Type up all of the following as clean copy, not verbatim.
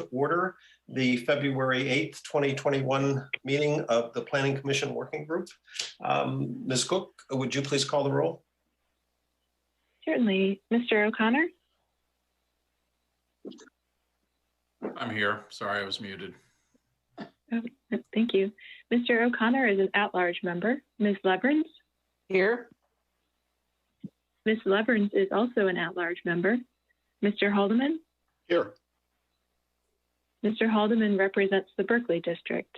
to order the February 8th, 2021 meeting of the Planning Commission Working Group. Ms. Cook, would you please call the roll? Certainly. Mr. O'Connor? I'm here. Sorry, I was muted. Oh, thank you. Mr. O'Connor is an at-large member. Ms. Leverns? Here. Ms. Leverns is also an at-large member. Mr. Haldeman? Here. Mr. Haldeman represents the Berkeley District.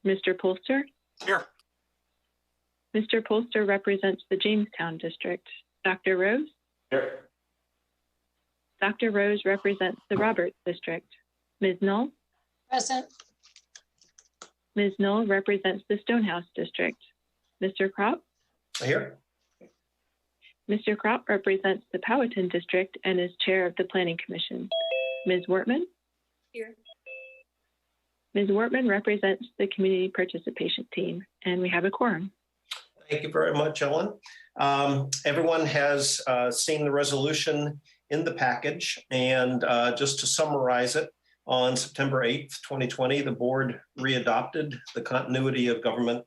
Mr. Polster? Here. Mr. Polster represents the Jamestown District. Dr. Rose? Here. Dr. Rose represents the Roberts District. Ms. Null? Present. Ms. Null represents the Stonehouse District. Mr. Kropp? Here. Mr. Kropp represents the Powhatan District and is chair of the Planning Commission. Ms. Wortman? Here. Ms. Wortman represents the Community Participation Team, and we have a quorum. Thank you very much, Ellen. Everyone has seen the resolution in the package, and just to summarize it, on September 8th, 2020, the board readopted the continuity of government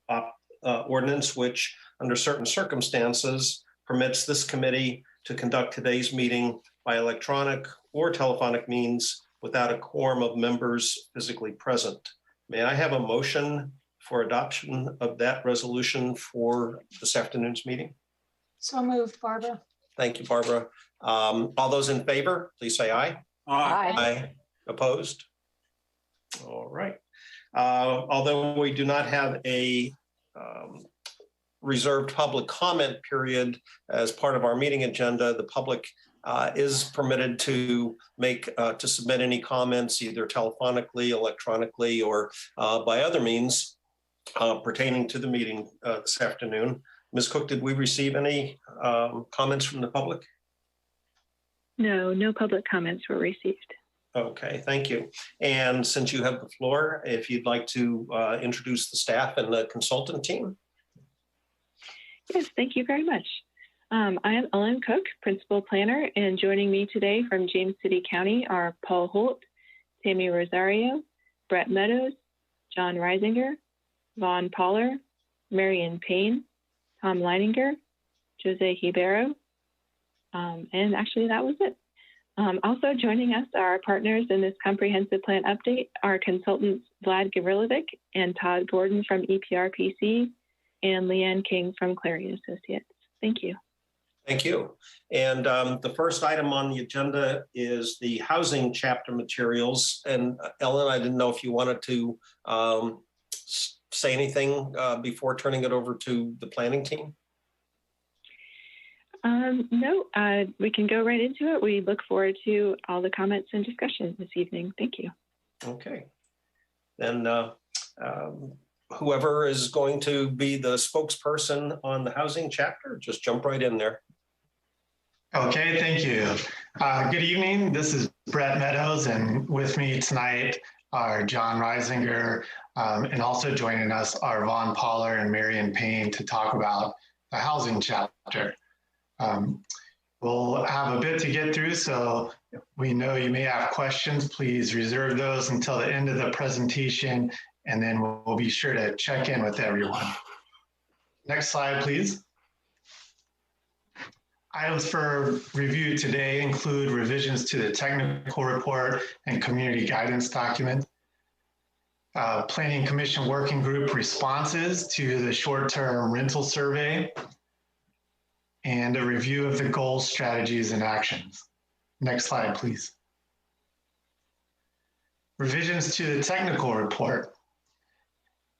ordinance, which under certain circumstances permits this committee to conduct today's meeting by electronic or telephonic means without a quorum of members physically present. May I have a motion for adoption of that resolution for this afternoon's meeting? So moved, Barbara. Thank you, Barbara. All those in favor, please say aye. Aye. Aye. Opposed? All right. Although we do not have a reserved public comment period as part of our meeting agenda, the public is permitted to submit any comments either telephonically, electronically, or by other means pertaining to the meeting this afternoon. Ms. Cook, did we receive any comments from the public? No, no public comments were received. Okay, thank you. And since you have the floor, if you'd like to introduce the staff and the consultant team. Yes, thank you very much. I am Ellen Cook, Principal Planner, and joining me today from James City County are Paul Holt, Tammy Rosario, Brett Meadows, John Reisinger, Vaughn Poller, Marion Payne, Tom Leininger, Jose Hibero, and actually that was it. Also joining us are our partners in this comprehensive plan update, our consultants Vlad Gavrilovic and Todd Gordon from EPRPC, and Leanne King from Clarion Associates. Thank you. Thank you. And the first item on the agenda is the housing chapter materials. And Ellen, I didn't know if you wanted to say anything before turning it over to the planning team. No, we can go right into it. We look forward to all the comments and discussion this evening. Thank you. Okay. Then whoever is going to be the spokesperson on the housing chapter, just jump right in there. Okay, thank you. Good evening. This is Brett Meadows, and with me tonight are John Reisinger, and also joining us are Vaughn Poller and Marion Payne to talk about the housing chapter. We'll have a bit to get through, so we know you may have questions. Please reserve those until the end of the presentation, and then we'll be sure to check in with everyone. Next slide, please. Items for review today include revisions to the technical report and community guidance document, Planning Commission Working Group responses to the short-term rental survey, and a review of the goals, strategies, and actions. Next slide, please. Revisions to the technical report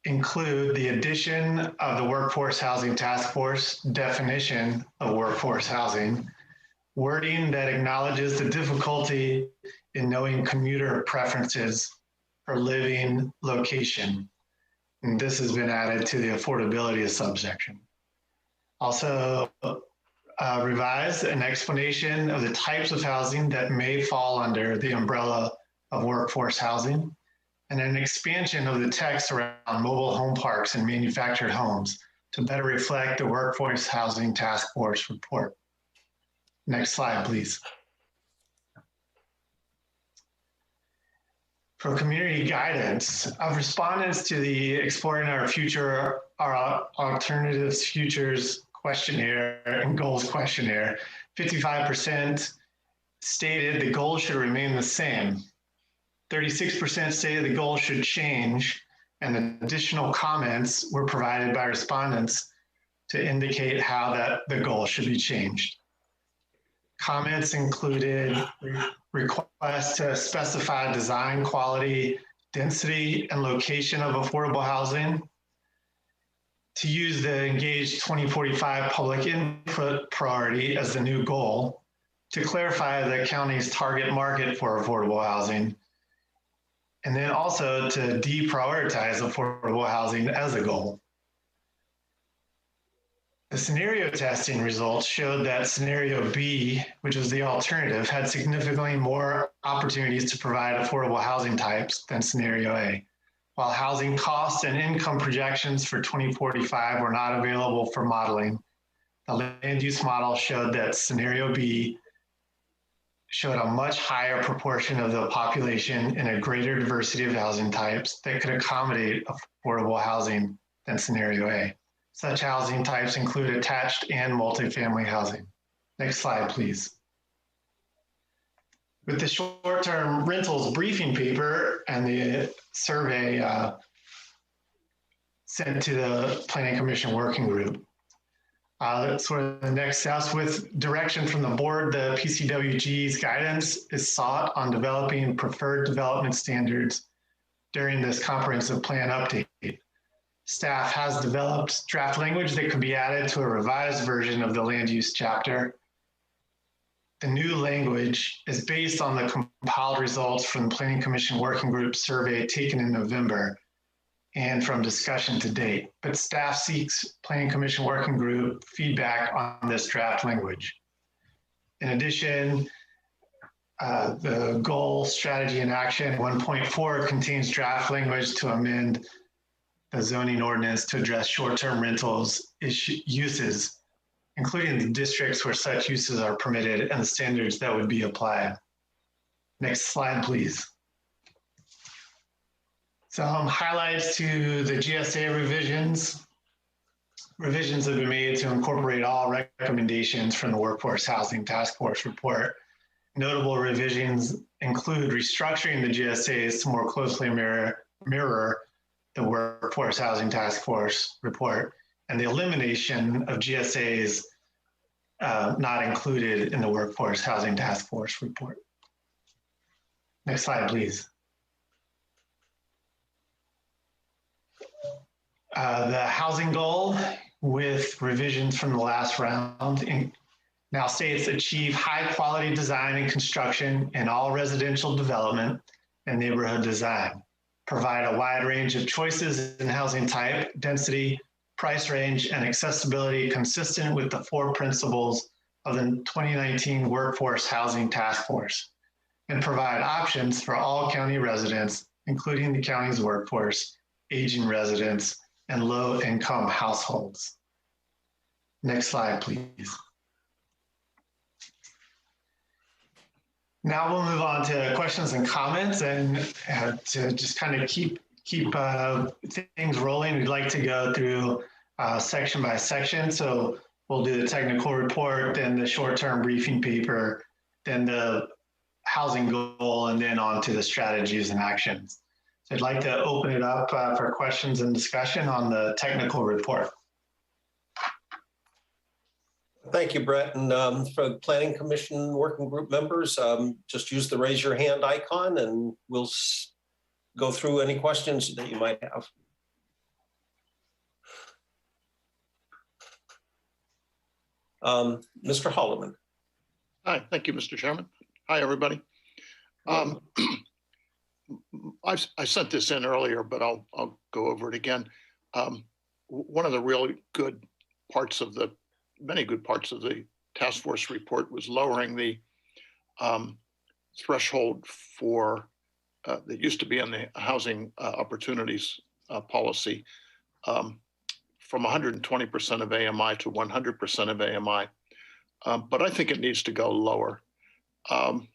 include the addition of the Workforce Housing Task Force definition of workforce housing, wording that acknowledges the difficulty in knowing commuter preferences for living location. And this has been added to the affordability subsection. Also, revised an explanation of the types of housing that may fall under the umbrella of workforce housing, and an expansion of the text around mobile home parks and manufactured homes to better reflect the Workforce Housing Task Force report. Next slide, please. For community guidance of respondents to the Exploring Our Alternatives Futures questionnaire and goals questionnaire, 55% stated the goal should remain the same. 36% stated the goal should change, and additional comments were provided by respondents to indicate how the goal should be changed. Comments included requests to specify design, quality, density, and location of affordable housing, to use the Engage 2045 public input priority as the new goal, to clarify the county's target market for affordable housing, and then also to deprioritize affordable housing as a goal. The scenario testing results showed that scenario B, which was the alternative, had significantly more opportunities to provide affordable housing types than scenario A. While housing costs and income projections for 2045 were not available for modeling, the land use model showed that scenario B showed a much higher proportion of the population and a greater diversity of housing types that could accommodate affordable housing than scenario A. Such housing types include attached and multifamily housing. Next slide, please. With the short-term rentals briefing paper and the survey sent to the Planning Commission Working Group, that's sort of the next steps. With direction from the board, the PCWG's guidance is sought on developing preferred development standards during this comprehensive plan update. Staff has developed draft language that could be added to a revised version of the land use chapter. The new language is based on the compiled results from the Planning Commission Working Group survey taken in November and from discussion to date, but staff seeks Planning Commission Working Group feedback on this draft language. In addition, the goal, strategy, and action 1.4 contains draft language to amend the zoning ordinance to address short-term rentals uses, including the districts where such uses are permitted and the standards that would be applied. Next slide, please. Some highlights to the GSA revisions. Revisions have been made to incorporate all recommendations from the Workforce Housing Task Force report. Notable revisions include restructuring the GSAs to more closely mirror the Workforce Housing Task Force report, and the elimination of GSAs not included in the Workforce Housing Task Force report. Next slide, please. The housing goal with revisions from the last round now states achieve high quality design and construction in all residential development and neighborhood design. Provide a wide range of choices in housing type, density, price range, and accessibility consistent with the 4 principles of the 2019 Workforce Housing Task Force, and provide options for all county residents, including the county's workforce, aging residents, and low-income households. Next slide, please. Now we'll move on to questions and comments, and to just kind of keep things rolling, we'd like to go through section by section. So we'll do the technical report, then the short-term briefing paper, then the housing goal, and then on to the strategies and actions. So I'd like to open it up for questions and discussion on the technical report. Thank you, Brett. And for the Planning Commission Working Group members, just use the raise your hand icon and we'll go through any questions that you might have. Mr. Holloman. Hi, thank you, Mr. Chairman. Hi, everybody. I sent this in earlier, but I'll go over it again. One of the really good parts of the many good parts of the task force report was lowering the threshold for that used to be in the housing opportunities policy from 120% of AMI to 100% of AMI. But I think it needs to go lower. And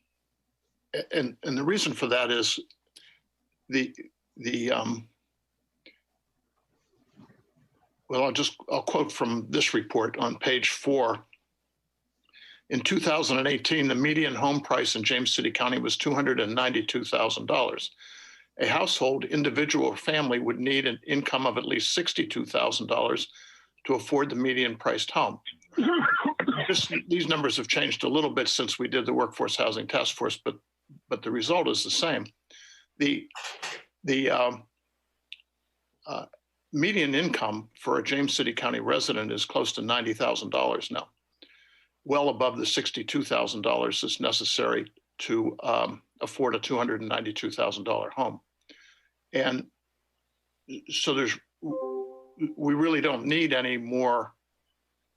the reason for that is well, I'll quote from this report on page 4. In 2018, the median home price in James City County was $292,000. A household, individual, or family would need an income of at least $62,000 to afford the median priced home. These numbers have changed a little bit since we did the Workforce Housing Task Force, but the result is the same. The median income for a James City County resident is close to $90,000 now, well above the $62,000 that's necessary to afford a $292,000 home. And so we really don't need any more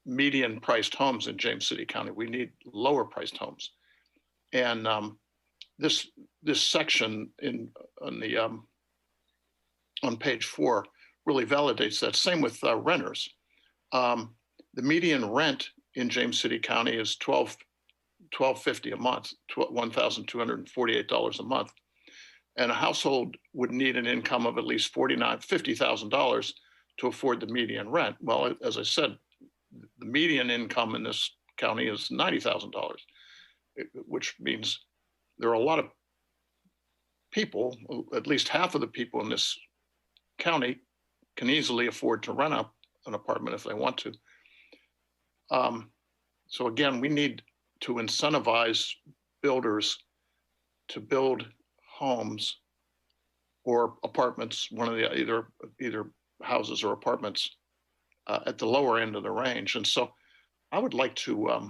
median priced homes in James City County. We need lower priced homes. And this section on page 4 really validates that. Same with renters. The median rent in James City County is $1,250 a month, $1,248 a month. And a household would need an income of at least $50,000 to afford the median rent. Well, as I said, the median income in this county is $90,000, which means there are a lot of people, at least half of the people in this county can easily afford to rent out an apartment if they want to. So again, we need to incentivize builders to build homes or apartments, one of the either houses or apartments at the lower end of the range. And so I would like to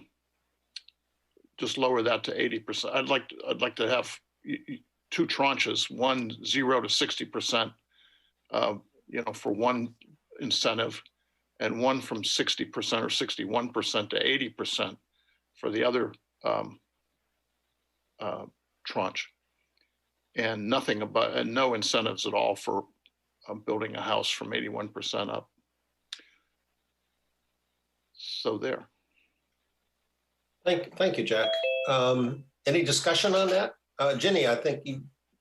just lower that to 80%. I'd like to have 2 tranches, one 0 to 60%, for one incentive, and one from 60% or 61% to 80% for the other tranche, and no incentives at all for building a house from 81% up. So there. Thank you, Jack. Any discussion on that? Jenny, I think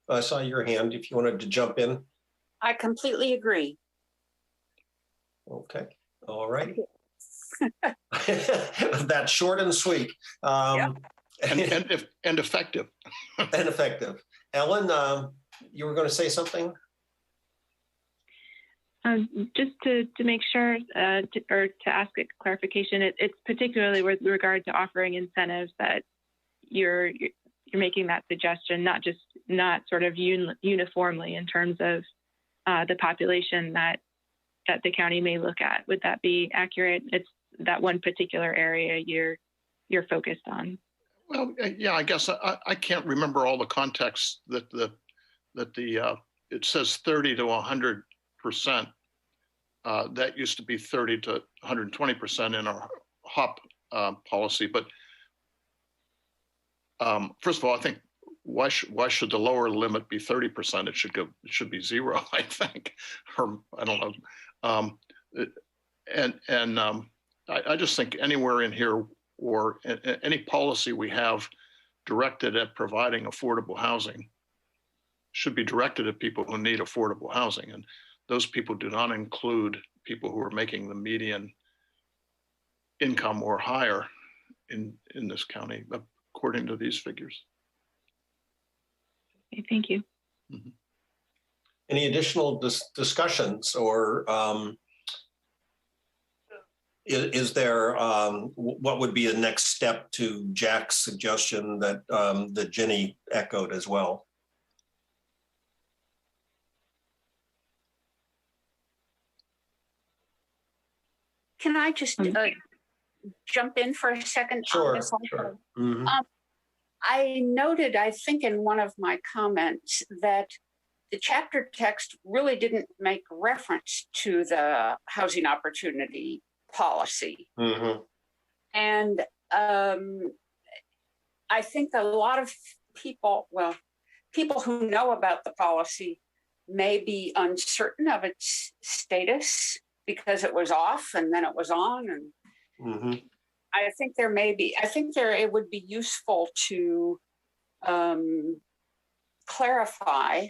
I saw your hand if you wanted to jump in. I completely agree. Okay, all right. That's short and sweet. And effective. And effective. Ellen, you were going to say something? Just to make sure, or to ask a clarification, it's particularly with regard to offering incentives that you're making that suggestion, not sort of uniformly in terms of the population that the county may look at. Would that be accurate? It's that one particular area you're focused on. Well, yeah, I guess I can't remember all the context that it says 30 to 100%. That used to be 30 to 120% in our HOP policy. But first of all, I think why should the lower limit be 30%? It should be 0, I think, or I don't know. I just think anywhere in here or any policy we have directed at providing affordable housing should be directed at people who need affordable housing. And those people do not include people who are making the median income or higher in this county, according to these figures. Okay, thank you. Mm-hmm. Any additional discussions, or is there, what would be the next step to Jack's suggestion that Jenny echoed as well? Can I just jump in for a second? Sure, on this also? sure. Mm-hmm. I noted, I think in one of my comments, that the chapter text really didn't make reference to the housing opportunity policy. Mm-hmm. And I think a lot of people who know about the policy may be uncertain of its status because it was off and then it was on. And Mm-hmm. I think it would be useful to clarify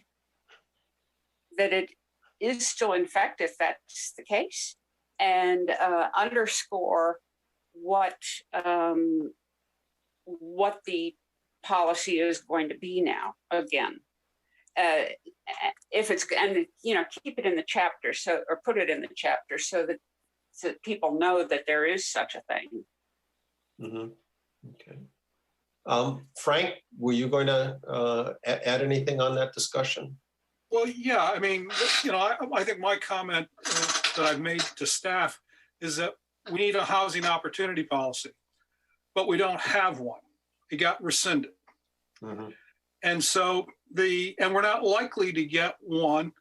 that it is still in effect if that's the case, and underscore what the policy is going to be now again. If it's, and keep it in the chapter, or put it in the chapter so that people know that there is such a thing. Mm-hmm. Okay. Frank, were you going to add anything on that discussion? Well, yeah, I mean, I think my comment that I've made to staff is that we need a housing opportunity policy, but we don't have one. It got rescinded. Mm-hmm. And so and we're not likely to get one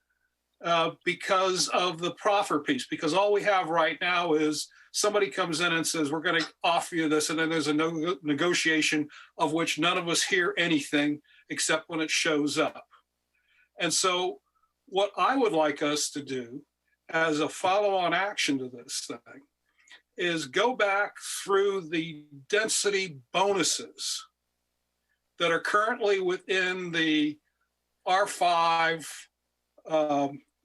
because of the proffer piece, because all we have right now is somebody comes in and says, we're going to offer you this. And then there's a negotiation of which none of us hear anything except when it shows up. And so what I would like us to do as a follow-on action to this thing is go back through the density bonuses that are currently within the R5,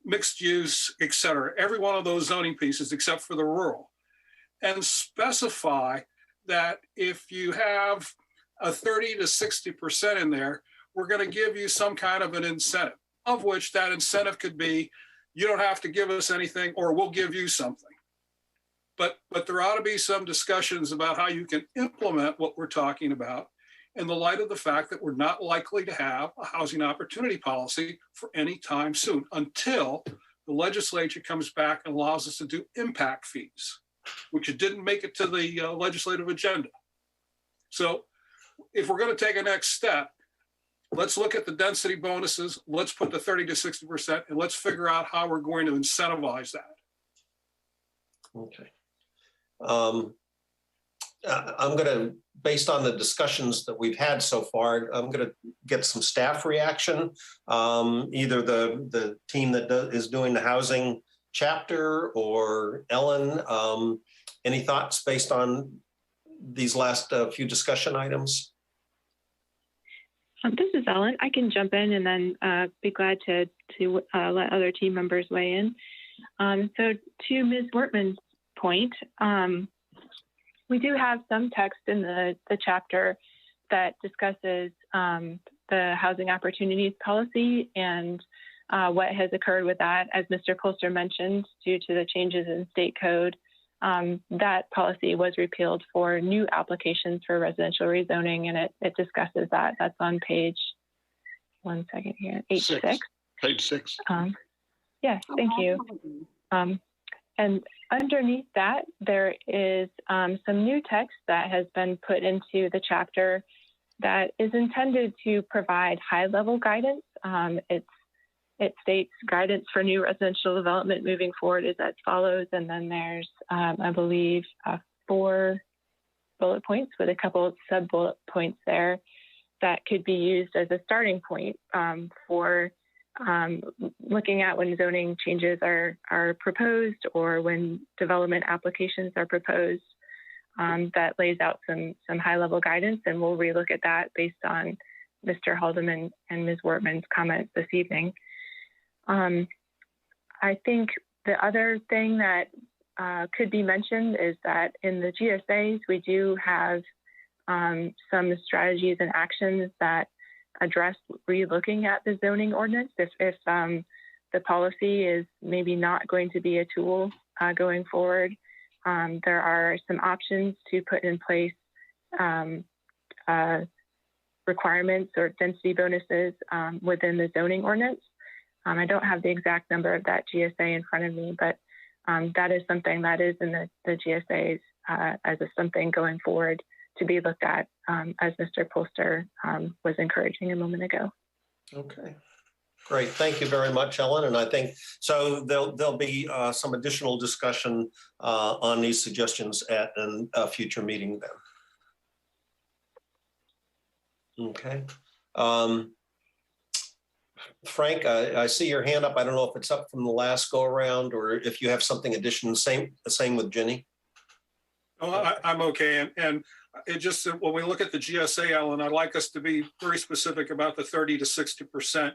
mixed use, et cetera, every one of those zoning pieces except for the rural, and specify that if you have a 30 to 60% in there, we're going to give you some kind of an incentive, of which that incentive could be, you don't have to give us anything, or we'll give you something. But there ought to be some discussions about how you can implement what we're talking about in the light of the fact that we're not likely to have a housing opportunity policy for any time soon until the legislature comes back and allows us to do impact fees, which it didn't make it to the legislative agenda. So if we're going to take a next step, let's look at the density bonuses, let's put the 30 to 60%, and let's figure out how we're going to incentivize that. Okay. I'm going to, based on the discussions that we've had so far, I'm going to get some staff reaction. Either the team that is doing the housing chapter or Ellen. Any thoughts based on these last few discussion items? This is Ellen. I can jump in and then be glad to let other team members weigh in. So to Ms. Wortman's point, we do have some text in the chapter that discusses the housing opportunities policy and what has occurred with that. As Mr. Polster mentioned, due to the changes in state code, that policy was repealed for new applications for residential rezoning, and it discusses that. That's on page, one second here, H6. Page 6. Yes, thank you. And underneath that, there is some new text that has been put into the chapter that is intended to provide high-level guidance. It states guidance for new residential development moving forward is as follows. And then there's, I believe, 4 bullet points with a couple of sub-bullet points there that could be used as a starting point for looking at when zoning changes are proposed or when development applications are proposed. That lays out some high-level guidance, and we'll relook at that based on Mr. Haldeman and Ms. Wortman's comments this evening. I think the other thing that could be mentioned is that in the GSAs, we do have some strategies and actions that address relooking at the zoning ordinance if the policy is maybe not going to be a tool going forward. There are some options to put in place requirements or density bonuses within the zoning ordinance. I don't have the exact number of that GSA in front of me, but that is something that is in the GSAs as something going forward to be looked at, as Mr. Polster was encouraging a moment ago. Okay. Great. Thank you very much, Ellen. And I think so there'll be some additional discussion on these suggestions at a future meeting then. Okay. Frank, I see your hand up. I don't know if it's up from the last go around or if you have something additional. Same with Jenny. Oh, I'm okay. And it just, when we look at the GSA, Ellen, I'd like us to be very specific about the 30 to 60%.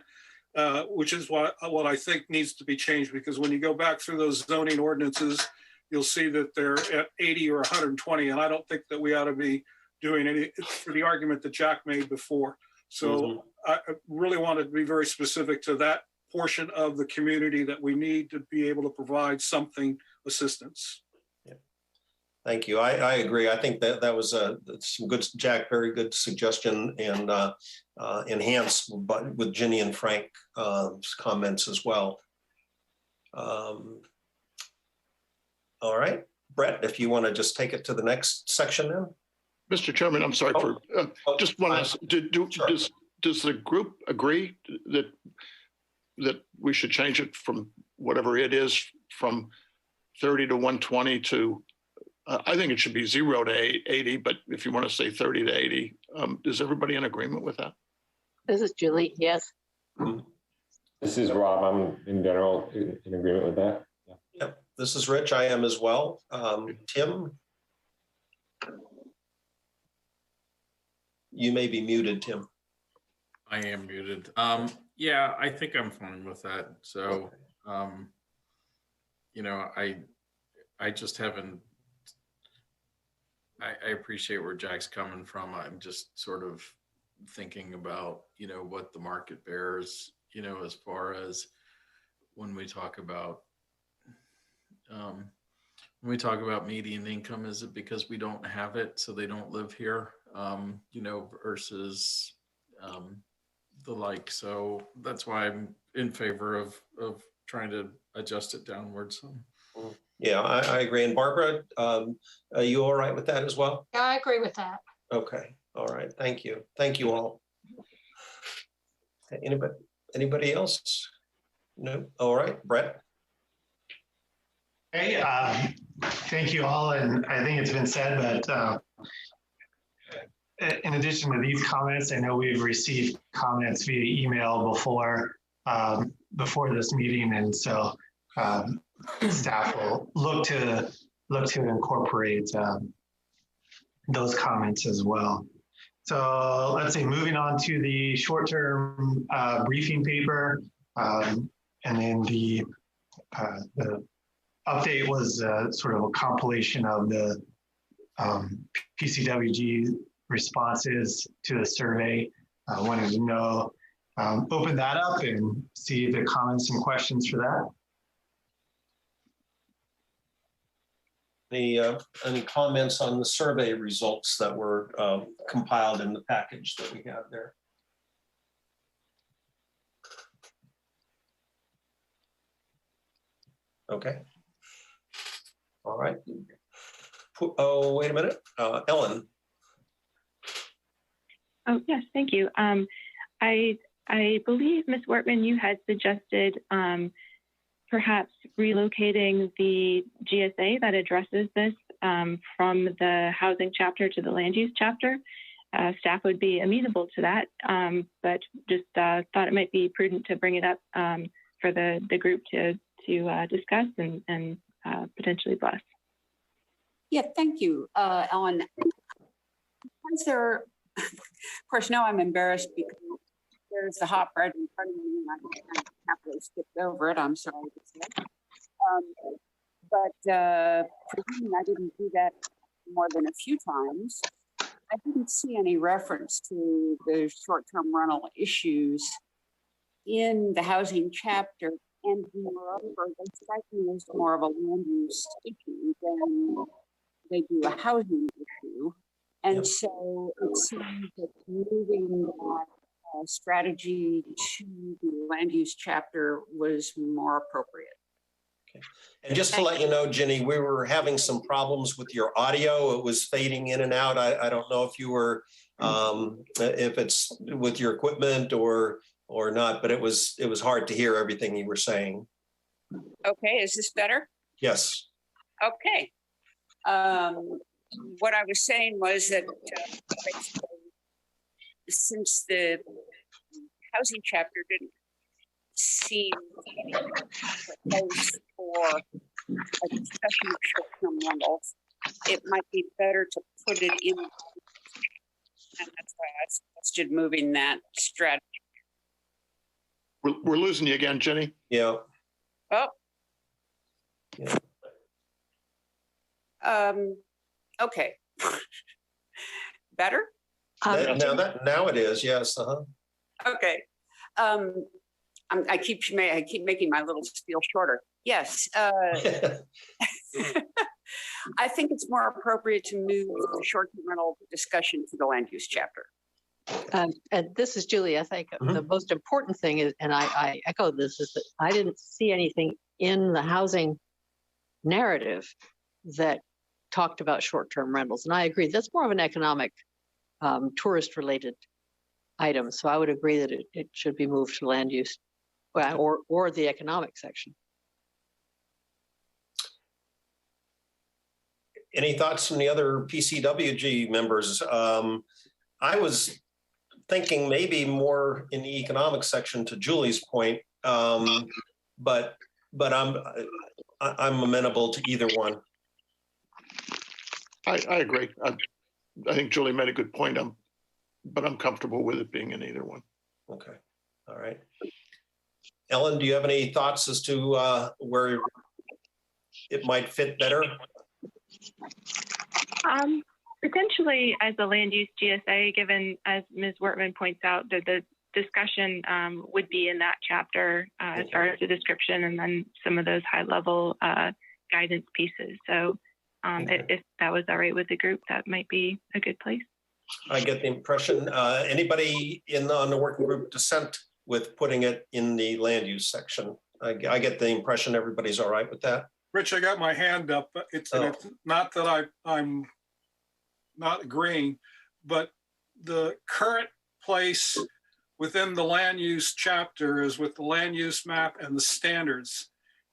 which is what I think needs to be changed, because when you go back through those zoning ordinances, you'll see that they're at 80 or 120, and I don't think that we ought to be doing any, for the argument that Jack made before. So I really want to be very specific to that portion of the community that we need to be able to provide something assistance. Thank you. I agree. I think that was some good, Jack, very good suggestion, and enhanced with Ginny and Frank's comments as well. All right, Brett, if you want to just take it to the next section then. Mr. Chairman, I'm sorry for just one last. Sure. Does the group agree that we should change it from whatever it is from 30 to 120 to? I think it should be 0 to 80, but if you want to say 30 to 80, is everybody in agreement with that? This is Julie. Yes. This is Rob. I'm in general in agreement with that. Yeah. Yep. This is Rich. I am as well. Tim? You may be muted, Tim. I am muted. Yeah, I think I'm fine with that. So, you know, I just haven't, I appreciate where Jack's coming from. I'm just sort of thinking about, you know, what the market bears, you know, as far as when we talk about median income, is it because we don't have it, so they don't live here, you know, versus the like. So that's why I'm in favor of trying to adjust it downwards. Yeah, I agree. And Barbara, are you all right with that as well? Yeah, I agree with that. Okay. All right. Thank you. Thank you all. Anybody else? No. All right, Brett. Hey, thank you all. And I think it's been said, but in addition to these comments, I know we've received comments via email before this meeting, and so staff will look to incorporate those comments as well. So let's see, moving on to the short-term briefing paper, and then the update was sort of a compilation of the PCWG responses to the survey. I wanted to know, open that up and see the comments and questions for that. Any comments on the survey results that were compiled in the package that we have there? Okay. All right. Oh, wait a minute. Ellen. Oh, yes, thank you. I believe, Ms. Wortman, you had suggested perhaps relocating the GSA that addresses this from the housing chapter to the land use chapter. Staff would be amenable to that, but just thought it might be prudent to bring it up for the group to discuss and potentially bless. Yeah, thank you, Ellen. Of course, now I'm embarrassed because there's the hot bread in front of me and I happily skipped over it. I'm sorry to say. But presuming I didn't do that more than a few times, I didn't see any reference to the short-term rental issues in the housing chapter. And moreover, they strike me as more of a land use issue than they do a housing issue. And so it seems that moving that strategy to the land use chapter was more appropriate. Okay. And just to let you know, Ginny, we were having some problems with your audio. It was fading in and out. I don't know if you were, if it's with your equipment or not, but it was hard to hear everything you were saying. Okay, is this better? Yes. Okay. What I was saying was that since the housing chapter didn't seem proposed for a discussion of short-term rentals, it might be better to put it in, and that's why I suggested moving that strategy. We're losing you again, Jenny. Yeah. Oh. Yeah. Okay. Better? Now it is, yes. Uh-huh. Okay. I keep making my little spiel shorter. Yes. I think it's more appropriate to move the short-term rental discussion to the land use chapter. And this is Julie. I think the most important thing is, and I echo this, is that I didn't see anything in the housing narrative that talked about short-term rentals. And I agree, that's more of an economic, tourist-related item. So I would agree that it should be moved to land use, or the economic section. Any thoughts from the other PCWG members? I was thinking maybe more in the economic section, to Julie's point, but I'm amenable to either one. I agree. I think Julie made a good point. But I'm comfortable with it being in either one. Okay. All right. Ellen, do you have any thoughts as to where it might fit better? Potentially as a land use GSA, given, as Ms. Wortman points out, that the discussion would be in that chapter as far as the description and then some of those high level guidance pieces. So if that was all right with the group, that might be a good place. I get the impression, anybody on the working group dissent with putting it in the land use section? I get the impression everybody's all right with that. Rich, I got my hand up. It's not that I'm not agreeing, but the current place within the land use chapter is with the land use map and the standards.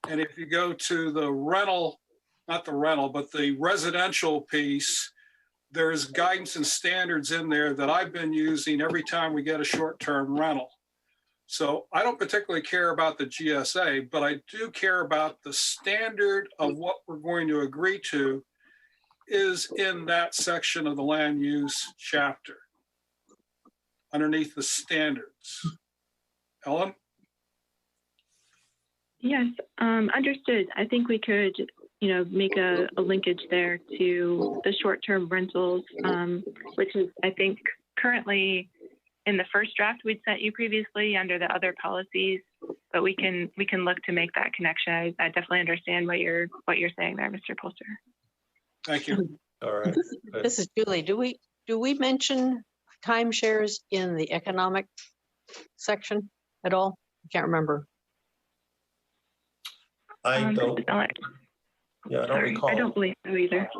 And if you go to the rental, not the rental, but the residential piece, there's guidance and standards in there that I've been using every time we get a short-term rental. So I don't particularly care about the GSA, but I do care about the standard of what we're going to agree to is in that section of the land use chapter underneath the standards. Ellen? Yes, understood. I think we could, make a linkage there to the short-term rentals, which is, I think, currently in the first draft we'd sent you previously under the other policies, but we can look to make that connection. I definitely understand what you're saying there, Mr. Polster. Thank you. All right. This is Julie. Do we mention timeshares in the economic section at all? I can't remember. I don't. Yeah, I don't recall. I don't believe so either.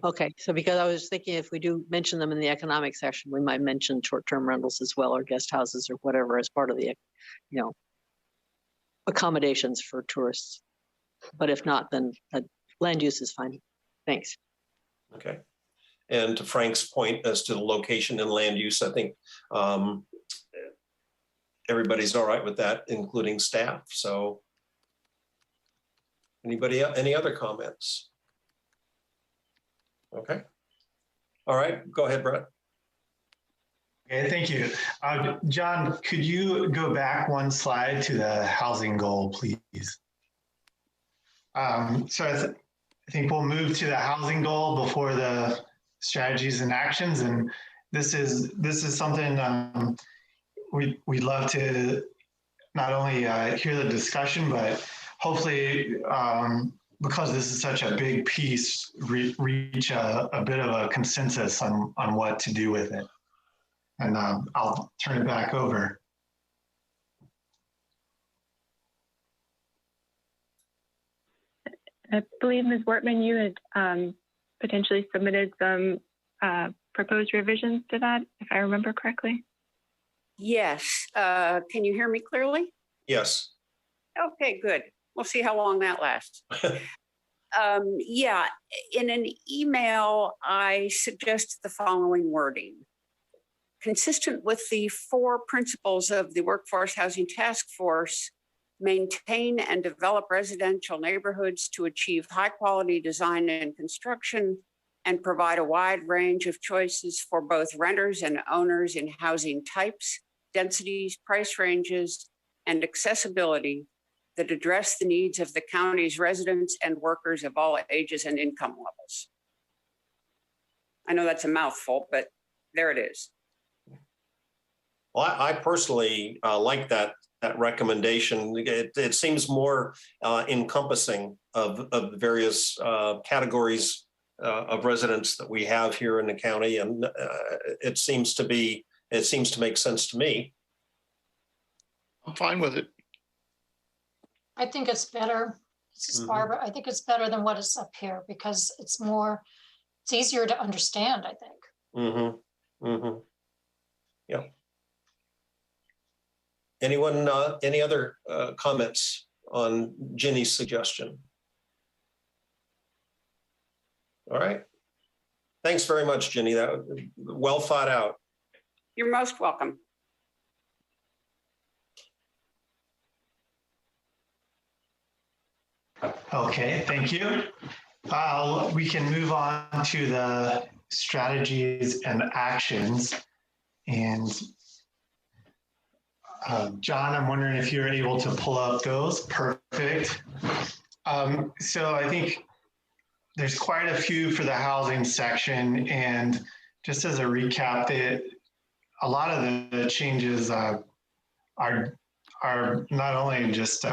Okay, so because I was thinking if we do mention them in the economic section, we might mention short-term rentals as well, or guest houses or whatever as part of the, accommodations for tourists. But if not, then land use is fine. Thanks. Okay. And to Frank's point as to the location and land use, I think everybody's all right with that, including staff. So any other comments? Okay. All right, go ahead, Brett. Okay, thank you. John, could you go back one slide to the housing goal, please? So I think we'll move to the housing goal before the strategies and actions. And this is something we'd love to not only hear the discussion, but hopefully, because this is such a big piece, reach a bit of a consensus on what to do with it. And I'll turn it back over. I believe, Ms. Wortman, you had potentially submitted some proposed revisions to that, if I remember correctly. Yes. Can you hear me clearly? Yes. Okay, good. We'll see how long that lasts. Yeah, in an email, I suggested the following wording. Consistent with the 4 principles of the Workforce Housing Task Force, maintain and develop residential neighborhoods to achieve high quality design and construction and provide a wide range of choices for both renters and owners in housing types, densities, price ranges, and accessibility that address the needs of the county's residents and workers of all ages and income levels. I know that's a mouthful, but there it is. Well, I personally like that recommendation. It seems more encompassing of the various categories of residents that we have here in the county, and it seems to make sense to me. I'm fine with it. I think it's better. This is Barbara. I think it's better than what is up here because it's easier to understand, I think. Yeah. Anyone, any other comments on Jenny's suggestion? All right. Thanks very much, Jenny. That was well thought out. You're most welcome. Okay, thank you. We can move on to the strategies and actions. And John, I'm wondering if you're able to pull up those. Perfect. So I think there's quite a few for the housing section. And just as a recap, a lot of the changes are not only just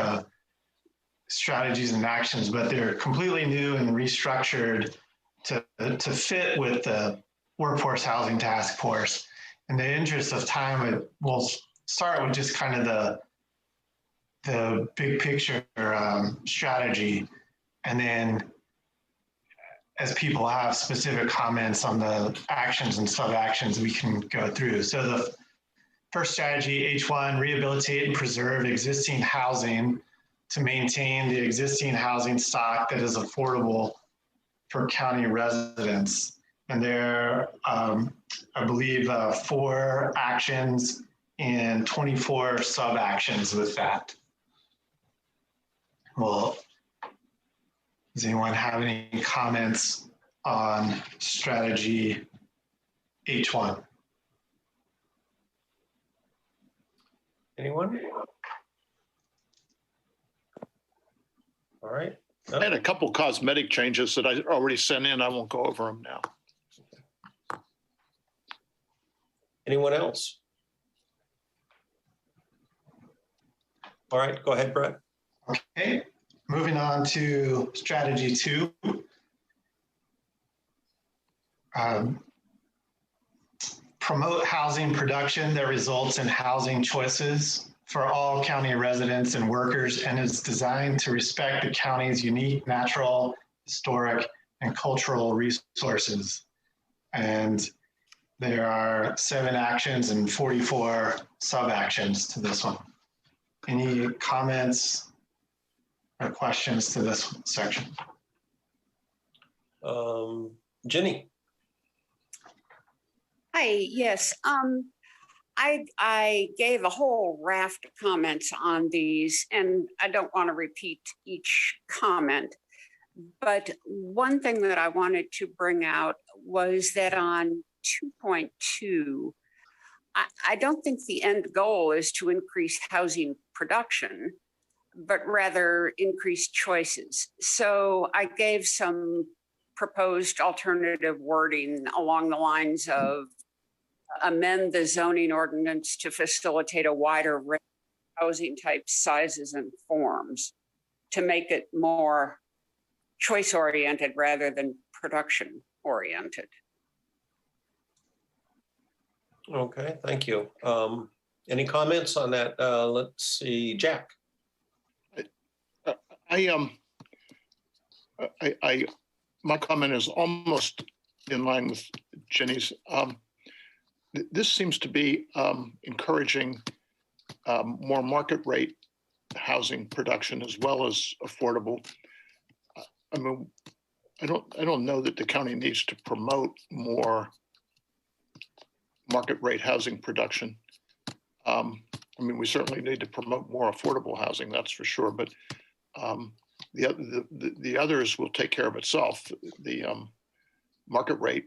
strategies and actions, but they're completely new and restructured to fit with the Workforce Housing Task Force. In the interest of time, we'll start with just kind of the big picture strategy, and then as people have specific comments on the actions and sub-actions, we can go through. So the first strategy, H1, rehabilitate and preserve existing housing to maintain the existing housing stock that is affordable for county residents. And there, I believe, 4 actions and 24 sub-actions with that. Well, does anyone have any comments on strategy H1? Anyone? All right. I had a couple cosmetic changes that I already sent in. I won't go over them now. Anyone else? All right, go ahead, Brett. Okay, moving on to strategy 2. Promote housing production that results in housing choices for all county residents and workers, and is designed to respect the county's unique natural, historic, and cultural resources. And there are 7 actions and 44 sub-actions to this one. Any comments or questions to this section? Jenny. Hi, yes. I gave a whole raft of comments on these, and I don't want to repeat each comment. But one thing that I wanted to bring out was that on 2.2, I don't think the end goal is to increase housing production, but rather increase choices. So I gave some proposed alternative wording along the lines of amend the zoning ordinance to facilitate a wider range of housing types, sizes, and forms to make it more choice-oriented rather than production-oriented. Okay, thank you. Any comments on that? Let's see, Jack. My comment is almost in line with Jenny's. This seems to be encouraging more market rate housing production as well as affordable. I mean, I don't know that the county needs to promote more market rate housing production. I mean, we certainly need to promote more affordable housing, that's for sure. But the others will take care of itself. The market rate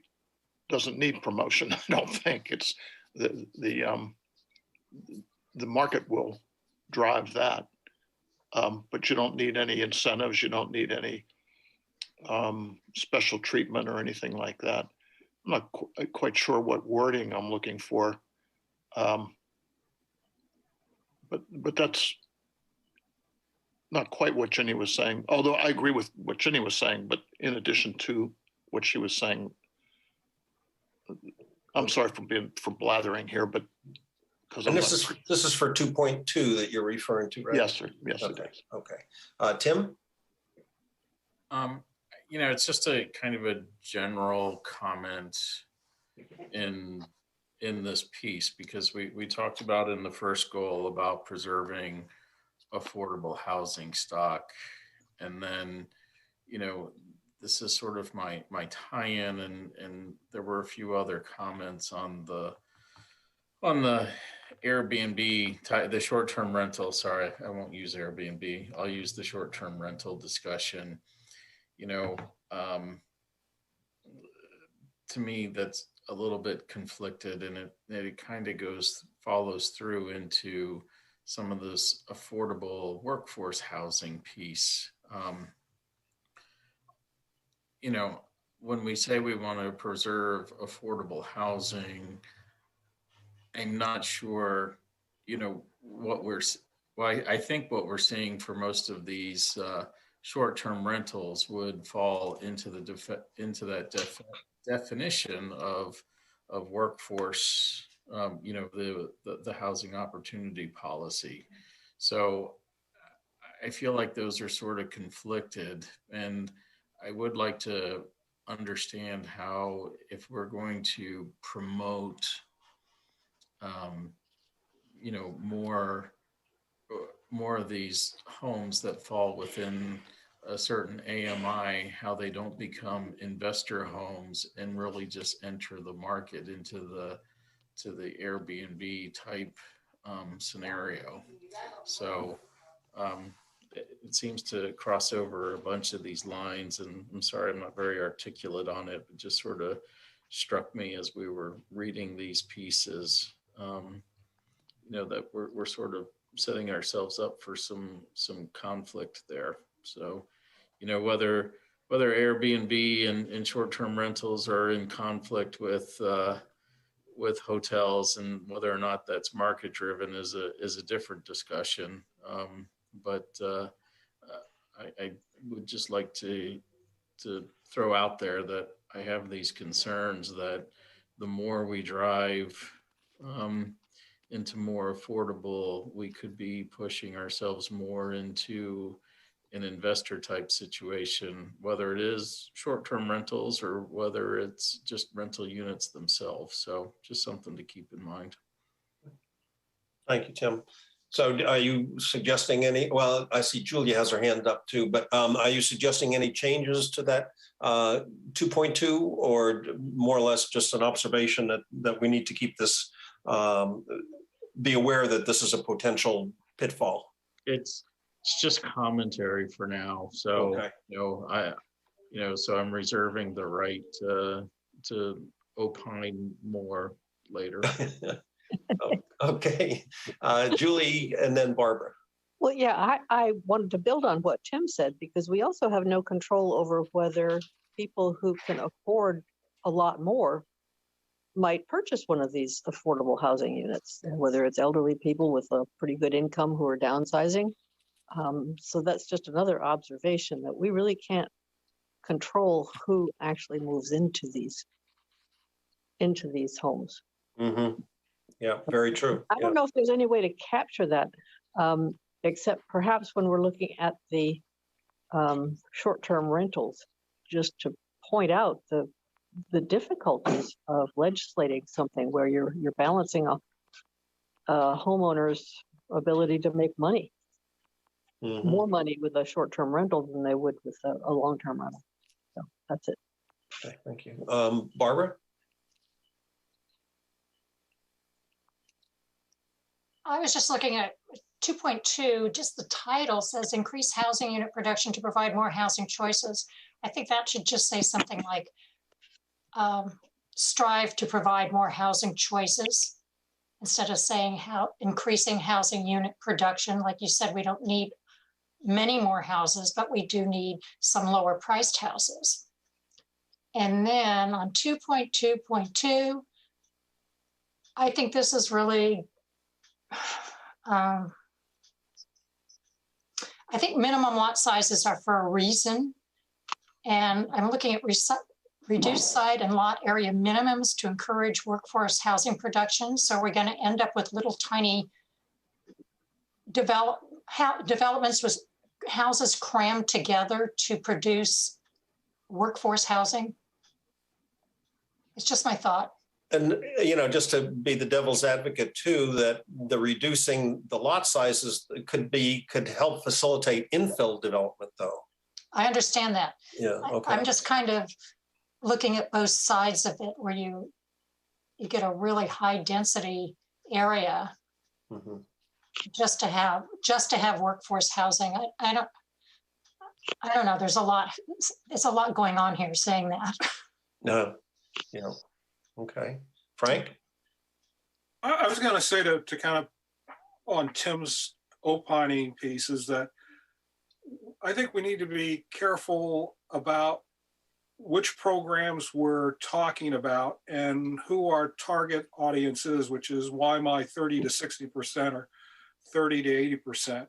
doesn't need promotion. I don't think it's the the market will drive that. But you don't need any incentives. You don't need any special treatment or anything like that. I'm not quite sure what wording I'm looking for. But that's not quite what Jenny was saying, although I agree with what Jenny was saying, but in addition to what she was saying, I'm sorry for blathering here, but because And this is for 2.2 that you're referring to, right? Yes, sir. Yes, okay. It is. Okay. Tim? It's just a kind of a general comment in this piece, because we talked about in the first goal about preserving affordable housing stock. And then, this is sort of my tie-in, and there were a few other comments on the Airbnb, the short-term rental. Sorry, I won't use Airbnb. I'll use the short-term rental discussion. To me, that's a little bit conflicted, and it kind of follows through into some of this affordable workforce housing piece. When we say we want to preserve affordable housing, I'm not sure, I think what we're seeing for most of these short-term rentals would fall into that definition of workforce, the housing opportunity policy. So I feel like those are sort of conflicted, and I would like to understand how, if we're going to promote, more of these homes that fall within a certain AMI, how they don't become investor homes and really just enter the market into the Airbnb type scenario. So it seems to cross over a bunch of these lines, and I'm sorry, I'm not very articulate on it. It just sort of struck me as we were reading these pieces, that we're sort of setting ourselves up for some conflict there. So, whether Airbnb and short-term rentals are in conflict with hotels, and whether or not that's market driven is a different discussion. But I would just like to throw out there that I have these concerns that the more we drive into more affordable, we could be pushing ourselves more into an investor type situation, whether it is short-term rentals or whether it's just rental units themselves. So just something to keep in mind. Thank you, Tim. So are you suggesting well, I see Julia has her hand up too, but are you suggesting any changes to that 2.2, or more or less just an observation that we need to keep this, be aware that this is a potential pitfall? It's just commentary for now. So, okay. So I'm reserving the right to opine more later. Okay. Julie and then Barbara. Well, yeah, I wanted to build on what Tim said, because we also have no control over whether people who can afford a lot more might purchase one of these affordable housing units, whether it's elderly people with a pretty good income who are downsizing. So that's just another observation, that we really can't control who actually moves into these homes. Mm-hmm. Yeah, very true. I don't know if there's any way to capture that, except perhaps when we're looking at the short-term rentals, just to point out the difficulties of legislating something where you're balancing a homeowner's ability to make money, more money with a short-term rental than they would with a long-term rental. So that's it. Okay, thank you. Barbara? I was just looking at 2.2, just the title says increase housing unit production to provide more housing choices. I think that should just say something like strive to provide more housing choices instead of saying how increasing housing unit production. Like you said, we don't need many more houses, but we do need some lower priced houses. And then on 2.2.2, I think this is really, I think minimum lot sizes are for a reason. And I'm looking at reduced site and lot area minimums to encourage workforce housing production. So we're going to end up with little tiny developments with houses crammed together to produce workforce housing. It's just my thought. And, just to be the devil's advocate too, that the reducing the lot sizes could help facilitate infill development though. I understand that. Yeah, okay. I'm just kind of looking at both sides of it, where you get a really high density area just to have workforce housing. I don't know. There's a lot. It's a lot going on here saying that. No. Yeah. Okay. Frank? I was going to say to kind of on Tim's opining piece is that I think we need to be careful about which programs we're talking about and who our target audience is, which is why my 30 to 60% or 30 to 80%,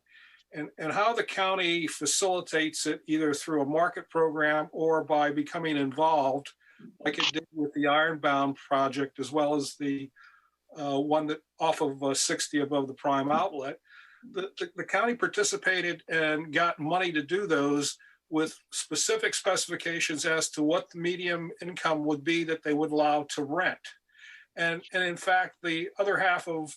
and how the county facilitates it either through a market program or by becoming involved, like it did with the Ironbound project, as well as the one that off of 60 above the prime outlet. The county participated and got money to do those with specific specifications as to what the median income would be that they would allow to rent. And in fact, the other half of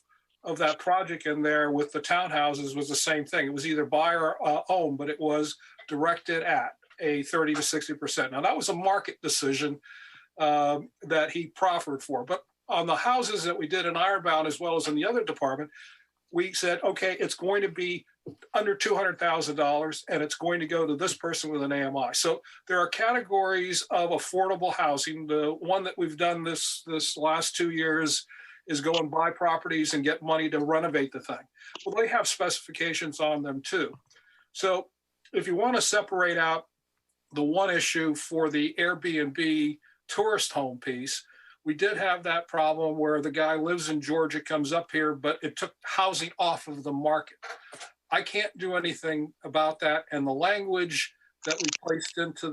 that project in there with the townhouses was the same thing. It was either buy or own, but it was directed at a 30 to 60%. Now that was a market decision that he proffered for. But on the houses that we did in Ironbound, as well as in the other department, we said, okay, it's going to be under $200,000 and it's going to go to this person with an AMI. So there are categories of affordable housing. The one that we've done this last 2 years is go and buy properties and get money to renovate the thing. Well, they have specifications on them too. So if you want to separate out the one issue for the Airbnb tourist home piece, we did have that problem where the guy lives in Georgia, comes up here, but it took housing off of the market. I can't do anything about that. And the language that we placed into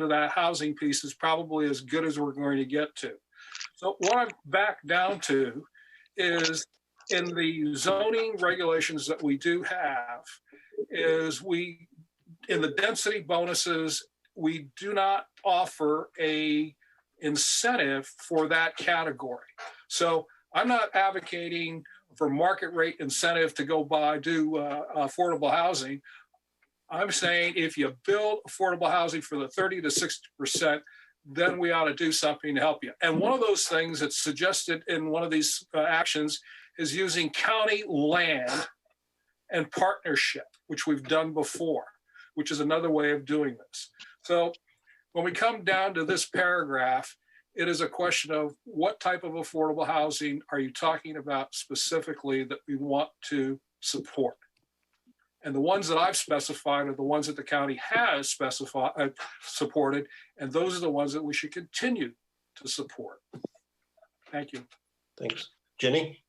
that housing piece is probably as good as we're going to get to. So what I'm back down to is in the zoning regulations that we do have is in the density bonuses, we do not offer a incentive for that category. So I'm not advocating for market rate incentive to go do affordable housing. I'm saying if you build affordable housing for the 30 to 60%, then we ought to do something to help you. And one of those things that's suggested in one of these actions is using county land and partnership, which we've done before, which is another way of doing this. So when we come down to this paragraph, it is a question of what type of affordable housing are you talking about specifically that we want to support? And the ones that I've specified are the ones that the county has supported, and those are the ones that we should continue to support. Thank you. Thanks. Jenny?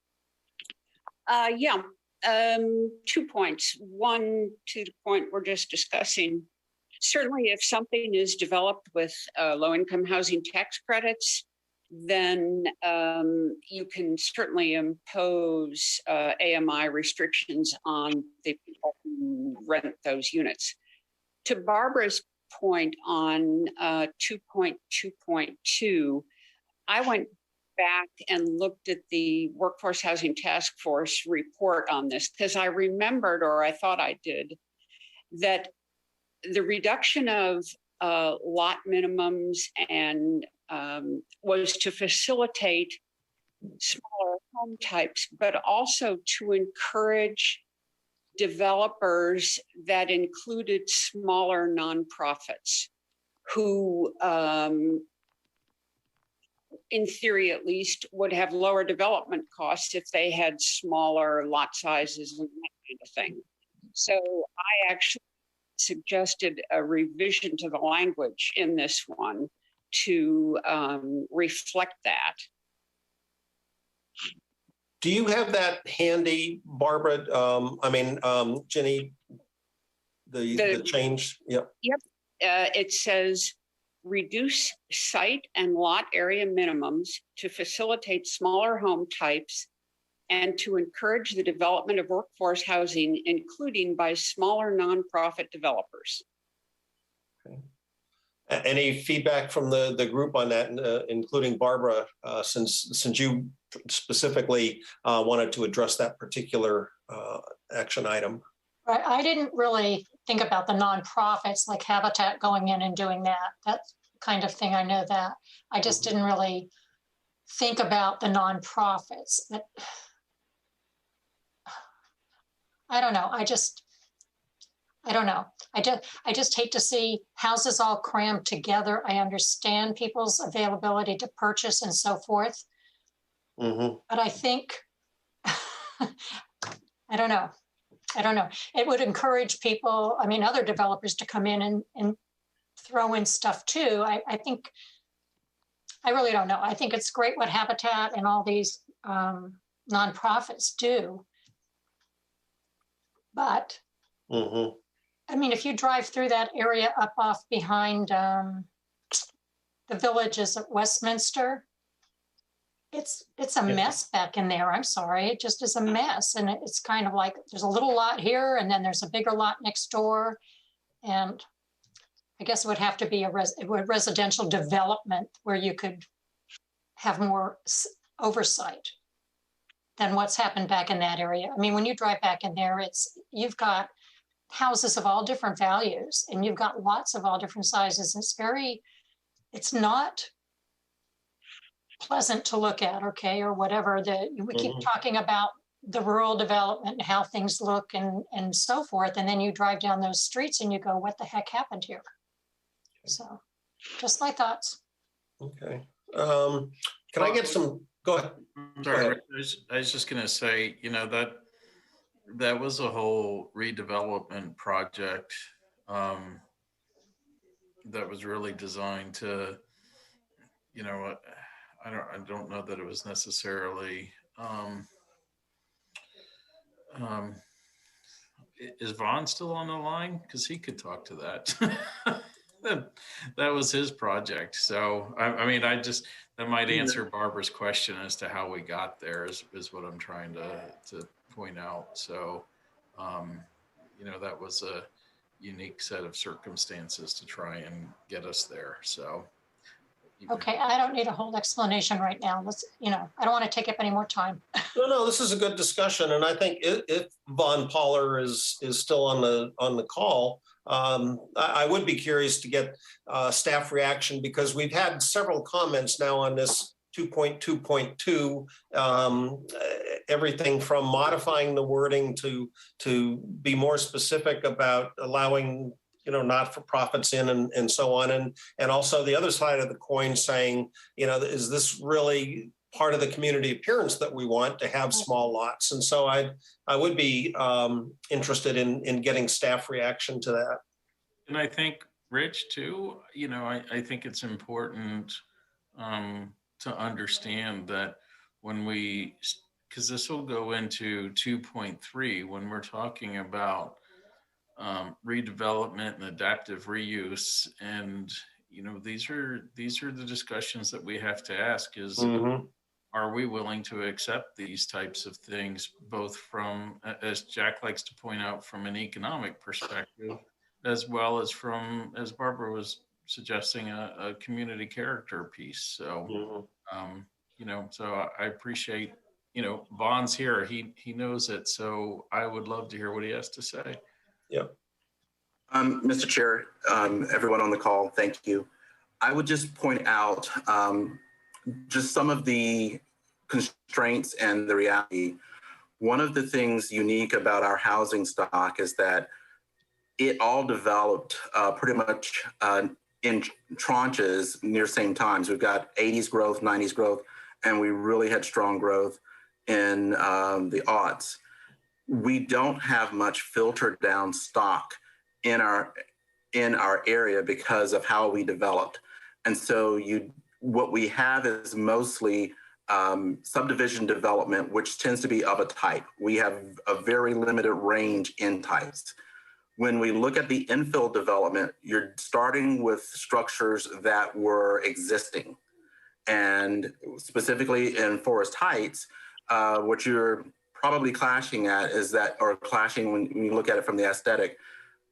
2 points. One, to the point we're just discussing. Certainly, if something is developed with low-income housing tax credits, then you can certainly impose AMI restrictions on the people who rent those units. To Barbara's point on 2.2.2, I went back and looked at the Workforce Housing Task Force report on this because I remembered, or I thought I did, that the reduction of lot minimums and was to facilitate smaller home types, but also to encourage developers that included smaller nonprofits who in theory at least, would have lower development costs if they had smaller lot sizes and that kind of thing. So I actually suggested a revision to the language in this one to reflect that. Do you have that handy, Barbara? Jenny, the change? Yep. Yep. It says, reduce site and lot area minimums to facilitate smaller home types and to encourage the development of workforce housing, including by smaller nonprofit developers. Okay. Any feedback from the group on that, including Barbara, since you specifically wanted to address that particular action item? Right. I didn't really think about the nonprofits like Habitat going in and doing that kind of thing. I know that. I just didn't really think about the nonprofits. I don't know. I don't know. I just hate to see houses all crammed together. I understand people's availability to purchase and so forth. But I think, I don't know. It would encourage people, other developers to come in and throw in stuff too. I think, I really don't know. I think it's great what Habitat and all these nonprofits do. But, if you drive through that area up off behind the villages at Westminster, it's a mess back in there. I'm sorry, it just is a mess. And it's kind of like there's a little lot here and then there's a bigger lot next door. And I guess it would have to be a residential development where you could have more oversight than what's happened back in that area. When you drive back in there, you've got houses of all different values and you've got lots of all different sizes. It's not pleasant to look at, or whatever. We keep talking about the rural development and how things look and so forth. And then you drive down those streets and you go, what the heck happened here? So just my thoughts. Okay. Can I get some, go ahead. Sorry, I was just going to say, that was a whole redevelopment project that was really designed to, I don't know that it was necessarily, is Vaughn still on the line? Because he could talk to that. That was his project. So, that might answer Barbara's question as to how we got there is what I'm trying to point out. So, that was a unique set of circumstances to try and get us there. So. Okay, I don't need a whole explanation right now. I don't want to take up any more time. No, this is a good discussion. And I think if Vaughn Poller is still on the call, I would be curious to get staff reaction, because we've had several comments now on this 2.2.2, everything from modifying the wording to be more specific about allowing not-for-profits in and so on. And also the other side of the coin saying, is this really part of the community appearance that we want to have small lots? And so I would be interested in getting staff reaction to that. And I think, Rich, too, I think it's important to understand that because this will go into 2.3, when we're talking about redevelopment and adaptive reuse, and these are the discussions that we have to ask is, are we willing to accept these types of things, both from, as Jack likes to point out, from an economic perspective, as well as from, as Barbara was suggesting, a community character piece. So so I appreciate, Vaughn's here, he knows it, so I would love to hear what he has to say. Yep. Mr. Chair, everyone on the call, thank you. I would just point out just some of the constraints and the reality. One of the things unique about our housing stock is that it all developed pretty much in tranches near same times. We've got 80s growth, 90s growth, and we really had strong growth in the aughts. We don't have much filtered down stock in our area because of how we developed. And so what we have is mostly subdivision development, which tends to be of a type. We have a very limited range in types. When we look at the infill development, you're starting with structures that were existing. And specifically in Forest Heights, what you're probably clashing at is that, or clashing when you look at it from the aesthetic,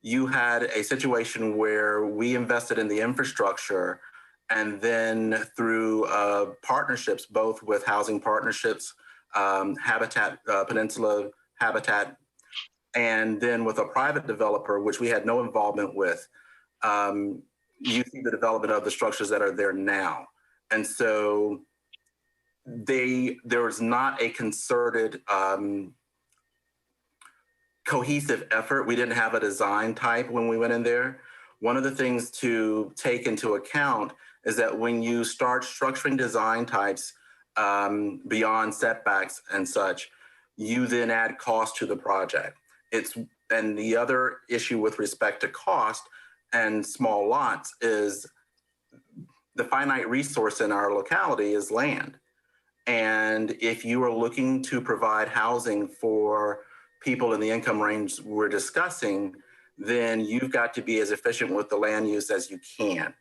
you had a situation where we invested in the infrastructure, and then through partnerships, both with housing partnerships, Habitat, Peninsula Habitat, and then with a private developer, which we had no involvement with, you see the development of the structures that are there now. And so there was not a concerted, cohesive effort. We didn't have a design type when we went in there. One of the things to take into account is that when you start structuring design types beyond setbacks and such, you then add cost to the project. And the other issue with respect to cost and small lots is the finite resource in our locality is land. And if you are looking to provide housing for people in the income range we're discussing, then you've got to be as efficient with the land use as you can.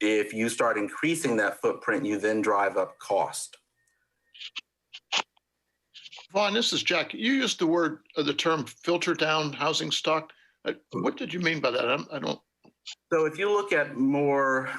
If you start increasing that footprint, you then drive up cost. Vaughn, this is Jack. You used the term filter down housing stock. What did you mean by that? I don't. So if you look at more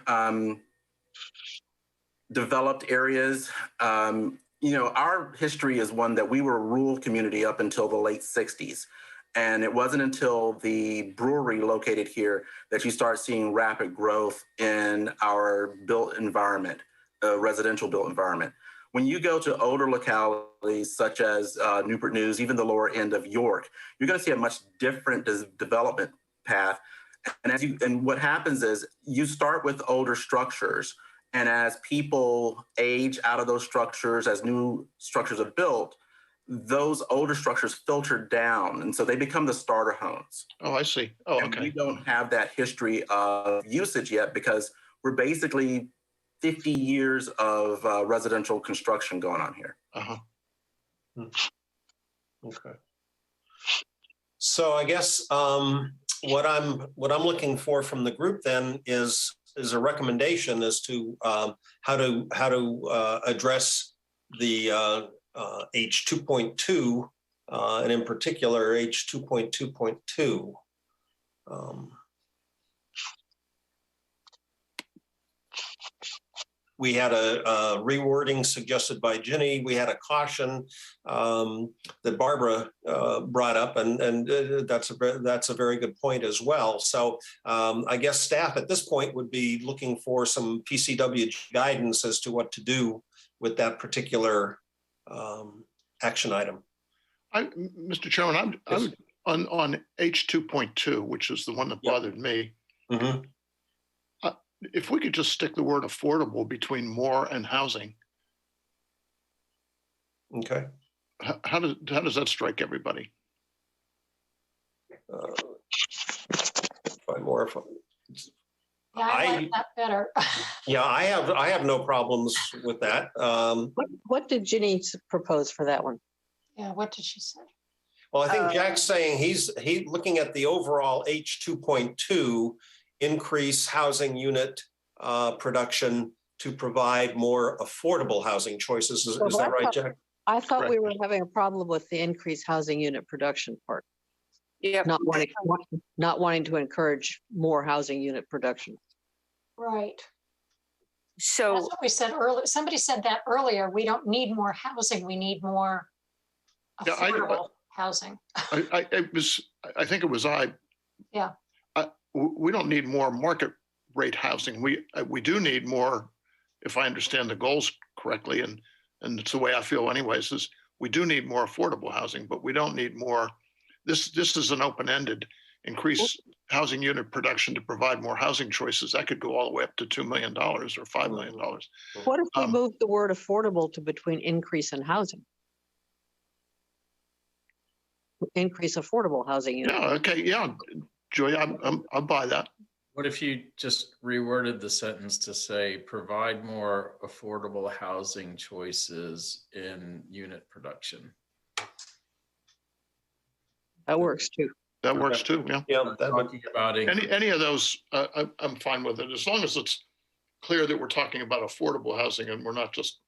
developed areas, our history is one that we were a rural community up until the late 60s. And it wasn't until the brewery located here that you start seeing rapid growth in our built environment, residential built environment. When you go to older localities such as Newport News, even the lower end of York, you're going to see a much different development path. And what happens is you start with older structures, and as people age out of those structures, as new structures are built, those older structures filter down, and so they become the starter homes. Oh, I see. Oh, okay. And we don't have that history of usage yet because we're basically 50 years of residential construction going on here. Uh-huh. Okay. So I guess what I'm looking for from the group then is a recommendation as to how to address the H 2.2 and in particular H 2.2.2. We had a rewording suggested by Ginny. We had a caution that Barbara brought up, and that's a very good point as well. So I guess staff at this point would be looking for some PCW guidance as to what to do with that particular action item. Mr. Chairman, I'm on H 2.2, which is the one that bothered me. Mm-hmm. If we could just stick the word affordable between more and housing. Okay. How does that strike everybody? Find more. Yeah, I like that better. Yeah, I have no problems with that. What did Ginny propose for that one? Yeah, what did she say? Well, I think Jack's saying he's looking at the overall H 2.2 increase housing unit production to provide more affordable housing choices. Is that right, Jack? I thought we were having a problem with the increased housing unit production part. Yeah. Not wanting to encourage more housing unit production. Right. So that's what we said earlier. Somebody said that earlier. We don't need more housing. We need more affordable housing. I think it was I. Yeah. We don't need more market rate housing. We do need more, if I understand the goals correctly, and it's the way I feel anyways, is we do need more affordable housing, but we don't need more. This is an open-ended. increase housing unit production to provide more housing choices, that could go all the way up to $2 million or $5 million. What if we move the word affordable to between increase and housing? Increase affordable housing units. Yeah, okay, yeah, Julia, I'll buy that. What if you just reworded the sentence to say, provide more affordable housing choices in unit production? That works too. That works too, yeah. Yeah, that would, Talking about Any of those, I'm fine with it, as long as it's clear that we're talking about affordable housing and we're not just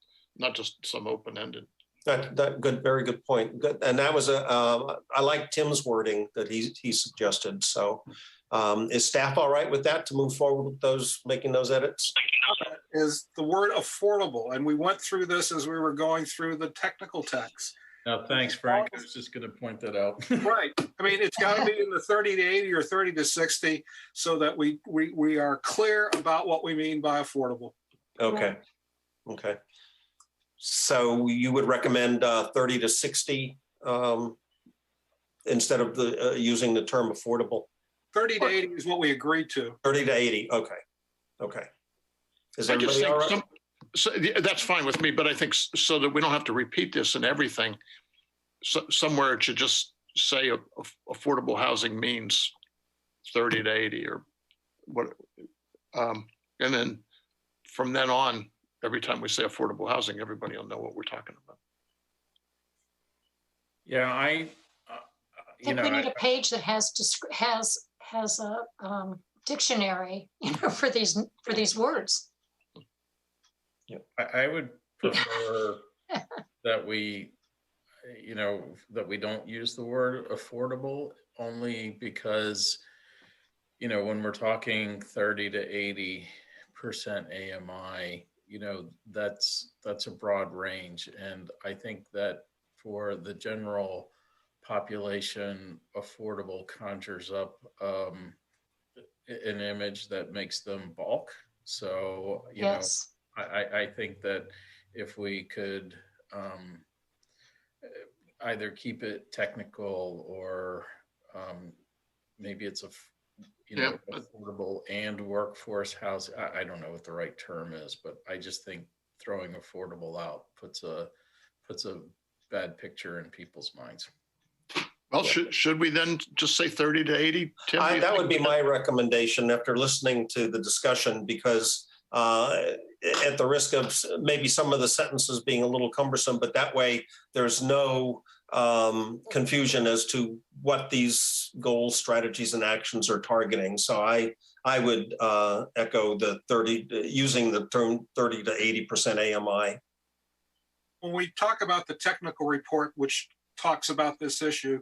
some open-ended. that good, very good point. Good, and that was I like Tim's wording that he suggested. So, is staff all right with that to move forward with those, making those edits? Is the word affordable, and we went through this as we were going through the technical text. No, thanks, Frank. I was just going to point that out. Right. I mean, it's got to be in the 30 to 80 or 30 to 60 so that we are clear about what we mean by affordable. Okay. Okay. So you would recommend 30 to 60 instead of the using the term affordable? 30 to 80 is what we agreed to. 30 to 80. Okay. Okay. Is I just everybody all think right? so that's fine with me, but I think so that we don't have to repeat this and everything, somewhere it should just say affordable housing means 30 to 80 or what. And then from then on, every time we say affordable housing, everybody will know what we're talking about. Yeah, I think we need a page that has a dictionary, for these words. I would prefer that we don't use the word affordable, only because, when we're talking 30 to 80% AMI, that's a broad range. And I think that for the general population, affordable conjures up an image that makes them balk. So, Yes. I think that if we could either keep it technical or maybe it's affordable and workforce housing. I don't know what the right term is, but I just think throwing affordable out puts a bad picture in people's minds. Well, should we then just say 30 to 80? Tim, That would be my recommendation after listening to the discussion, because at the risk of maybe some of the sentences being a little cumbersome, but that way there's no confusion as to what these goals, strategies, and actions are targeting. So I would echo the 30, using the term 30 to 80% AMI. When we talk about the technical report, which talks about this issue,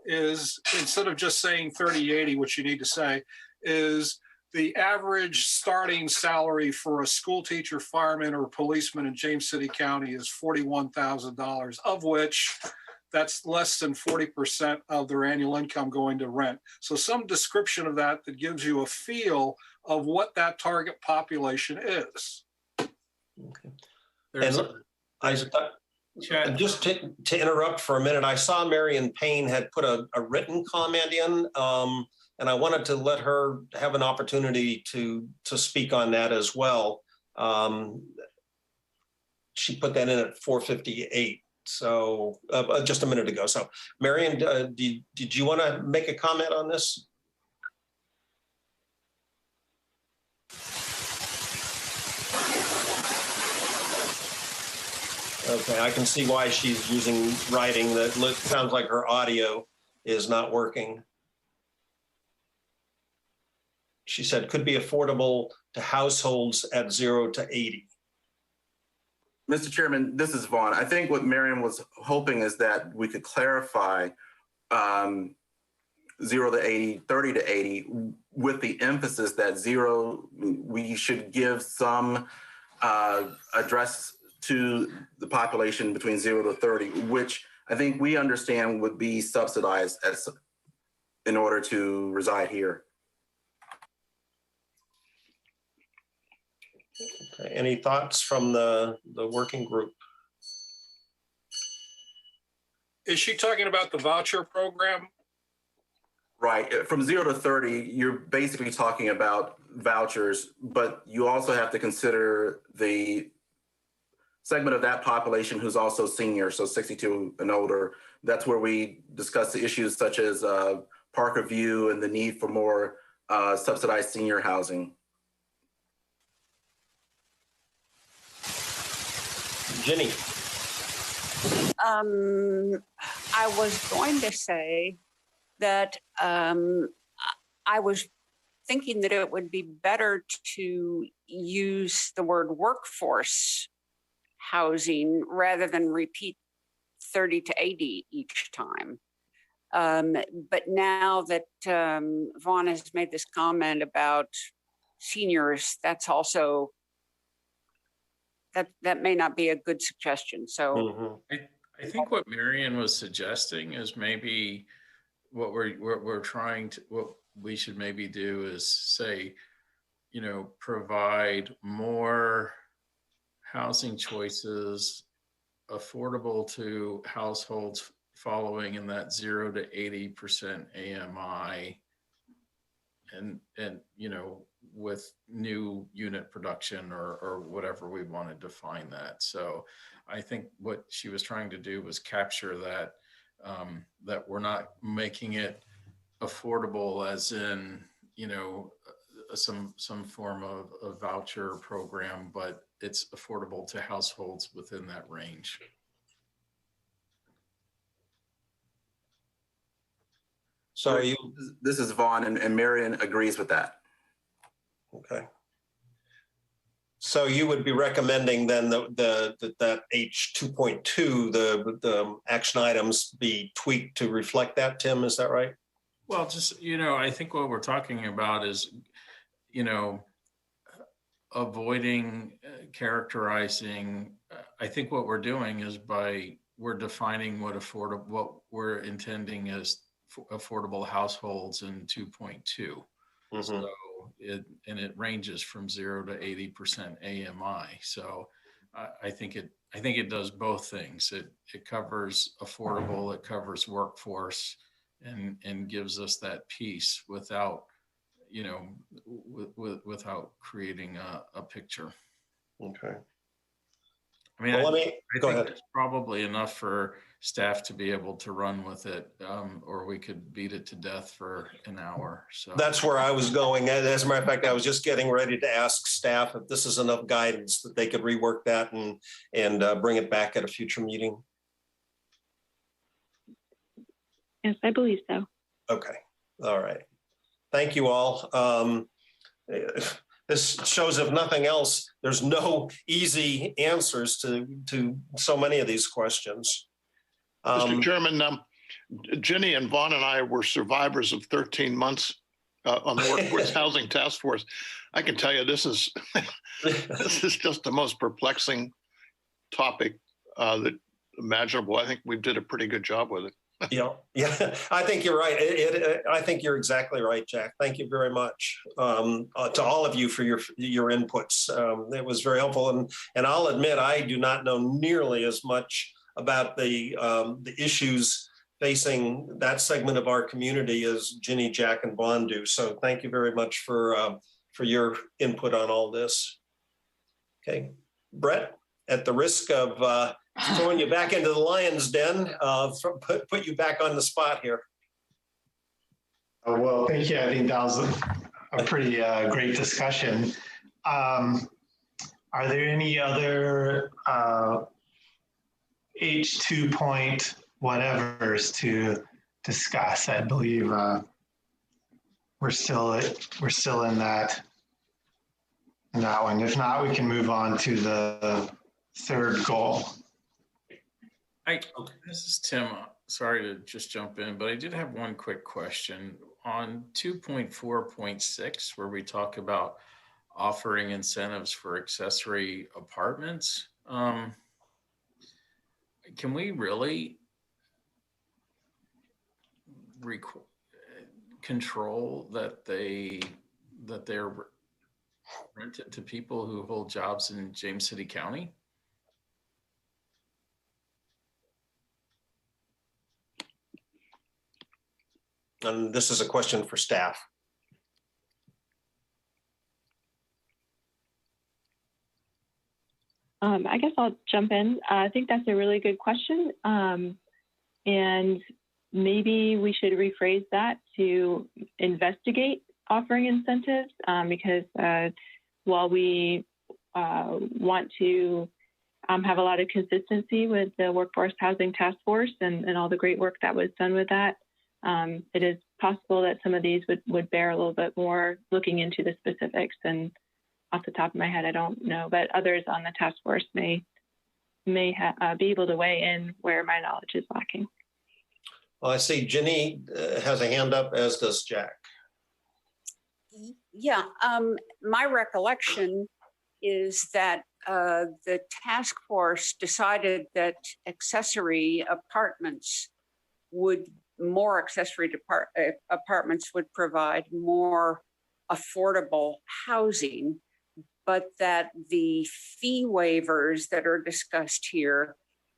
is instead of just saying 30-80, which you need to say is the average starting salary for a school teacher, fireman, or policeman in James City County is $41,000, of which that's less than 40% of their annual income going to rent. So some description of that gives you a feel of what that target population is. Okay. And just to interrupt for a minute, I saw Marion Payne had put a written comment in, and I wanted to let her have an opportunity to speak on that as well. She put that in at 4:58, so just a minute ago. So Marion, did you want to make a comment on this? Okay, I can see why she's using writing. That sounds like her audio is not working. She said could be affordable to households at 0 to 80. Mr. Chairman, this is Vaughn. I think what Marion was hoping is that we could clarify 0 to 80, 30 to 80, with the emphasis that 0, we should give some address to the population between 0 to 30, which I think we understand would be subsidized in order to reside here. Okay. Any thoughts from the working group? Is she talking about the voucher program? Right. From 0 to 30, you're basically talking about vouchers, but you also have to consider the segment of that population who's also senior, so 62 and older. That's where we discuss the issues such as Parker View and the need for more subsidized senior housing. Jenny. I was going to say that I was thinking that it would be better to use the word workforce housing rather than repeat 30 to 80 each time. But now that Vaughn has made this comment about seniors, that's also, that may not be a good suggestion. So I think what Marion was suggesting is maybe what we should maybe do is say, you know, provide more housing choices affordable to households following in that 0 to 80% AMI, and you know, with new unit production or whatever we want to define that. So I think what she was trying to do was capture that, that we're not making it affordable as in, you know, some form of a voucher program, but it's affordable to households within that range. So this is Vaughn, and Marion agrees with that. Okay. So you would be recommending then that H 2.2, the action items be tweaked to reflect that, Tim, is that right? Well, just, you know, I think what we're talking about is, you know, avoiding characterizing. I think what we're doing is we're defining what we're intending as affordable households in 2.2. Mm-hmm. So it ranges from 0 to 80% AMI. So I think it does both things. It covers affordable, it covers workforce, and gives us that piece without, you know, without creating a picture. Okay. I mean, well, I go think ahead. it's probably enough for staff to be able to run with it, or we could beat it to death for an hour. So that's where I was going. As a matter of fact, I was just getting ready to ask staff if this is enough guidance that they could rework that and bring it back at a future meeting. Yes, I believe so. Okay. All right. Thank you all. This shows, if nothing else, there's no easy answers to so many of these questions. Mr. Chairman, Jenny and Vaughn and I were survivors of 13 months on the Workforce Housing Task Force. I can tell you this is just the most perplexing topic that imaginable. I think we did a pretty good job with it. Yeah, I think you're right. I think you're exactly right, Jack. Thank you very much to all of you for your inputs. It was very helpful, and I'll admit I do not know nearly as much about the issues facing that segment of our community as Ginny, Jack, and Vaughn do. So thank you very much for your input on all this. Okay, Brett, at the risk of throwing you back into the lion's den, put you back on the spot here. Well, thank you. I think that was a pretty great discussion. Are there any other H2 point whatevers to discuss? I believe we're still in that one. If not, we can move on to the third goal. This is Tim. Sorry to just jump in, but I did have one quick question. On 2.4.6, where we talk about offering incentives for accessory apartments, can we really control that they're rented to people who hold jobs in James City County? And this is a question for staff. I guess I'll jump in. I think that's a really good question. And maybe we should rephrase that to investigate offering incentives, because while we want to have a lot of consistency with the Workforce Housing Task Force and all the great work that was done with that, it is possible that some of these would bear a little bit more looking into the specifics. And off the top of my head, I don't know, but others on the task force may be able to weigh in where my knowledge is lacking. Well, I see Jenny has a hand up, as does Jack. Yeah, my recollection is that the task force decided that more accessory apartments would provide more affordable housing, but that the fee waivers that are discussed here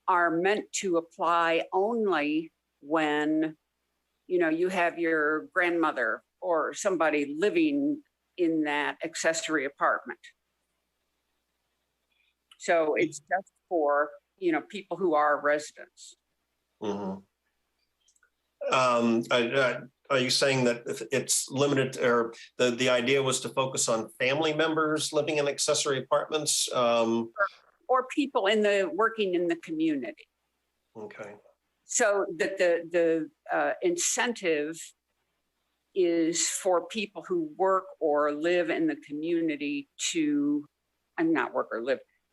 are meant to apply only when, you know, you have your grandmother or somebody living in that accessory apartment. So it's just for, you know, people who are residents. Mm-hmm. Are you saying that if it's limited, or the idea was to focus on family members living in accessory apartments? Or people working in the community. Okay. So that the incentive is for people who work or live in the community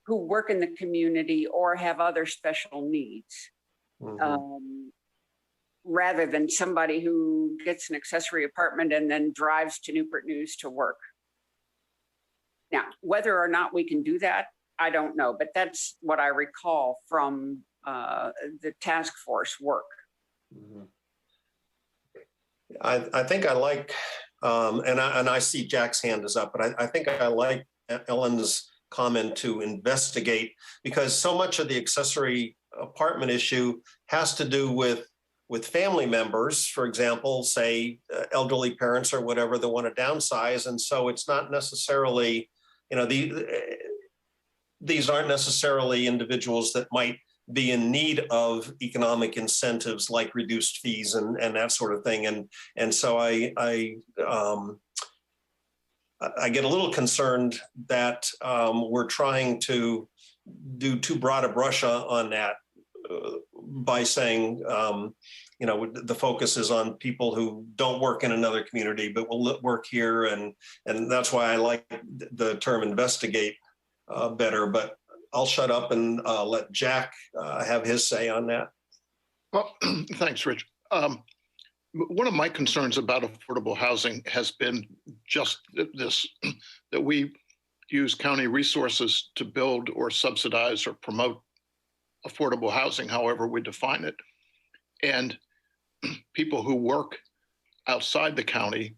who work in the community or have other special needs. Mm-hmm. Rather than somebody who gets an accessory apartment and then drives to Newport News to work. Now, whether or not we can do that, I don't know, but that's what I recall from the task force work. Mm-hmm. I think I like, and I see Jack's hand is up, but I think I like Ellen's comment to investigate, because so much of the accessory apartment issue has to do with family members, for example, say elderly parents or whatever that want to downsize. And so it's not necessarily, you know, these aren't necessarily individuals that might be in need of economic incentives like reduced fees and that sort of thing. And so I get a little concerned that we're trying to do too broad a brush on that by saying, you know, the focus is on people who don't work in another community, but will work here. And that's why I like the term investigate better, but I'll shut up and let Jack have his say on that. Well, thanks, Rich. One of my concerns about affordable housing has been just this, that we use county resources to build or subsidize or promote affordable housing, however we define it. And people who work outside the county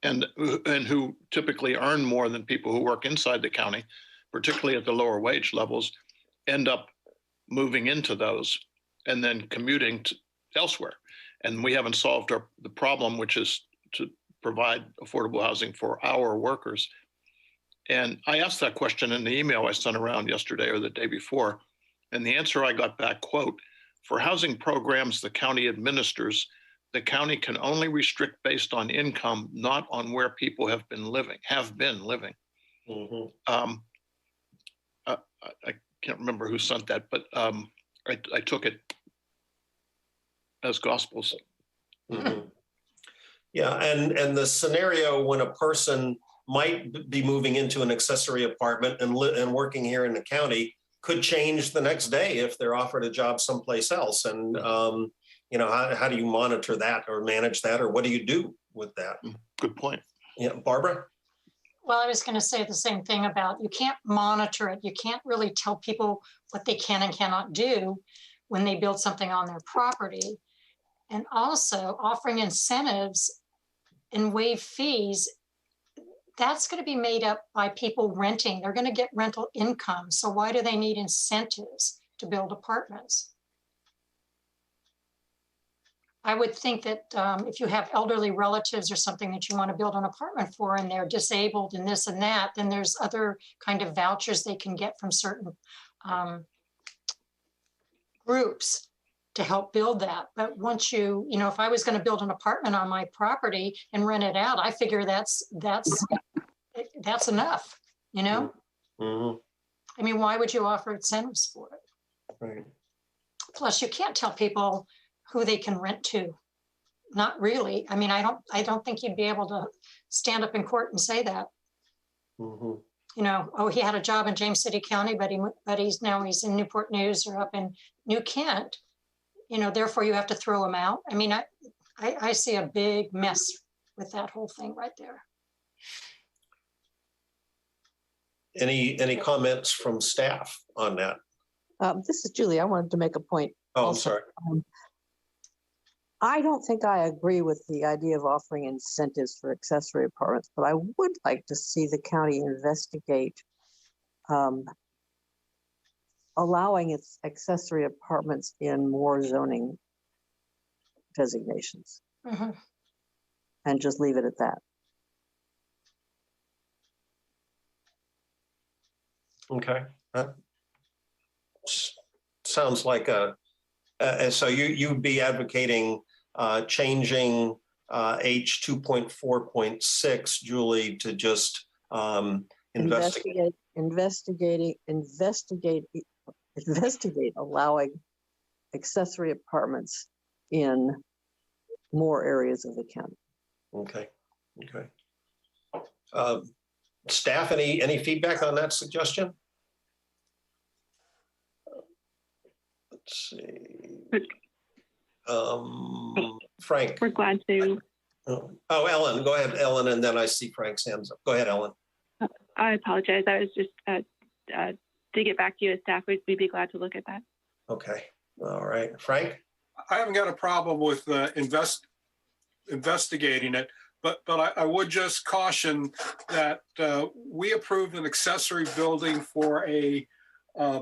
and who typically earn more than people who work inside the county, particularly at the lower wage levels, end up moving into those and then commuting elsewhere. And we haven't solved the problem, which is to provide affordable housing for our workers. And I asked that question in the email I sent around yesterday or the day before. And the answer I got back, quote, "For housing programs the county administers, the county can only restrict based on income, not on where people have been living. Mm-hmm. I can't remember who sent that, but I took it as gospels. Mm-hmm. Yeah, and the scenario when a person might be moving into an accessory apartment and working here in the county could change the next day if they're offered a job someplace else. And you know, how do you monitor that or manage that, or what do you do with that? Good point. Yeah, Barbara? Well, I was going to say the same thing about you can't monitor it. You can't really tell people what they can and cannot do when they build something on their property. And also offering incentives and waive fees, that's going to be made up by people renting. They're going to get rental income. So why do they need incentives to build apartments? I would think that if you have elderly relatives or something that you want to build an apartment for and they're disabled and this and that, then there's other kind of vouchers they can get from certain groups to help build that. But once you know, if I was going to build an apartment on my property and rent it out, I figure that's enough, you know? Mm-hmm. I mean, why would you offer incentives for it? Right. Plus, you can't tell people who they can rent to. Not really. I mean, I don't think you'd be able to stand up in court and say that. Mm-hmm. You know, oh, he had a job in James City County, but he's in Newport News or up in New Kent. You know, therefore you have to throw him out. I mean, I see a big mess with that whole thing right there. Any comments from staff on that? This is Julie. I wanted to make a point. Oh, also. I'm sorry. I don't think I agree with the idea of offering incentives for accessory apartments, but I would like to see the county investigate allowing its accessory apartments in more zoning designations, and just leave it at that. Okay. Sounds like so you'd be advocating changing H 2.4.6, Julie, to just investigate allowing accessory apartments in more areas of the county. Okay. Staff, any feedback on that suggestion? Let's see. Frank. We're glad to. Oh, Ellen, go ahead, Ellen, and then I see Frank's hands up. Go ahead, Ellen. I apologize. I was just to get back to you as staff. We'd be glad to look at that. Okay. All right. Frank? I haven't got a problem with investigating it, but I would just caution that we approved an accessory building for a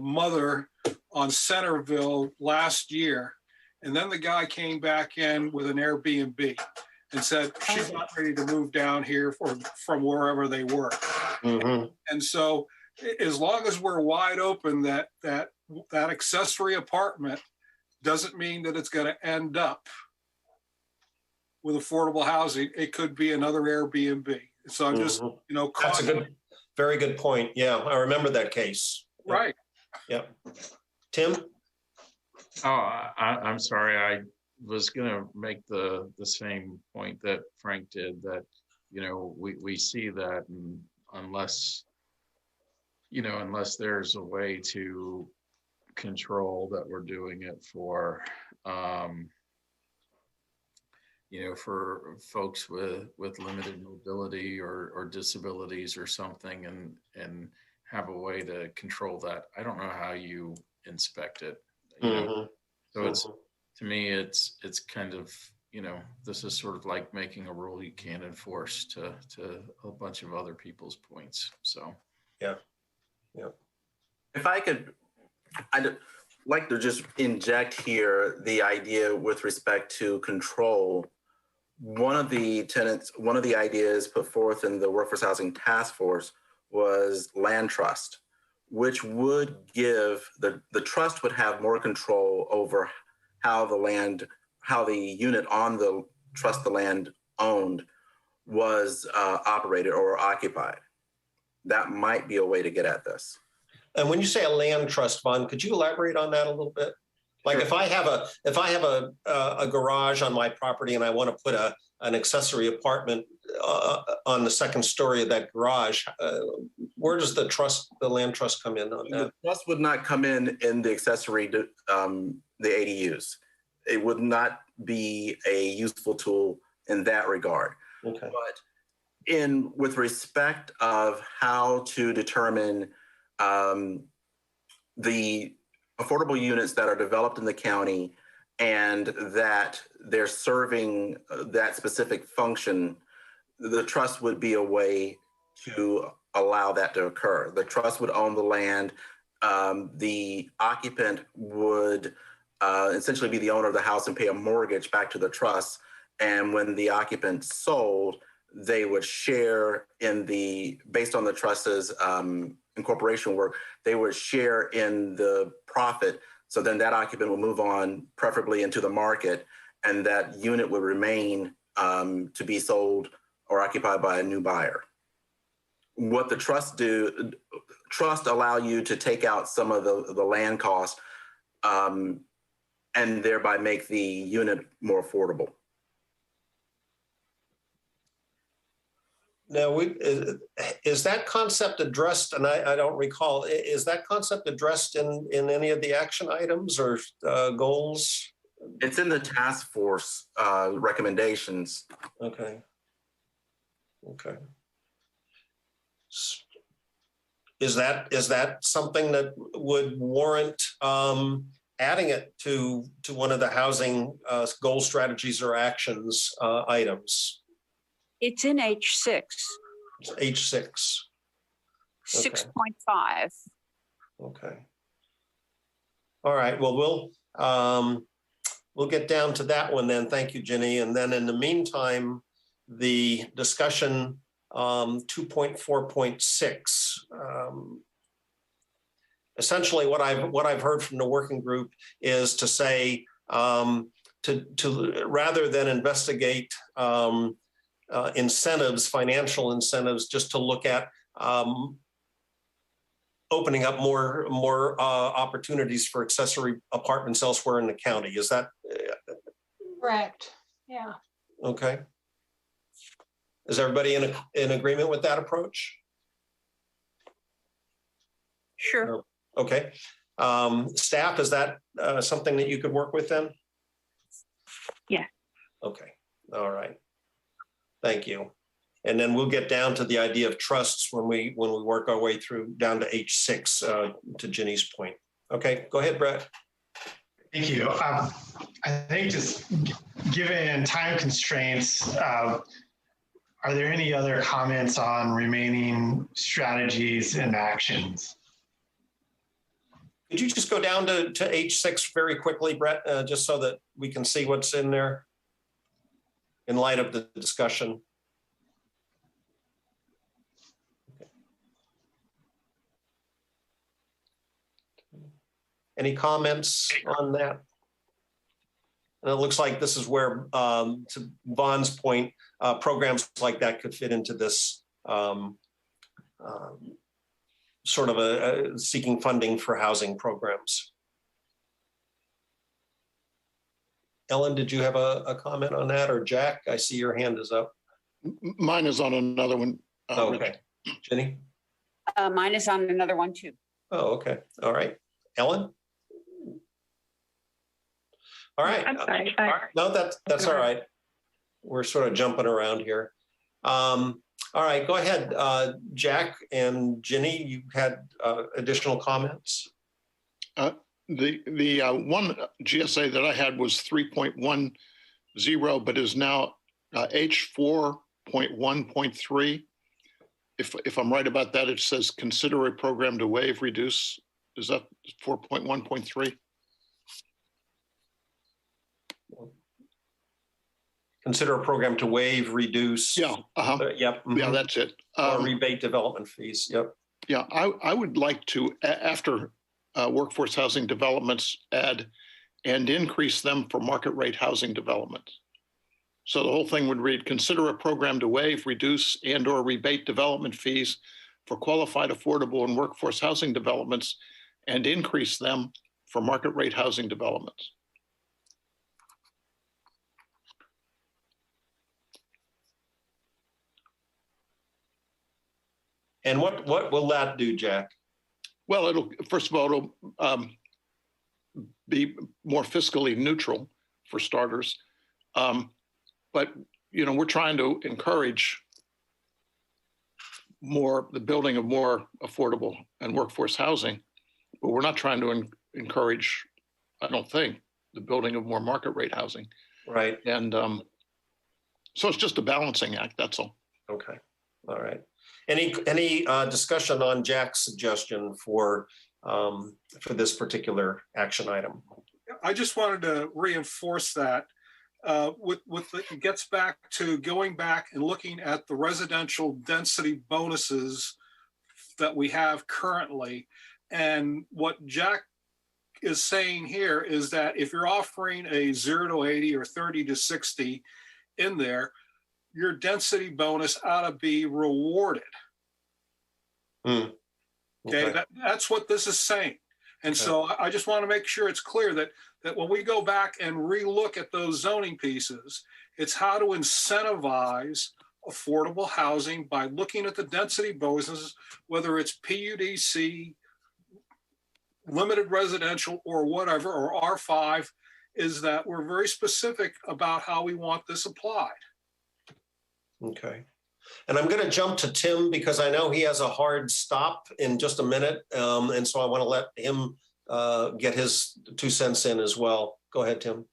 mother on Centerville last year. And then the guy came back in with an Airbnb and said she's not ready to move down here from wherever they were. Mm-hmm. And so as long as we're wide open that accessory apartment doesn't mean that it's going to end up with affordable housing. It could be another Airbnb. So I'm just, That's a very good point. Yeah, I remember that case. Right. Yep. Tim? Oh, I'm sorry. I was going to make the same point that Frank did, that, we see that, and unless there's a way to control that we're doing it for, for folks with limited mobility or disabilities or something, and have a way to control that. I don't know how you inspect it. So it's, to me, it's kind of, this is sort of like making a rule you can't enforce to a bunch of other people's points. So yeah. If I could, I'd like to just inject here the idea with respect to control. One of the ideas put forth in the Workforce Housing Task Force was land trust, which would give the trust would have more control over how the unit on the trust the land owned was operated or occupied. That might be a way to get at this. And when you say a land trust fund, could you elaborate on that a little bit? Like, sure. if I have a garage on my property and I want to put an accessory apartment on the second story of that garage, where does the land trust come in on that? The trust would not come in the accessory, the ADUs. It would not be a useful tool in that regard. Okay. But with respect of how to determine the affordable units that are developed in the county and that they're serving that specific function, the trust would be a way to allow that to occur. The trust would own the land. The occupant would essentially be the owner of the house and pay a mortgage back to the trust. And when the occupant sold, they would share in the, based on the trust's incorporation work, they would share in the profit. So then that occupant will move on, preferably into the market, and that unit would remain to be sold or occupied by a new buyer. What the trust allow you to take out some of the land costs and thereby make the unit more affordable. Now, is that concept addressed, and I don't recall, is that concept addressed in any of the action items or goals? It's in the task force recommendations. Okay. Okay. Is that something that would warrant adding it to one of the housing goal strategies or actions items? It's in H6. It's H6. 6.5. Okay. All right. Well, we'll get down to that one then. Thank you, Ginny. And then in the meantime, the discussion 2.4.6. Essentially, what I've heard from the working group is to say to rather than investigate incentives, financial incentives, just to look at opening up more opportunities for accessory apartments elsewhere in the county. Is that Correct? Yeah. okay? Is everybody in agreement with that approach? Sure. Okay. Staff, is that something that you could work with then? Yeah. Okay. All right. Thank you. And then we'll get down to the idea of trusts when we work our way through down to H6 to Ginny's point. Okay, go ahead, Brett. Thank you. I think just given time constraints, are there any other comments on remaining strategies and actions? Could you just go down to H6 very quickly, Brett, just so that we can see what's in there in light of the discussion? Okay. Any comments on that? And it looks like this is where, to Vaughn's point, programs like that could fit into this sort of a seeking funding for housing programs. Ellen, did you have a comment on that, or Jack? I see your hand is up. Mine is on another one. Okay. Jenny? Mine is on another one too. Oh, okay. All right. Ellen? All right. I'm sorry. No, that's all right. We're sort of jumping around here. All right, go ahead, Jack and Ginny, you had additional comments? The one GSA that I had was 3.10, but is now H4.1.3. If I'm right about that, it says consider a program to waive, reduce. Is that 4.1.3? Consider a program to waive, reduce. Yeah. Yep. Mm-hmm. Yeah, that's it. Or rebate development fees. Yep. Yeah, I would like to, after workforce housing developments, add and increase them for market rate housing developments. So the whole thing would read, consider a program to waive, reduce, and or rebate development fees for qualified, affordable, and workforce housing developments, and increase them for market rate housing developments. And what will that do, Jack? Well, it'll, first of all, it'll be more fiscally neutral for starters. But, you know, we're trying to encourage the building of more affordable and workforce housing, but we're not trying to encourage, I don't think, the building of more market rate housing. Right. And so it's just a balancing act, that's all. Okay. All right. Any discussion on Jack's suggestion for this particular action item? I just wanted to reinforce that it gets back to going back and looking at the residential density bonuses that we have currently. And what Jack is saying here is that if you're offering a 0 to 80 or 30 to 60 in there, your density bonus ought to be rewarded. Okay. Okay, that's what this is saying. And so I just want to make sure it's clear that when we go back and relook at those zoning pieces, it's how to incentivize affordable housing by looking at the density bonuses, whether it's PUDC, limited residential, or whatever, or R5, is that we're very specific about how we want this applied. Okay. And I'm going to jump to Tim because I know he has a hard stop in just a minute. And so I want to let him get his 2 cents in as well. Go ahead, Tim.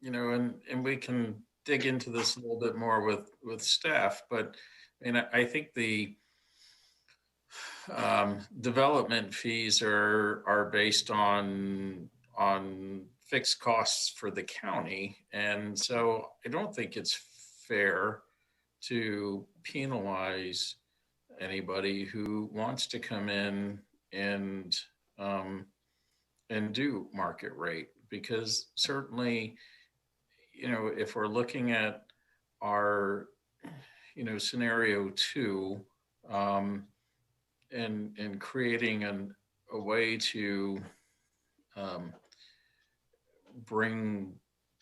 You know, and we can dig into this a little bit more with staff, but I think the development fees are based on fixed costs for the county. And so I don't think it's fair to penalize anybody who wants to come in and do market rate, because certainly, you know, if we're looking at our, you know, scenario 2, and creating a way to bring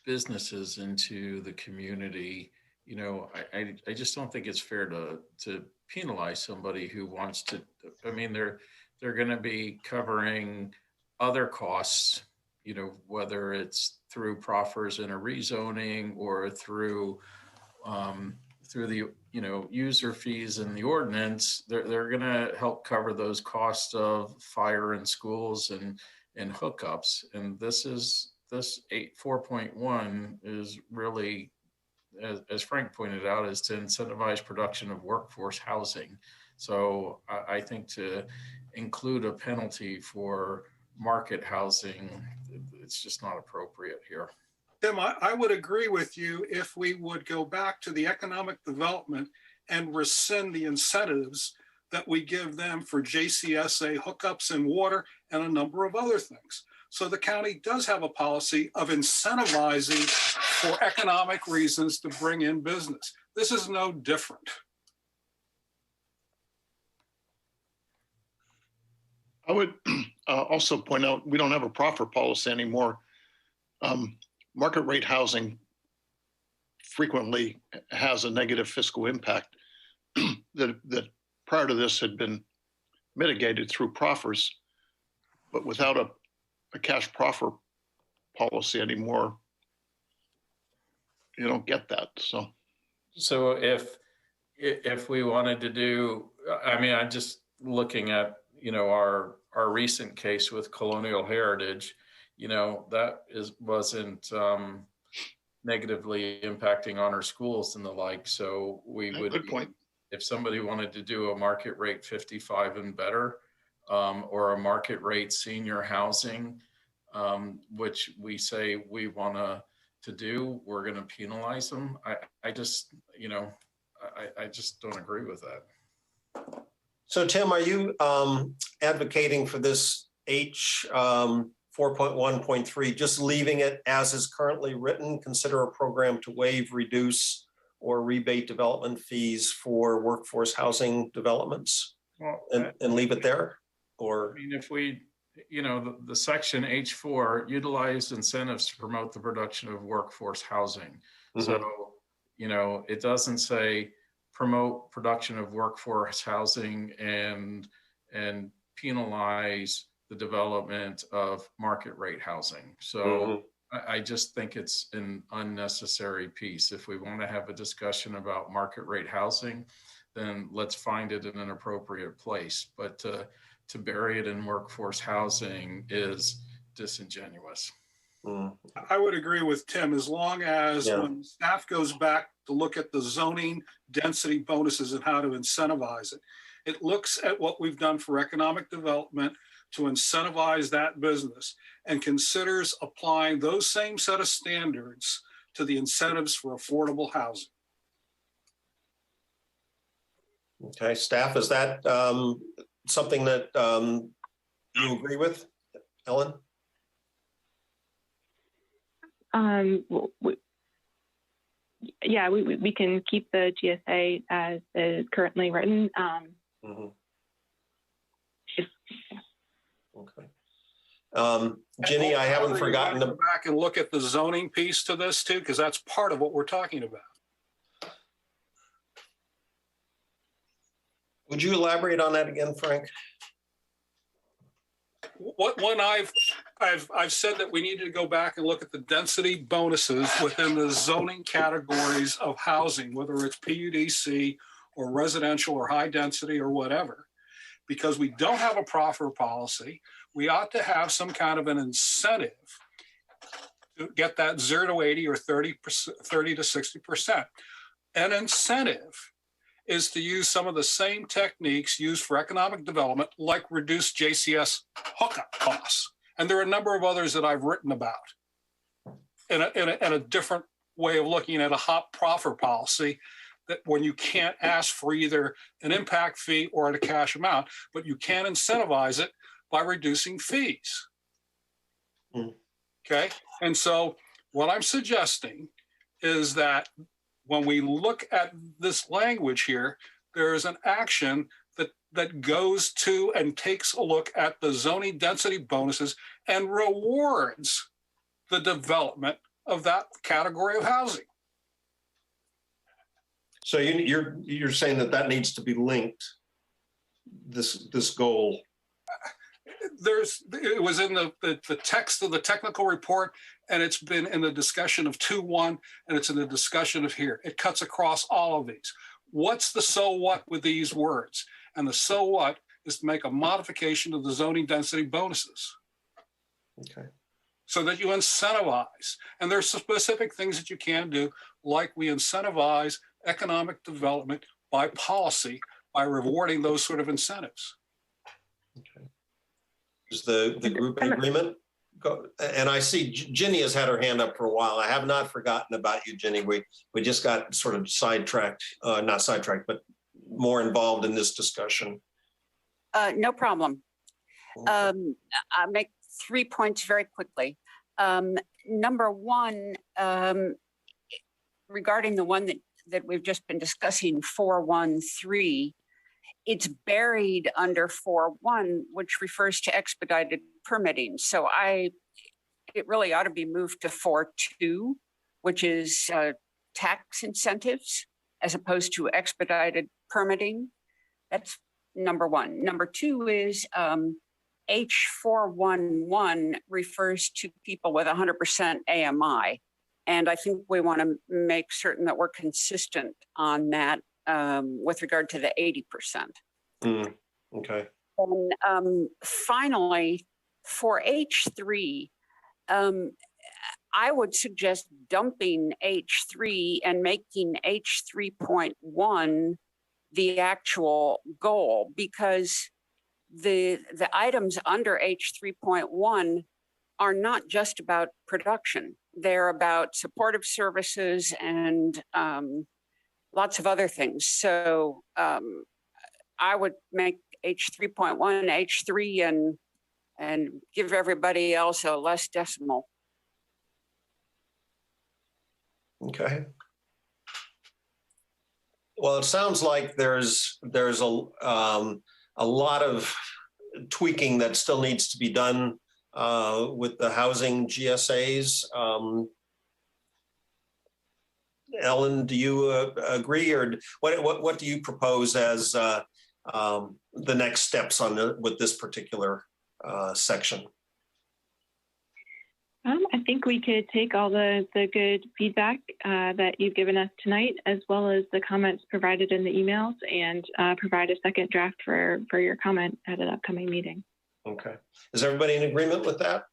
businesses into the community, you know, I just don't think it's fair to penalize somebody who wants to. I mean, they're going to be covering other costs, you know, whether it's through proffers in a rezoning or through the, you know, user fees in the ordinance. They're going to help cover those costs of fire in schools and hookups. And this 4.1 is really, as Frank pointed out, is to incentivize production of workforce housing. So I think to include a penalty for market housing, it's just not appropriate here. Tim, I would agree with you if we would go back to the economic development and rescind the incentives that we give them for JCSA hookups and water and a number of other things. So the county does have a policy of incentivizing for economic reasons to bring in business. This is no different. I would also point out, we don't have a proffer policy anymore. Market rate housing frequently has a negative fiscal impact that prior to this had been mitigated through proffers, but without a cash proffer policy anymore, you don't get that. So if we wanted to do, I mean, I'm just looking at, you know, our recent case with Colonial Heritage, you know, that wasn't negatively impacting on our schools and the like. So we would, good point. If somebody wanted to do a market rate 55 and better, or a market rate senior housing, which we say we want to do, we're going to penalize them. I just, you know, I just don't agree with that. So Tim, are you advocating for this H 4.1.3, just leaving it as is currently written, consider a program to waive, reduce, or rebate development fees for workforce housing developments, and leave it there? Or, I mean, if we, you know, the section H4, utilize incentives to promote the production of workforce housing. Mm-hmm. So, you know, it doesn't say promote production of workforce housing and penalize the development of market rate housing. So mm-hmm. I just think it's an unnecessary piece. If we want to have a discussion about market rate housing, then let's find it in an appropriate place. But to bury it in workforce housing is disingenuous. I would agree with Tim, as long as when staff goes back to look at the zoning density bonuses and how to incentivize it, it looks at what we've done for economic development, to incentivize that business and considers applying those same set of standards to the incentives for affordable housing. Okay, staff, is that something that you agree with, Ellen? Yeah, we can keep the GSA as is currently written. Okay. Ginny, I haven't forgotten to go back and look at the zoning piece to this too, because that's part of what we're talking about. Would you elaborate on that again, Frank? When I've said that we needed to go back and look at the density bonuses within the zoning categories of housing, whether it's PUDC or residential or high density or whatever, because we don't have a proffer policy. We ought to have some kind of an incentive to get that 0 to 80 or 30 to 60%. An incentive is to use some of the same techniques used for economic development, like reduced JCS hookup costs. And there are a number of others that I've written about in a different way of looking at a hot proffer policy, that when you can't ask for either an impact fee or a cash amount, but you can incentivize it by reducing fees. Okay. And so what I'm suggesting is that when we look at this language here, there is an action that goes to and takes a look at the zoning density bonuses and rewards the development of that category of housing. So you're saying that needs to be linked, this goal. It was in the text of the technical report, and it's been in the discussion of 2.1, and it's in the discussion of here. It cuts across all of these. What's the so what with these words? And the so what is to make a modification of the zoning density bonuses. Okay. So that you incentivize. And there's specific things that you can do, like we incentivize economic development by policy by rewarding those sort of incentives. Okay. Is the group in agreement? And I see Ginny has had her hand up for a while. I have not forgotten about you, Ginny. We just got sort of sidetracked, not sidetracked, but more involved in this discussion. No problem. I'll make 3 points very quickly. Number one, regarding the one that we've just been discussing, 4.1.3, it's buried under 4.1, which refers to expedited permitting. So it really ought to be moved to 4.2, which is tax incentives as opposed to expedited permitting. That's number one. Number two is H411 refers to people with 100% AMI. And I think we want to make certain that we're consistent on that with regard to the 80%. Okay. And finally, for H3, I would suggest dumping H3 and making H3.1 the actual goal, because the items under H3.1 are not just about production. They're about supportive services and lots of other things. So I would make H3.1 H3 and give everybody else a less decimal. Okay. Well, it sounds like there's a lot of tweaking that still needs to be done with the housing GSAs. Ellen, do you agree, or what do you propose as the next steps with this particular section? I think we could take all the good feedback that you've given us tonight, as well as the comments provided in the emails, and provide a second draft for your comment at an upcoming meeting. Okay. Is everybody in agreement with that?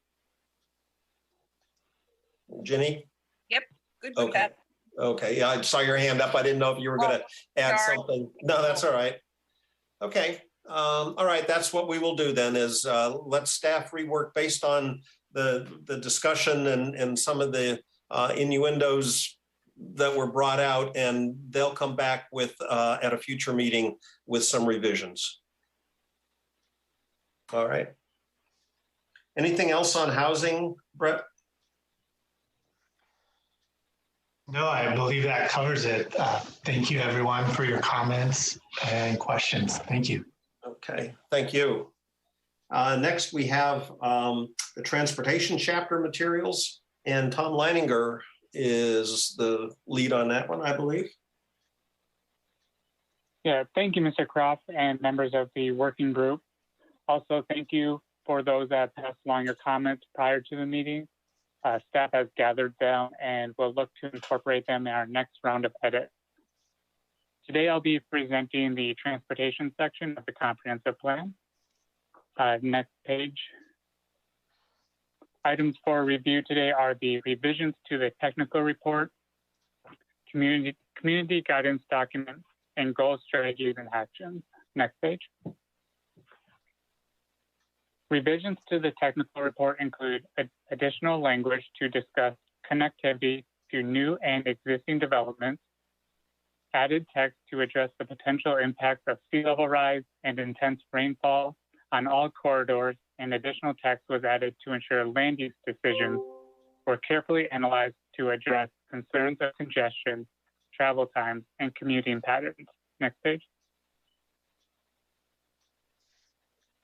Ginny? Yep, good with that. Okay, yeah, I saw your hand up. I didn't know if you were going to add something. No, that's all right. Okay. All right, that's what we will do then is let staff rework based on the discussion and some of the innuendos that were brought out, and they'll come back with at a future meeting with some revisions. All right. Anything else on housing, Brett? No, I believe that covers it. Thank you, everyone, for your comments and questions. Thank you. Okay, thank you. Next, we have the transportation chapter materials, and Tom Leininger is the lead on that one, I believe. Yeah, thank you, Mr. Croft and members of the working group. Also, thank you for those that passed along your comments prior to the meeting. Staff has gathered them and will look to incorporate them in our next round of edits. Today, I'll be presenting the transportation section of the comprehensive plan. Next page. Items for review today are the revisions to the technical report, community guidance documents, and goals, strategies, and actions. Next page. Revisions to the technical report include additional language to discuss connectivity to new and existing developments, added text to address the potential impacts of sea level rise and intense rainfall on all corridors, and additional text was added to ensure land use decisions were carefully analyzed to address concerns of congestion, travel times, and commuting patterns. Next page.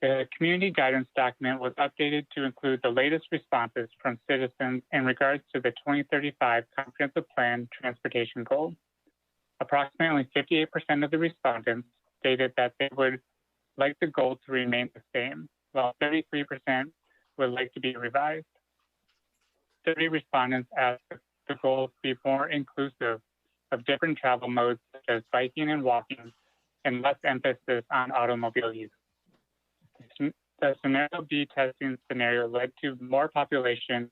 The community guidance document was updated to include the latest responses from citizens in regards to the 2035 Comprehensive Plan transportation goal. Approximately 58% of the respondents stated that they would like the goal to remain the same, while 33% would like to be revised. 30 respondents asked the goal to be more inclusive of different travel modes such as biking and walking, and less emphasis on automobile use. The scenario B testing scenario led to more population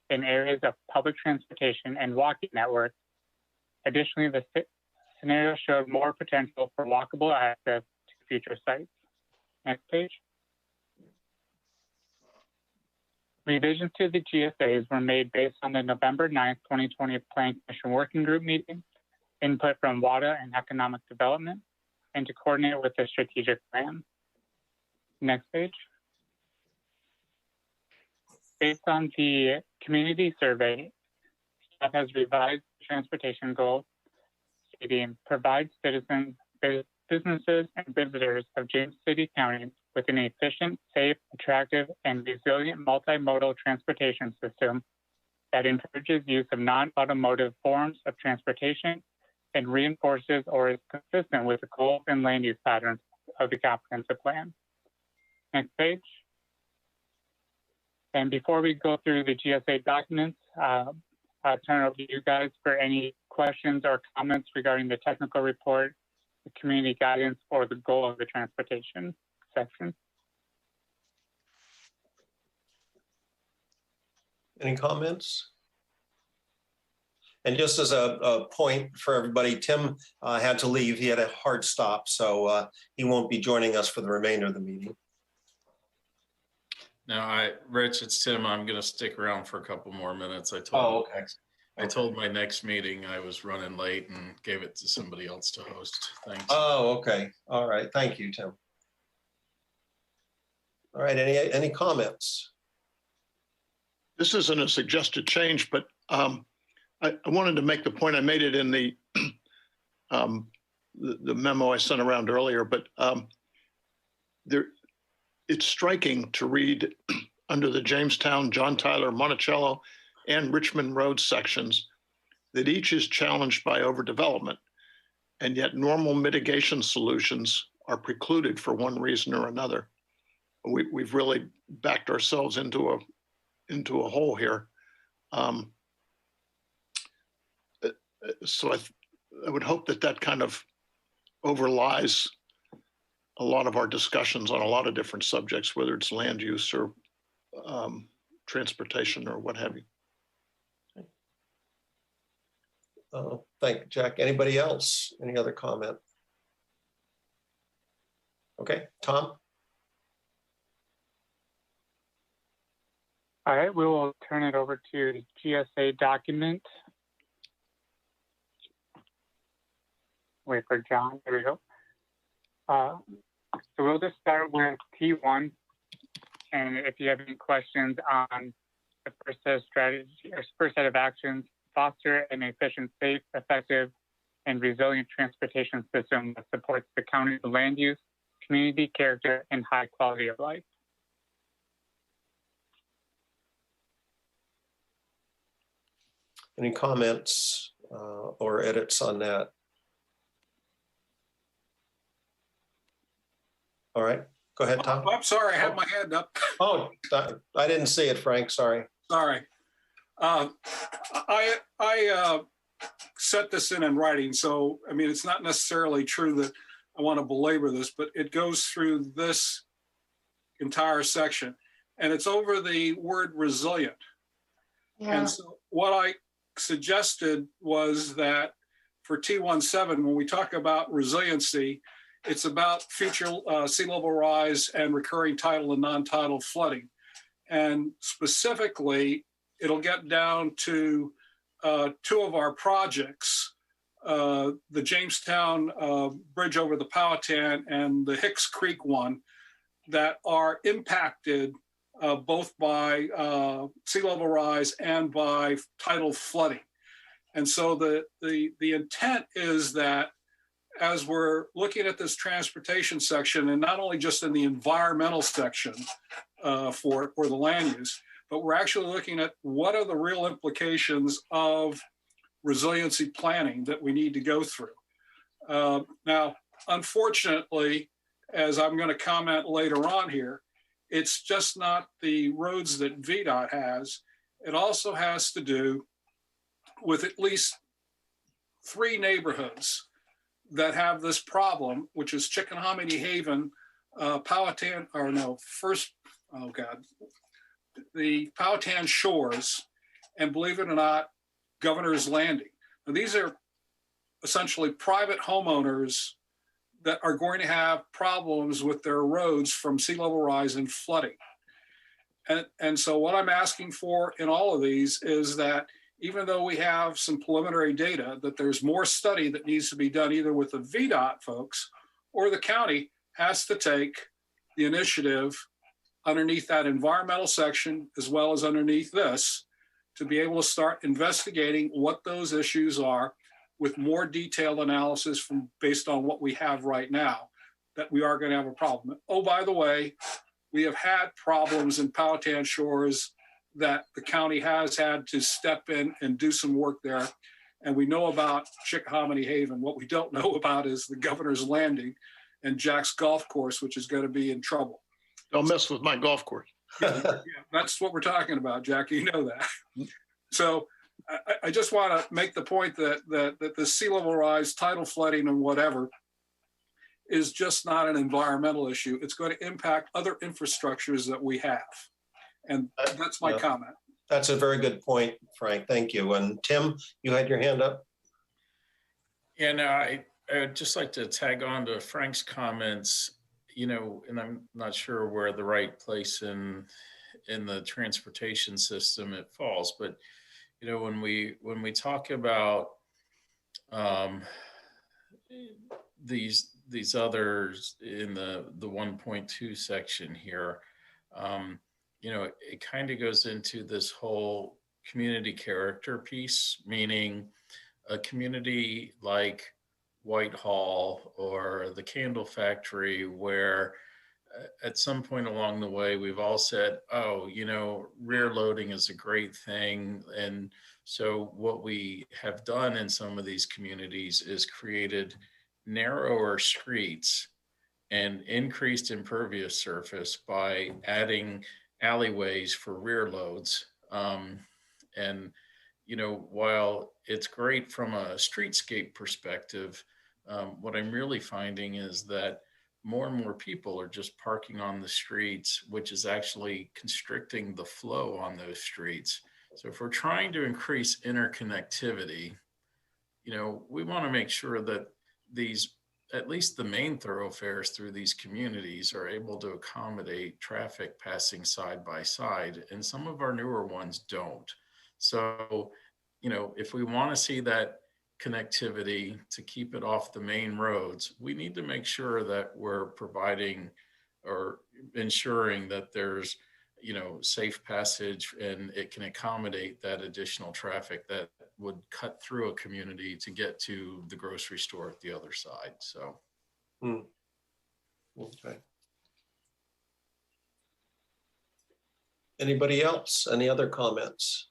in areas of public transportation and walking networks. Additionally, the scenario showed more potential for walkable access to future sites. Next page. Revisions to the GSAs were made based on the November 9th, 2020 Plan Commission Working Group meeting, input from WADA and Economic Development, and to coordinate with the strategic plan. Next page. Based on the community survey, staff has revised the transportation goal, stating provide citizens, businesses, and visitors of James City County with an efficient, safe, attractive, and resilient multimodal transportation system that encourages use of non-automotive forms of transportation and reinforces or is consistent with the goals and land use patterns of the comprehensive plan. Next page. And before we go through the GSA documents, I'll turn it over to you guys for any questions or comments regarding the technical report, the community guidance, or the goal of the transportation section. Any comments? And just as a point for everybody, Tim had to leave. He had a hard stop, so he won't be joining us for the remainder of the meeting. No, Rich, it's Tim. I'm going to stick around for a couple more minutes. I told my next meeting I was running late and gave it to somebody else to host. Thanks. Oh, okay. All right. Thank you, Tim. All right. Any comments? This isn't a suggested change, but I wanted to make the point. I made it in the memo I sent around earlier, but it's striking to read under the Jamestown, John Tyler, Monticello, and Richmond Road sections that each is challenged by overdevelopment, and yet normal mitigation solutions are precluded for one reason or another. We've really backed ourselves into a hole here. So I would hope that kind of overlies a lot of our discussions on a lot of different subjects, whether it's land use or transportation or what have you. Thank you, Jack. Anybody else? Any other comment? Okay, Tom? All right, we will turn it over to the GSA document. Wait for John, there we go. So we'll just start with T1. And if you have any questions on the first set of strategy or first set of actions, foster an efficient, safe, effective, and resilient transportation system that supports the county's land use, community character, and high quality of life. Any comments or edits on that? All right, go ahead, Tom. I'm sorry, I had my hand up. Oh, I didn't see it, Frank, sorry. Sorry. I set this in writing, so I mean, it's not necessarily true that I want to belabor this, but it goes through this entire section, and it's over the word resilient. Yeah. And so what I suggested was that for T17, when we talk about resiliency, it's about future sea level rise and recurring tidal and non-tidal flooding. And specifically, it'll get down to two of our projects, the Jamestown Bridge over the Powhatan and the Hicks Creek one, that are impacted both by sea level rise and by tidal flooding. And so the intent is that as we're looking at this transportation section, and not only just in the environmental section for the land use, but we're actually looking at what are the real implications of resiliency planning that we need to go through. Now, unfortunately, as I'm going to comment later on here, it's just not the roads that VDOT has. It also has to do with at least 3 neighborhoods that have this problem, which is Chickahominy Haven, Powhatan, or no, first, oh God, the Powhatan Shores, and believe it or not, Governor's Landing. Now, these are essentially private homeowners that are going to have problems with their roads from sea level rise and flooding. And so what I'm asking for in all of these is that even though we have some preliminary data, that there's more study that needs to be done either with the VDOT folks or the county has to take the initiative underneath that environmental section, as well as underneath this, to be able to start investigating what those issues are with more detailed analysis from based on what we have right now, that we are going to have a problem. Oh, by the way, we have had problems in Powhatan Shores that the county has had to step in and do some work there. And we know about Chickahominy Haven. What we don't know about is the Governor's Landing and Jack's Golf Course, which is going to be in trouble. Don't mess with my golf course. Yeah, that's what we're talking about, Jack. You know that. So I just want to make the point that the sea level rise, tidal flooding, and whatever is just not an environmental issue. It's going to impact other infrastructures that we have. And that's my comment. That's a very good point, Frank. Thank you. And Tim, you had your hand up. Yeah, no, I'd just like to tag on to Frank's comments, you know, and I'm not sure where the right place in the transportation system it falls, but you know, when we talk about these others in the 1.2 section here, you know, it kind of goes into this whole community character piece, meaning a community like Whitehall or the Candle Factory, where at some point along the way, we've all said, oh, you know, rear loading is a great thing. And so what we have done in some of these communities is created narrower streets and increased impervious surface by adding alleyways for rear loads. And, you know, while it's great from a streetscape perspective, what I'm really finding is that more and more people are just parking on the streets, which is actually constricting the flow on those streets. So if we're trying to increase interconnectivity, you know, we want to make sure that these at least the main thoroughfares through these communities are able to accommodate traffic passing side by side, and some of our newer ones don't. So, you know, if we want to see that connectivity to keep it off the main roads, we need to make sure that we're providing or ensuring that there's, you know, safe passage and it can accommodate that additional traffic that would cut through a community to get to the grocery store at the other side. So. Okay. Anybody else? Any other comments?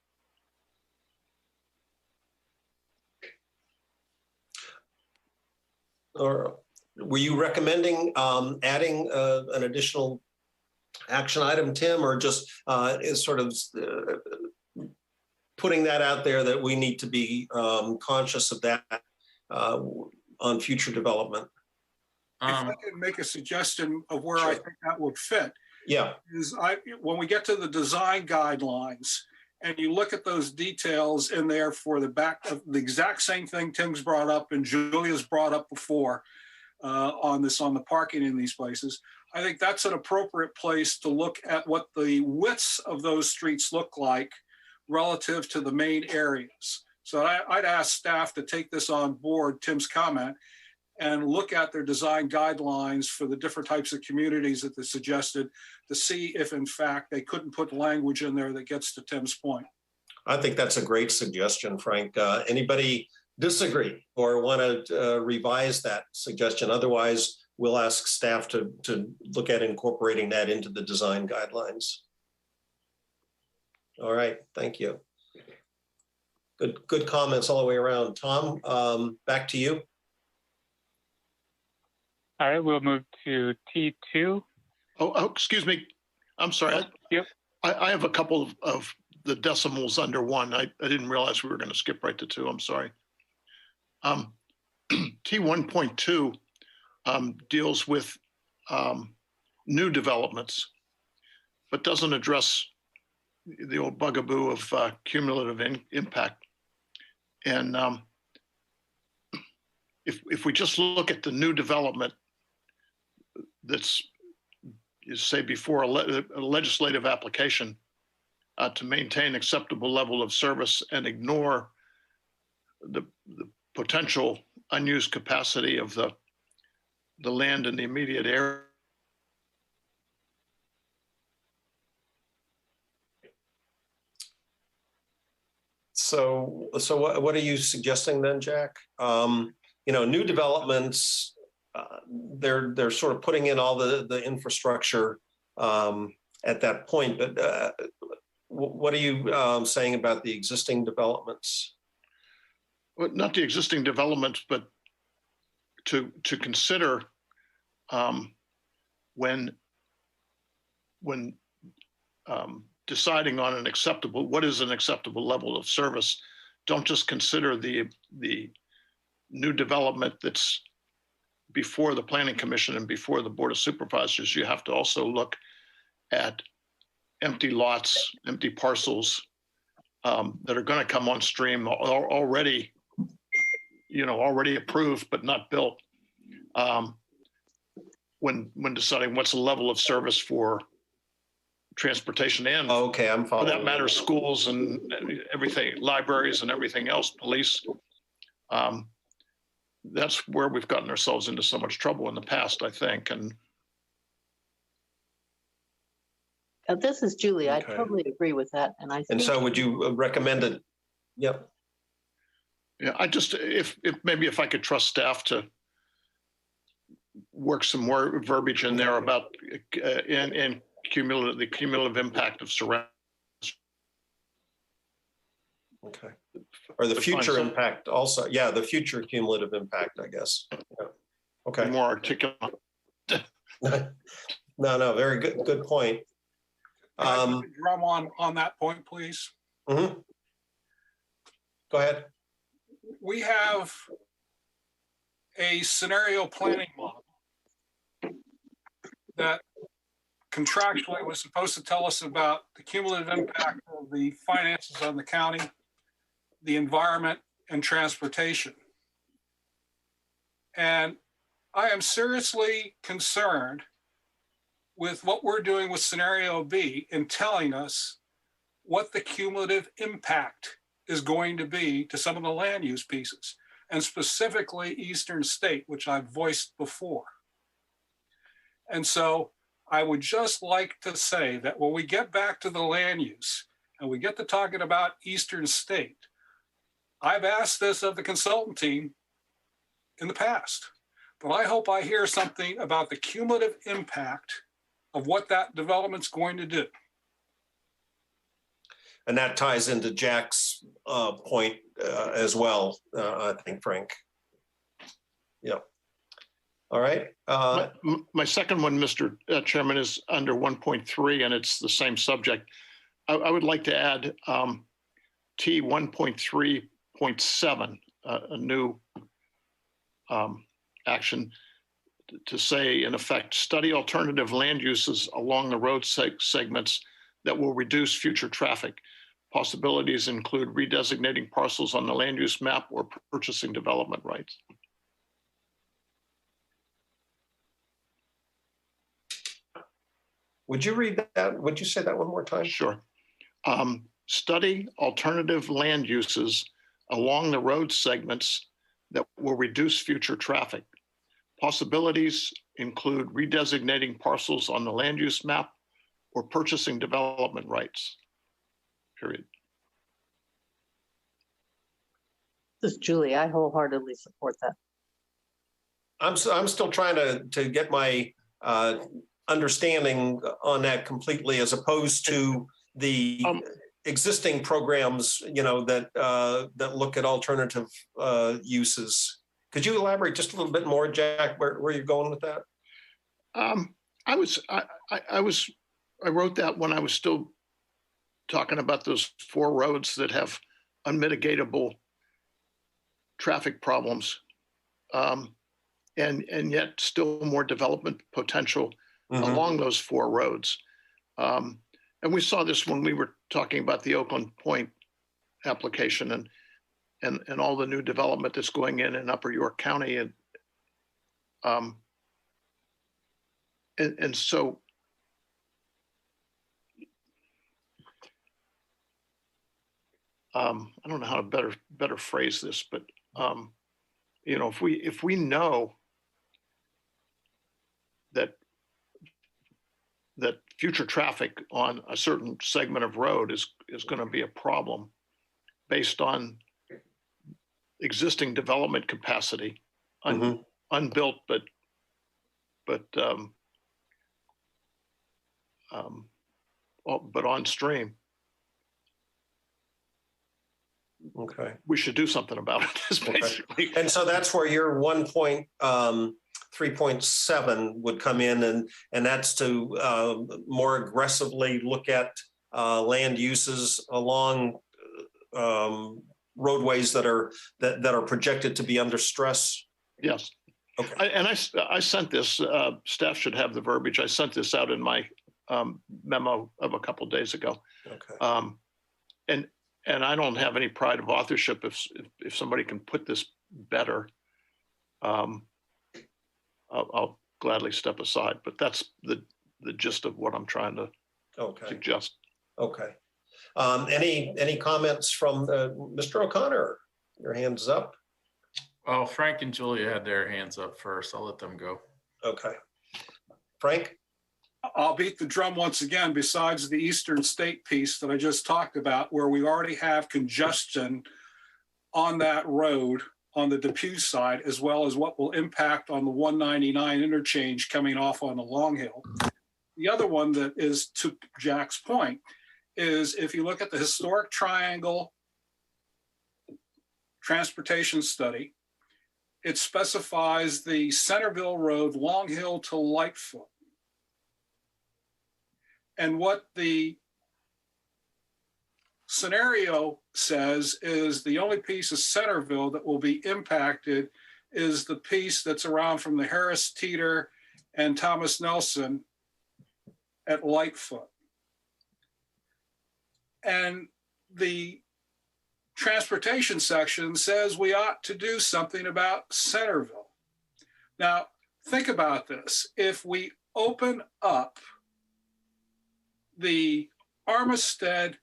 Or were you recommending adding an additional action item, Tim, or just is sort of putting that out there that we need to be conscious of that on future development? If I could make a suggestion of where I think that would fit. Yeah. Is when we get to the design guidelines and you look at those details in there for the back of the exact same thing Tim's brought up and Julia's brought up before on the parking in these places, I think that's an appropriate place to look at what the widths of those streets look like relative to the main areas. So I'd ask staff to take this on board, Tim's comment, and look at their design guidelines for the different types of communities that they suggested to see if in fact they couldn't put language in there that gets to Tim's point. I think that's a great suggestion, Frank. Anybody disagree or want to revise that suggestion? Otherwise, we'll ask staff to look at incorporating that into the design guidelines. All right, thank you. Good comments all the way around. Tom, back to you. All right, we'll move to T2. Oh, excuse me. I'm sorry. Yep. I have a couple of the decimals under one. I didn't realize we were going to skip right to two. I'm sorry. T1.2 deals with new developments, but doesn't address the old bugaboo of cumulative impact. And if we just look at the new development that's, say, before a legislative application to maintain acceptable level of service and ignore the potential unused capacity of the land in the immediate area. So what are you suggesting then, Jack? You know, new developments, they're sort of putting in all the infrastructure at that point, but what are you saying about the existing developments? Well, not the existing developments, but to consider when deciding on what is an acceptable level of service, don't just consider the new development that's before the Planning Commission and before the Board of Supervisors. You have to also look at empty lots, empty parcels that are going to come on stream already approved but not built. When deciding what's the level of service for transportation and, okay, I'm following. For that matter, schools and everything, libraries and everything else, police. That's where we've gotten ourselves into so much trouble in the past, I think. And this is Julie. Okay. I totally agree with that. And so would you recommend it? Yep. Yeah, if I could trust staff to work some more verbiage in there about the cumulative impact of surroundings. Okay. Or the future impact also. Yeah, the future cumulative impact, I guess. Yeah. Okay. More articulate. No, very good point. Drum on that point, please. Mm-hmm. Go ahead. We have a scenario planning model that contractually was supposed to tell us about the cumulative impact of the finances on the county, the environment, and transportation. And I am seriously concerned with what we're doing with scenario B in telling us what the cumulative impact is going to be to some of the land use pieces, and specifically Eastern State, which I've voiced before. And so I would just like to say that when we get back to the land use and we get to talking about Eastern State, I've asked this of the consultant team in the past, but I hope I hear something about the cumulative impact of what that development's going to do. And that ties into Jack's point as well, I think, Frank. Yeah. All right. My second one, Mr. Chairman, is under 1.3, and it's the same subject. I would like to add T 1.3.7, a new action to say, in effect, study alternative land uses along the road segments that will reduce future traffic. Possibilities include redesignating parcels on the land use map or purchasing development rights. Would you read that? Would you say that one more time? Sure. Study alternative land uses along the road segments that will reduce future traffic. Possibilities include redesignating parcels on the land use map or purchasing development rights, period. This is Julie. I wholeheartedly support that. I'm still trying to get my understanding on that completely, as opposed to the existing programs, that look at alternative uses. Could you elaborate just a little bit more, Jack, where you're going with that? I wrote that when I was still talking about those 4 roads that have unmitigatable traffic problems, and yet still more development potential along those 4 roads. And we saw this when we were talking about the Oakland Point application and all the new development that's going in Upper York County. And so I don't know how to better phrase this, but if we know that future traffic on a certain segment of road is going to be a problem based on existing development capacity, unbuilt, but on stream. Okay. We should do something about it, basically. And so that's where your 1.3.7 would come in, and that's to more aggressively look at land uses along roadways that are projected to be under stress. Yes. Okay. I sent this. Staff should have the verbiage. I sent this out in my memo of a couple of days ago. Okay. And I don't have any pride of authorship. If somebody can put this better, I'll gladly step aside. But that's the gist of what I'm trying to suggest. Okay. Any comments from Mr. O'Connor? Your hand's up. Well, Frank and Julia had their hands up first. I'll let them go. Okay. Frank? I'll beat the drum once again, besides the Eastern State piece that I just talked about, where we already have congestion on that road on the Depew side, as well as what will impact on the 199 interchange coming off on the Long Hill. The other one that is, to Jack's point, is if you look at the historic triangle transportation study, it specifies the Centerville Road, Long Hill to Lightfoot. And what the scenario says is the only piece of Centerville that will be impacted is the piece that's around from the Harris Teeter and Thomas Nelson at Lightfoot. And the transportation section says we ought to do something about Centerville. Now, think about this. If we open up the Armistead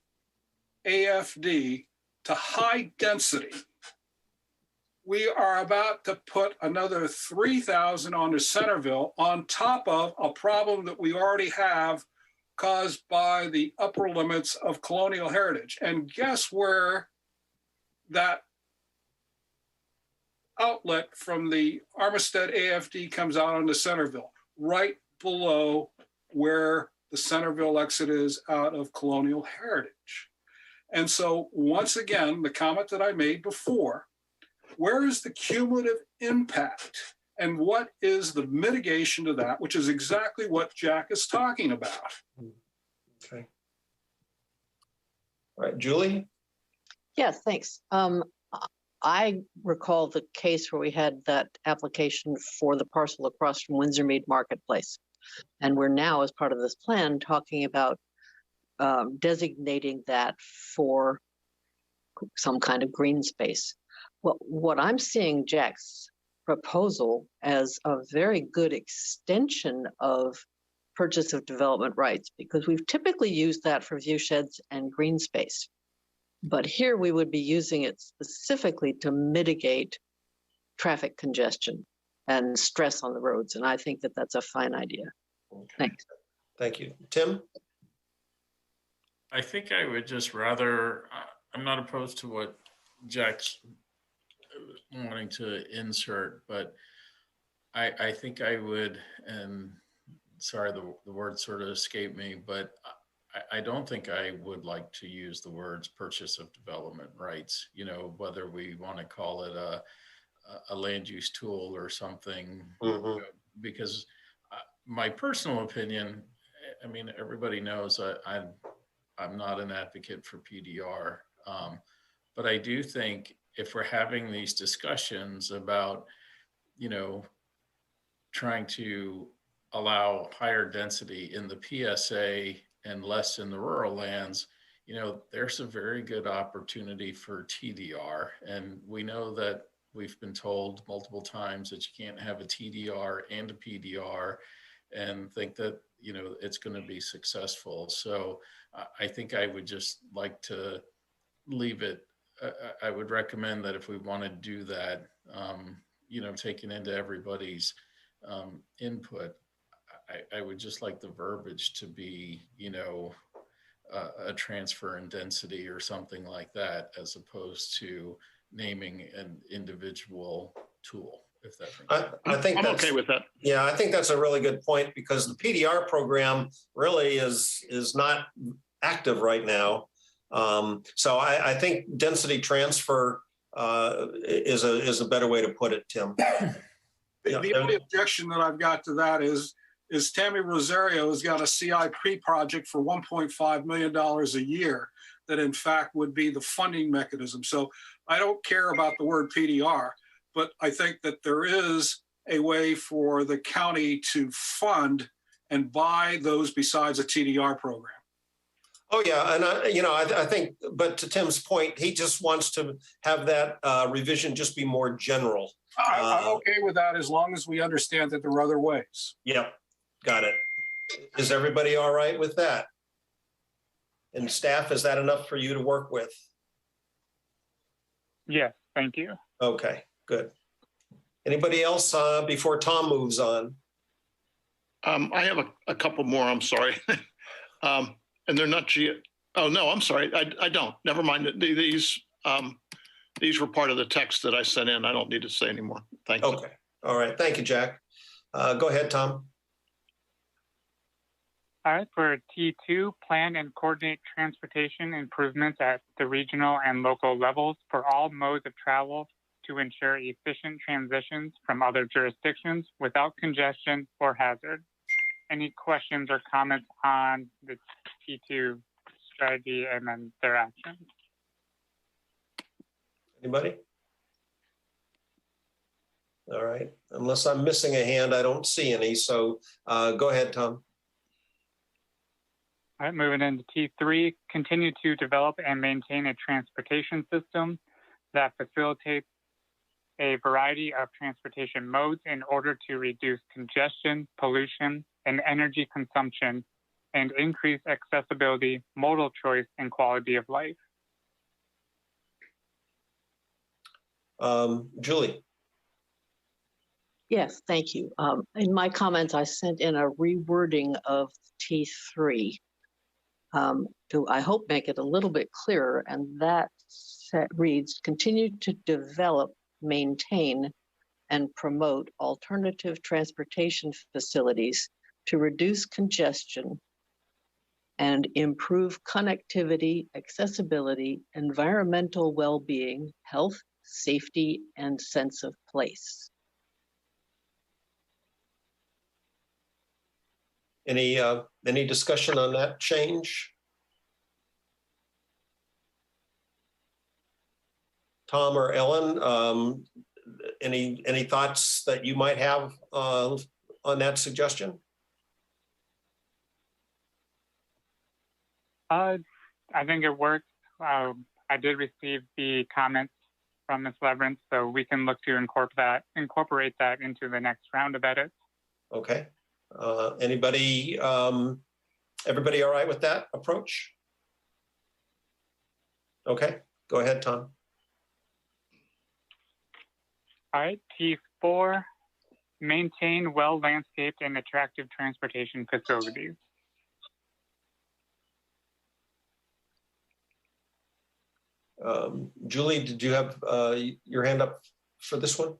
AFD to high density, we are about to put another 3,000 onto Centerville on top of a problem that we already have caused by the upper limits of colonial heritage. And guess where that outlet from the Armistead AFD comes out onto Centerville? Right below where the Centerville exit is out of colonial heritage. And so once again, the comment that I made before, where is the cumulative impact and what is the mitigation to that, which is exactly what Jack is talking about. Okay. All right, Julie? Yes, thanks. I recall the case where we had that application for the parcel across from Windsor Mead Marketplace. And we're now, as part of this plan, talking about designating that for some kind of green space. Well, what I'm seeing Jack's proposal as a very good extension of purchase of development rights, because we've typically used that for view sheds and green space. But here we would be using it specifically to mitigate traffic congestion and stress on the roads. And I think that that's a fine idea. Okay. Thanks. Thank you. Tim? I think I would just rather, I'm not opposed to what Jack's wanting to insert, but I think I would, and sorry, the word sort of escaped me, but I don't think I would like to use the words purchase of development rights, you know, whether we want to call it a land use tool or something, because my personal opinion, I mean, everybody knows I'm not an advocate for PDR, but I do think if we're having these discussions about, you know, trying to allow higher density in the PSA and less in the rural lands, you know, there's a very good opportunity for TDR. And we know that we've been told multiple times that you can't have a TDR and a PDR and think that, you know, it's going to be successful. So I think I would just like to leave it. I would recommend that if we want to do that, you know, taking into everybody's input, I would just like the verbiage to be, you know, a transfer in density or something like that, as opposed to naming an individual tool, if that makes sense. I think I'm that's okay with that. Yeah, I think that's a really good point, because the PDR program really is not active right now. So I think density transfer is a better way to put it, Tim. The only objection that I've got to that is Tammy Rosario has got a CIP project for $1.5 million a year that in fact would be the funding mechanism. So I don't care about the word PDR, but I think that there is a way for the county to fund and buy those besides a TDR program. Oh yeah, and I think, but to Tim's point, he just wants to have that revision just be more general. I'm okay with that as long as we understand that there are other ways. Yep, got it. Is everybody all right with that? And staff, is that enough for you to work with? Yes, thank you. Okay, good. Anybody else before Tom moves on? I have a couple more, I'm sorry. And they're not oh no, I'm sorry, I don't, never mind. These were part of the text that I sent in. I don't need to say anymore. Thank you. Okay, all right, thank you, Jack. Go ahead, Tom. All right, for T2, plan and coordinate transportation improvements at the regional and local levels for all modes of travel to ensure efficient transitions from other jurisdictions without congestion or hazard. Any questions or comments on the T2 strategy and then their actions? Anybody? All right, unless I'm missing a hand, I don't see any. So go ahead, Tom. All right, moving into T3, continue to develop and maintain a transportation system that facilitates a variety of transportation modes in order to reduce congestion, pollution, and energy consumption, and increase accessibility, modal choice, and quality of life. Julie. Yes, thank you. In my comments, I sent in a rewording of T3 to, I hope, make it a little bit clearer. And that reads, continue to develop, maintain, and promote alternative transportation facilities to reduce congestion and improve connectivity, accessibility, environmental well-being, health, safety, and sense of place. Any discussion on that change? Tom or Ellen, any thoughts that you might have on that suggestion? I think it worked. I did receive the comments from Ms. Leverance, so we can look to incorporate that into the next round of edits. Okay. Everybody all right with that approach? Okay, go ahead, Tom. All right, T4, maintain well-landscaped and attractive transportation facilities. Julie, did you have your hand up for this one?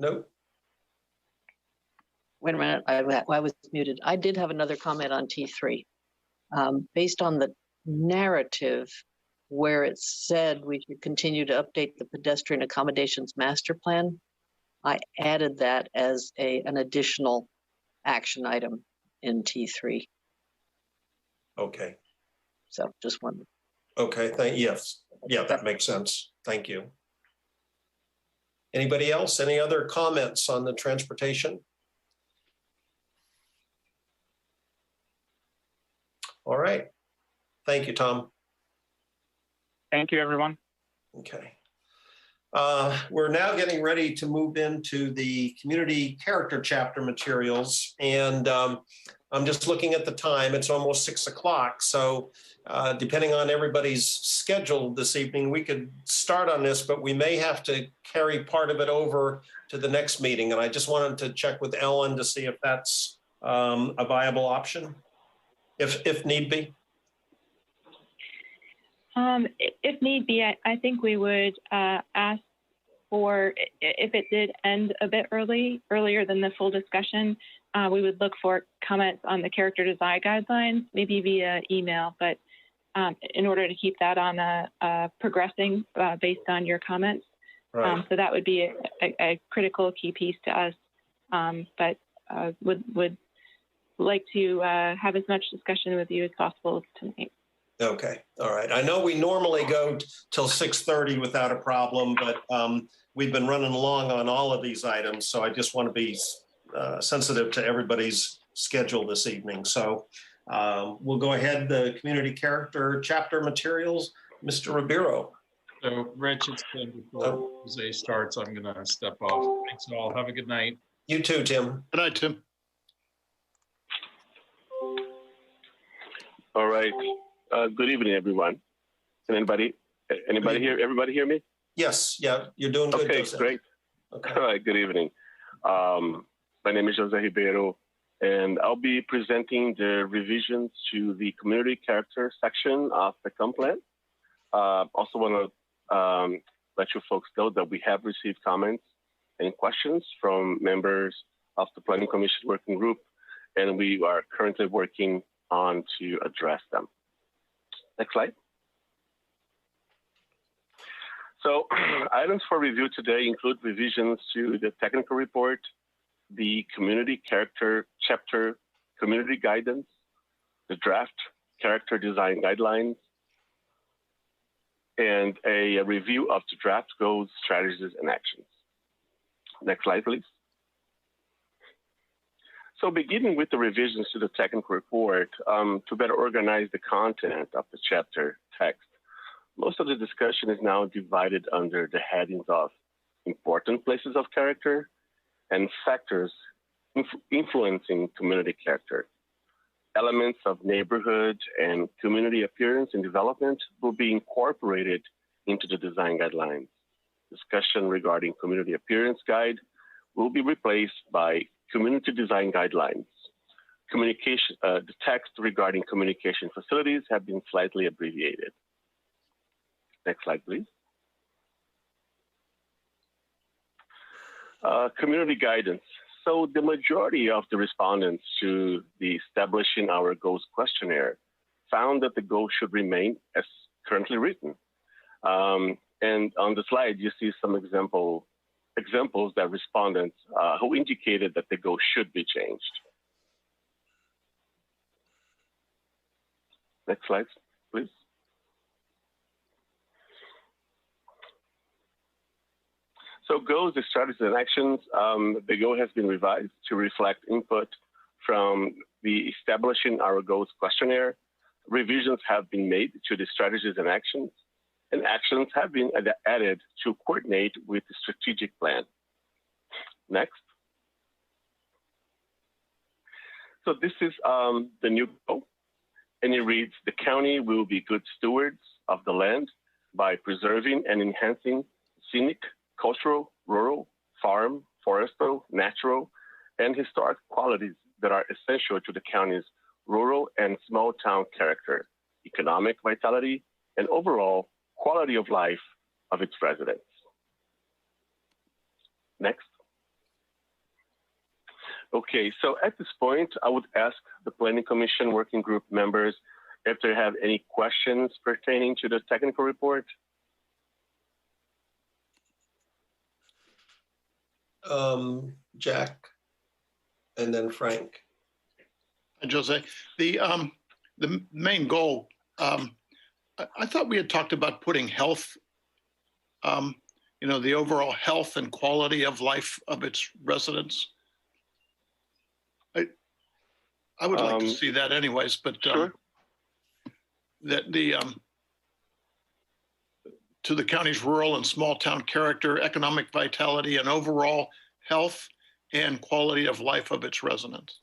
No. Wait a minute, I was muted. I did have another comment on T3. Based on the narrative where it said we should continue to update the pedestrian accommodations master plan, I added that as an additional action item in T3. Okay. So just one. Okay, yes. Yeah, that makes sense. Thank you. Anybody else? Any other comments on the transportation? All right. Thank you, Tom. Thank you, everyone. Okay. We're now getting ready to move into the community character chapter materials. And I'm just looking at the time. It's almost 6 o'clock. So depending on everybody's schedule this evening, we could start on this, but we may have to carry part of it over to the next meeting. And I just wanted to check with Ellen to see if that's a viable option, if need be. If need be, I think we would ask for, if it did end a bit earlier than the full discussion, we would look for comments on the character design guidelines, maybe via email, but in order to keep that on progressing based on your comments. Right. So that would be a critical key piece to us, but would like to have as much discussion with you as possible tonight. Okay, all right. I know we normally go till 6:30 without a problem, but we've been running along on all of these items, so I just want to be sensitive to everybody's schedule this evening. So we'll go ahead, the community character chapter materials, Mr. Ribeiro. So Rich, it's time before Jose starts. I'm going to step off. Thanks all. Have a good night. You too, Tim. Good night, Tim. All right. Good evening, everyone. Can anybody hear? Everybody hear me? Yes. Yeah, you're doing good. Okay, Jose. great. Okay. All right. Good evening. My name is Jose Ribeiro, and I'll be presenting the revisions to the community character section of the comp plan. Also want to let you folks know that we have received comments and questions from members of the Planning Commission Working Group, and we are currently working on to address them. Next slide. So items for review today include revisions to the technical report, the community character chapter community guidance, the draft character design guidelines, and a review of the draft goals, strategies, and actions. Next slide, please. So beginning with the revisions to the technical report, to better organize the content of the chapter text, most of the discussion is now divided under the headings of important places of character and factors influencing community character. Elements of neighborhood and community appearance and development will be incorporated into the design guidelines. Discussion regarding community appearance guide will be replaced by community design guidelines. Communication, the text regarding communication facilities have been slightly abbreviated. Next slide, please. Community guidance. So the majority of the respondents to the Establishing Our Goals questionnaire found that the goal should remain as currently written. And on the slide, you see some examples that respondents who indicated that the goal should be changed. Next slide, please. So goals, the strategies and actions, the goal has been revised to reflect input from the Establishing Our Goals questionnaire. Revisions have been made to the strategies and actions have been added to coordinate with the strategic plan. Next. So this is the new goal, and it reads, the county will be good stewards of the land by preserving and enhancing scenic, cultural, rural, farm, forestal, natural, and historic qualities that are essential to the county's rural and small town character, economic vitality, and overall quality of life of its residents. Next. Okay, so at this point, I would ask the Planning Commission Working Group members if they have any questions pertaining to the technical report. Jack, and then Frank. And Jose, the main goal, I thought we had talked about putting health, the overall health and quality of life of its residents. I would like to see that anyways, but sure. That to the county's rural and small town character, economic vitality, and overall health and quality of life of its residents.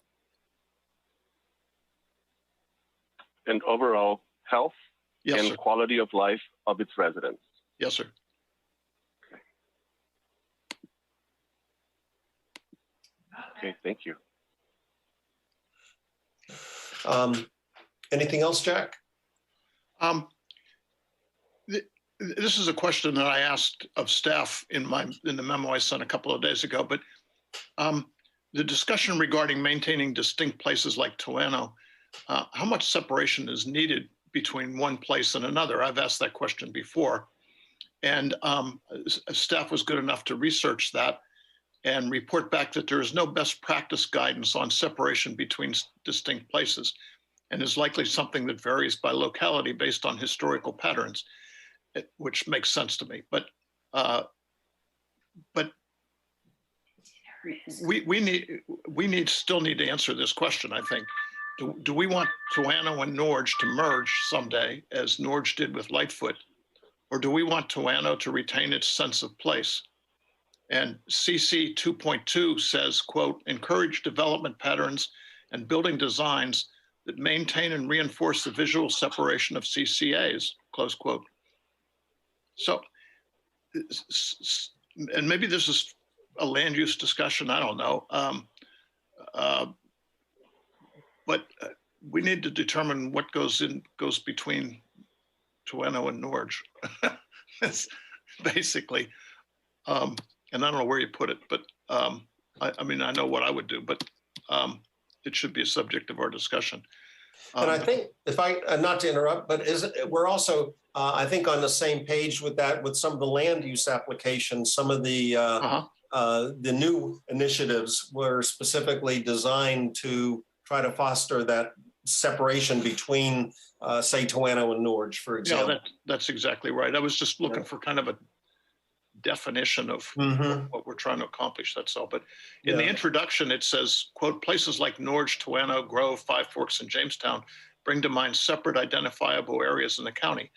And overall health and sir. Quality of life of its residents. Yes, sir. Okay, thank you. Anything else, Jack? This is a question that I asked of staff in the memo I sent a couple of days ago, but the discussion regarding maintaining distinct places like Toano, how much separation is needed between one place and another? I've asked that question before, and staff was good enough to research that and report back that there is no best practice guidance on separation between distinct places, and is likely something that varies by locality based on historical patterns, which makes sense to me. But we still need to answer this question, I think. Do we want Toano and Norge to merge someday, as Norge did with Lightfoot, or do we want Toano to retain its sense of place? And CC 2.2 says, quote, encourage development patterns and building designs that maintain and reinforce the visual separation of CCAs, close quote. So, and maybe this is a land use discussion, I don't know. But we need to determine what goes between Toano and Norge. That's basically, and I don't know where you put it, but I mean, I know what I would do, but it should be a subject of our discussion. And I think, if I, not to interrupt, but we're also, I think, on the same page with that, with some of the land use applications. Some of the new initiatives were specifically designed to try to foster that separation between, say, Toano and Norge, for example. Yeah, that's exactly right. I was just looking for kind of a definition of what we're trying to accomplish, that's all. But in the introduction, it says, quote, places like Norge, Toano, Grove, Five Forks, and Jamestown bring to mind separate identifiable areas in the county.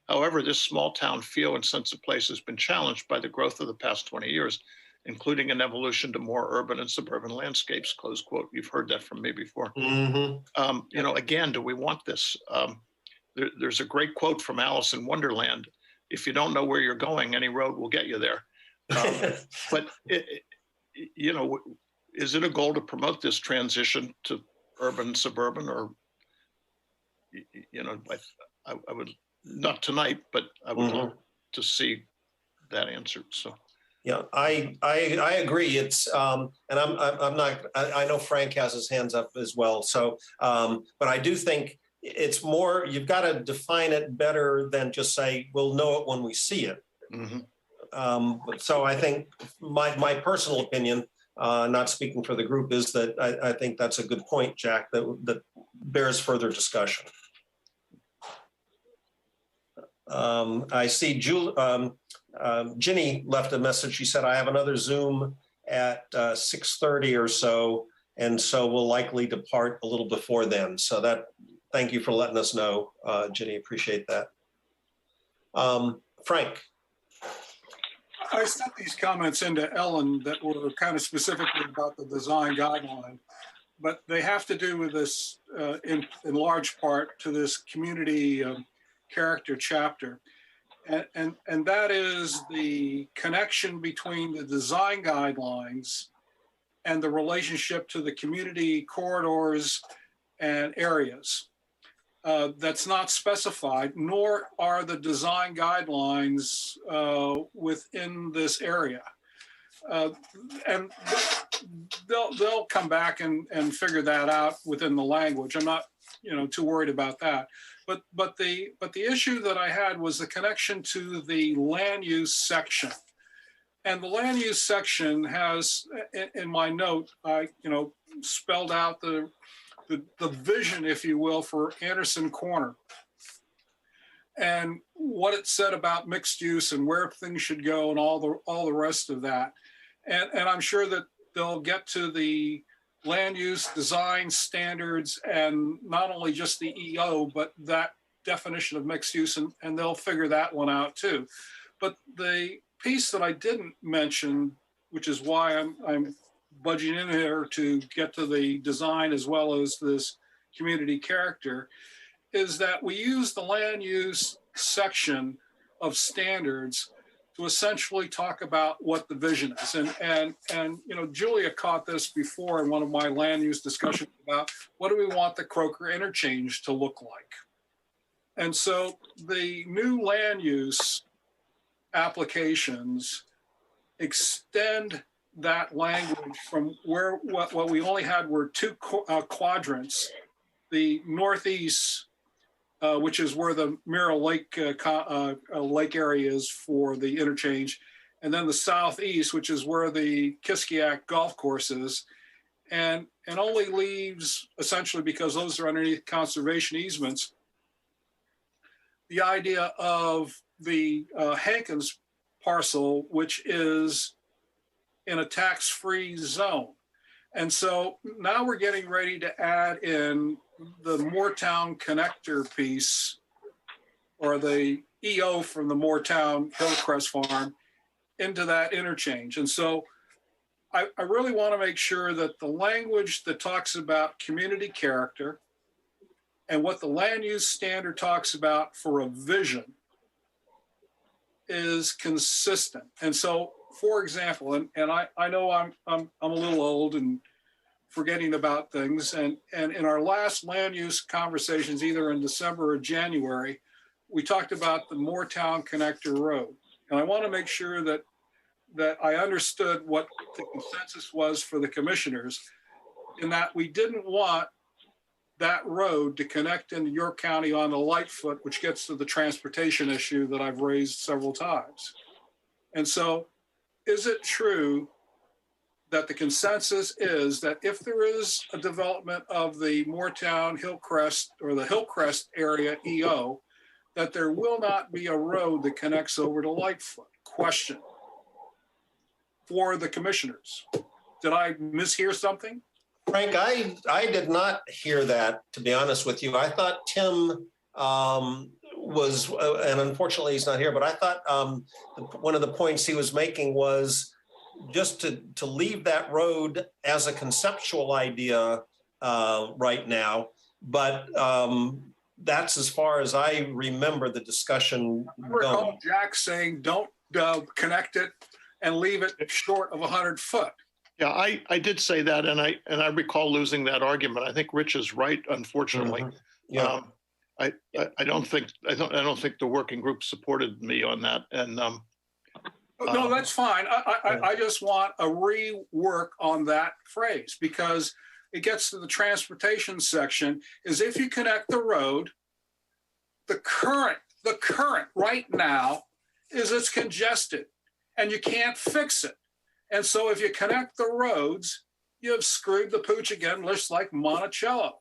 However, this small town feel and sense of place has been challenged by the growth of the past 20 years, including an evolution to more urban and suburban landscapes, close quote. You've heard that from me before. Again, do we want this? There's a great quote from Alice in Wonderland. If you don't know where you're going, any road will get you there. But, is it a goal to promote this transition to urban, suburban, or, I would, not tonight, but I would love to see that answered. So. Yeah, I agree. It's and I'm not. I know Frank has his hands up as well. So, but I do think it's more. You've got to define it better than just say we'll know it when we see it. So I think my personal opinion, not speaking for the group, is that I think that's a good point, Jack. That bears further discussion. I see Ginny left a message. She said, I have another Zoom at 6:30 or so, and so we'll likely depart a little before then. So thank you for letting us know, Ginny, appreciate that. Frank. I sent these comments into Ellen that were kind of specifically about the design guideline, but they have to do with this in large part to this community character chapter. And that is the connection between the design guidelines and the relationship to the community corridors and areas. That's not specified, nor are the design guidelines within this area. And they'll come back and figure that out within the language. I'm not, too worried about that. But the issue that I had was the connection to the land use section. And the land use section has, in my note, I spelled out the vision, if you will, for Anderson Corner and what it said about mixed use and where things should go and all the rest of that. And I'm sure that they'll get to the land use design standards and not only just the EO, but that definition of mixed use, and they'll figure that one out too. But the piece that I didn't mention, which is why I'm budging in here to get to the design as well as this community character, is that we use the land use section of standards to essentially talk about what the vision is. And Julia caught this before in one of my land use discussions about what do we want the Croker interchange to look like? And so the new land use applications extend that language from where what we only had were two quadrants, the northeast, which is where the Mirror Lake lake area is for the interchange, and then the southeast, which is where the Kiskiak golf course is, and only leaves, essentially because those are underneath conservation easements, the idea of the Hankins parcel, which is in a tax-free zone. And so now we're getting ready to add in the Moortown connector piece, or the EO from the Moortown Hillcrest Farm, into that interchange. And so I really want to make sure that the language that talks about community character and what the land use standard talks about for a vision is consistent. And so, for example, and I know I'm a little old and forgetting about things. And in our last land use conversations, either in December or January, we talked about the Moortown Connector Road. And I want to make sure that I understood what the consensus was for the commissioners, in that we didn't want that road to connect into York County on the Lightfoot, which gets to the transportation issue that I've raised several times. And so, is it true that the consensus is that if there is a development of the Moortown Hillcrest or the Hillcrest area EO, that there will not be a road that connects over to Lightfoot? Question for the commissioners. Did I mishear something? Frank, I did not hear that, to be honest with you. I thought Tim was, and unfortunately he's not here, but I thought one of the points he was making was just to leave that road as a conceptual idea right now, but that's as far as I remember the discussion I recall going. Jack saying, don't connect it and leave it short of 100 foot. Yeah, I did say that, and I recall losing that argument. I think Rich is right, unfortunately. Yeah. I don't think the working group supported me on that. And no, that's fine. I just want a rework on that phrase, because it gets to the transportation section. Is if you connect the road, the current right now is it's congested and you can't fix it. And so if you connect the roads, you've screwed the pooch again, just like Monticello.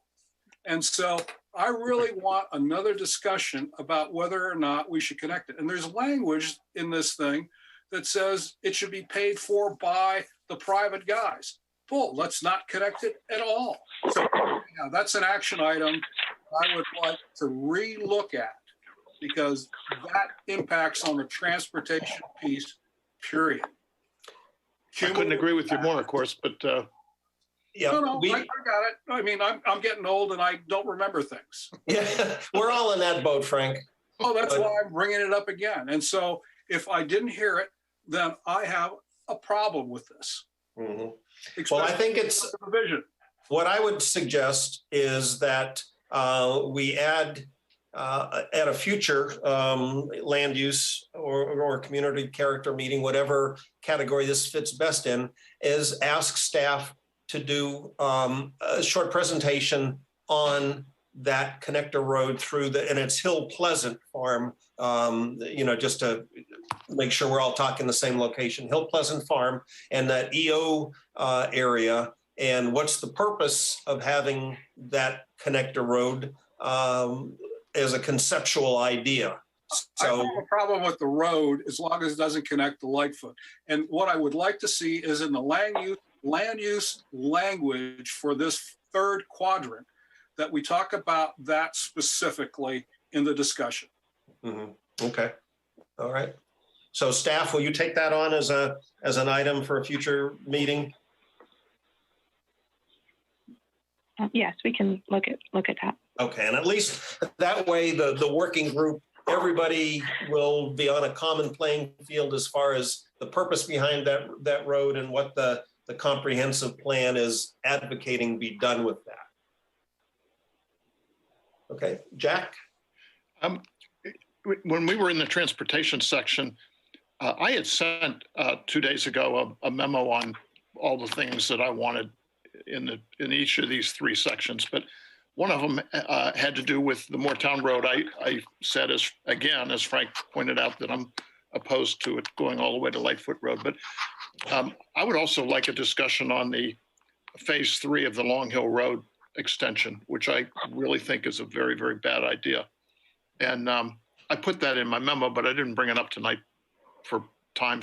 And so I really want another discussion about whether or not we should connect it. And there's language in this thing that says it should be paid for by the private guys. Well, let's not connect it at all. So yeah, that's an action item I would like to re-look at, because that impacts on the transportation piece, period. I couldn't agree with you more, of course, but yeah, I got it. I mean, I'm getting old and I don't remember things. Yeah, we're all in that boat, Frank. Oh, that's why I'm bringing it up again. And so if I didn't hear it, then I have a problem with this. Mm-hmm. Well, I think it's what I would suggest is that we add at a future land use or community character meeting, whatever category this fits best in, is ask staff to do a short presentation on that connector road through and it's Hill Pleasant Farm, just to make sure we're all talking the same location, Hill Pleasant Farm and that EO area. And what's the purpose of having that connector road as a conceptual idea? So I have a problem with the road as long as it doesn't connect to Lightfoot. And what I would like to see is in the land use language for this third quadrant, that we talk about that specifically in the discussion. Mm-hmm. Okay. All right. So staff, will you take that on as an item for a future meeting? Yes, we can look at that. Okay, and at least that way the working group, everybody will be on a common playing field as far as the purpose behind that road and what the comprehensive plan is advocating be done with that. Okay, Jack? When we were in the transportation section, I had sent 2 days ago a memo on all the things that I wanted in each of these three sections, but one of them had to do with the Moortown Road. I said, as Frank pointed out, that I'm opposed to it going all the way to Lightfoot Road. But I would also like a discussion on the phase 3 of the Long Hill Road extension, which I really think is a very, very bad idea. And I put that in my memo, but I didn't bring it up tonight for time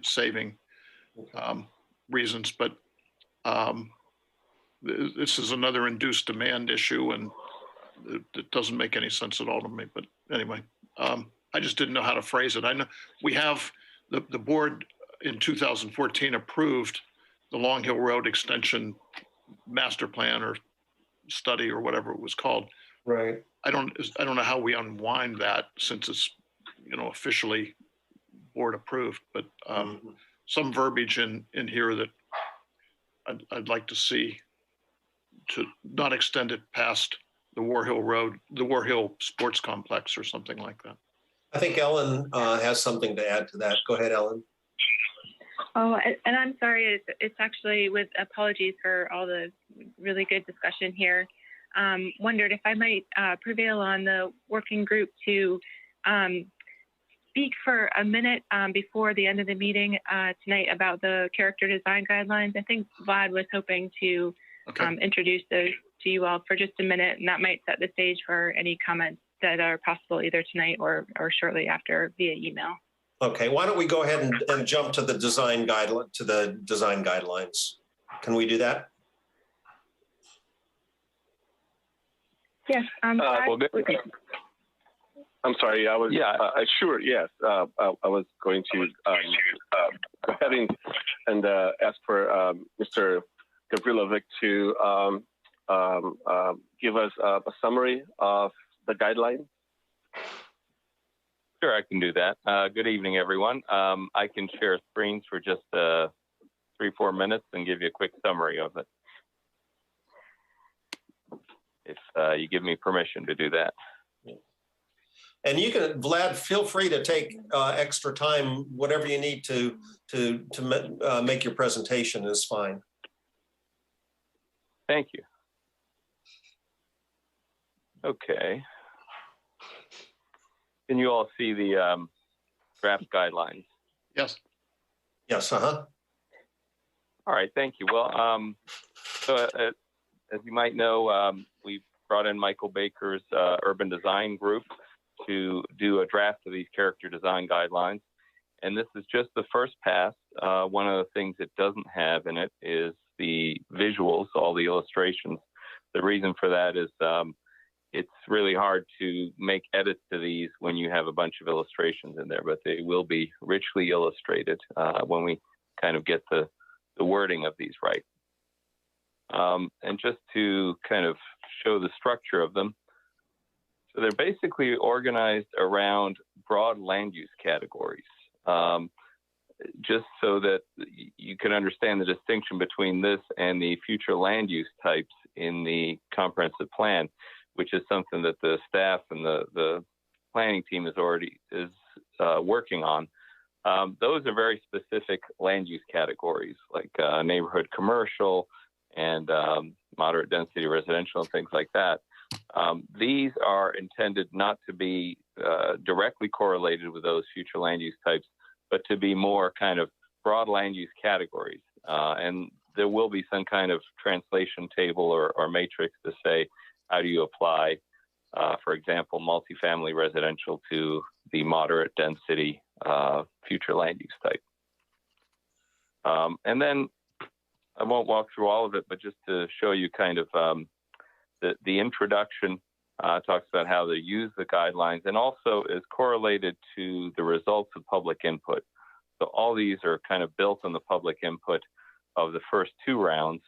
saving reasons. But this is another induced demand issue, and it doesn't make any sense at all to me. But anyway, I just didn't know how to phrase it. I know we have the board in 2014 approved the Long Hill Road extension master plan or study or whatever it was called. Right. I don't know how we unwind that since it's officially board approved, but some verbiage in here that I'd like to see, to not extend it past the War Hill Road, the War Hill Sports Complex or something like that. I think Ellen has something to add to that. Go ahead, Ellen. Oh, and I'm sorry, it's actually, with apologies for all the really good discussion here, wondered if I might prevail on the working group to speak for a minute before the end of the meeting tonight about the character design guidelines. I think Vlad was hoping to introduce those to you all for just a minute, and that might set the stage for any comments that are possible either tonight or shortly after via email. Okay, why don't we go ahead and jump to the design guidelines? Can we do that? Yes. Well, I'm sorry. I was sure. Yes, I was going to go ahead and ask for Mr. Gavrilovic to give us a summary of the guideline. Sure, I can do that. Good evening, everyone. I can share screens for just 3-4 minutes and give you a quick summary of it. If you give me permission to do that. And you can, Vlad, feel free to take extra time, whatever you need to make your presentation is fine. Thank you. Okay. Can you all see the draft guidelines? Yes. Yes, uh-huh. All right, thank you. Well, so as you might know, we brought in Michael Baker's urban design group to do a draft of these character design guidelines. And this is just the first pass. One of the things it doesn't have in it is the visuals, all the illustrations. The reason for that is it's really hard to make edits to these when you have a bunch of illustrations in there, but they will be richly illustrated when we kind of get the wording of these right. And just to kind of show the structure of them, so they're basically organized around broad land use categories, just so that you can understand the distinction between this and the future land use types in the comprehensive plan, which is something that the staff and the planning team is already working on. Those are very specific land use categories like neighborhood commercial and moderate density residential and things like that. These are intended not to be directly correlated with those future land use types, but to be more kind of broad land use categories. And there will be some kind of translation table or matrix to say, how do you apply, for example, multifamily residential to the moderate density future land use type. And then I won't walk through all of it, but just to show you kind of the introduction talks about how to use the guidelines and also is correlated to the results of public input. So all these are kind of built on the public input of the first 2 rounds.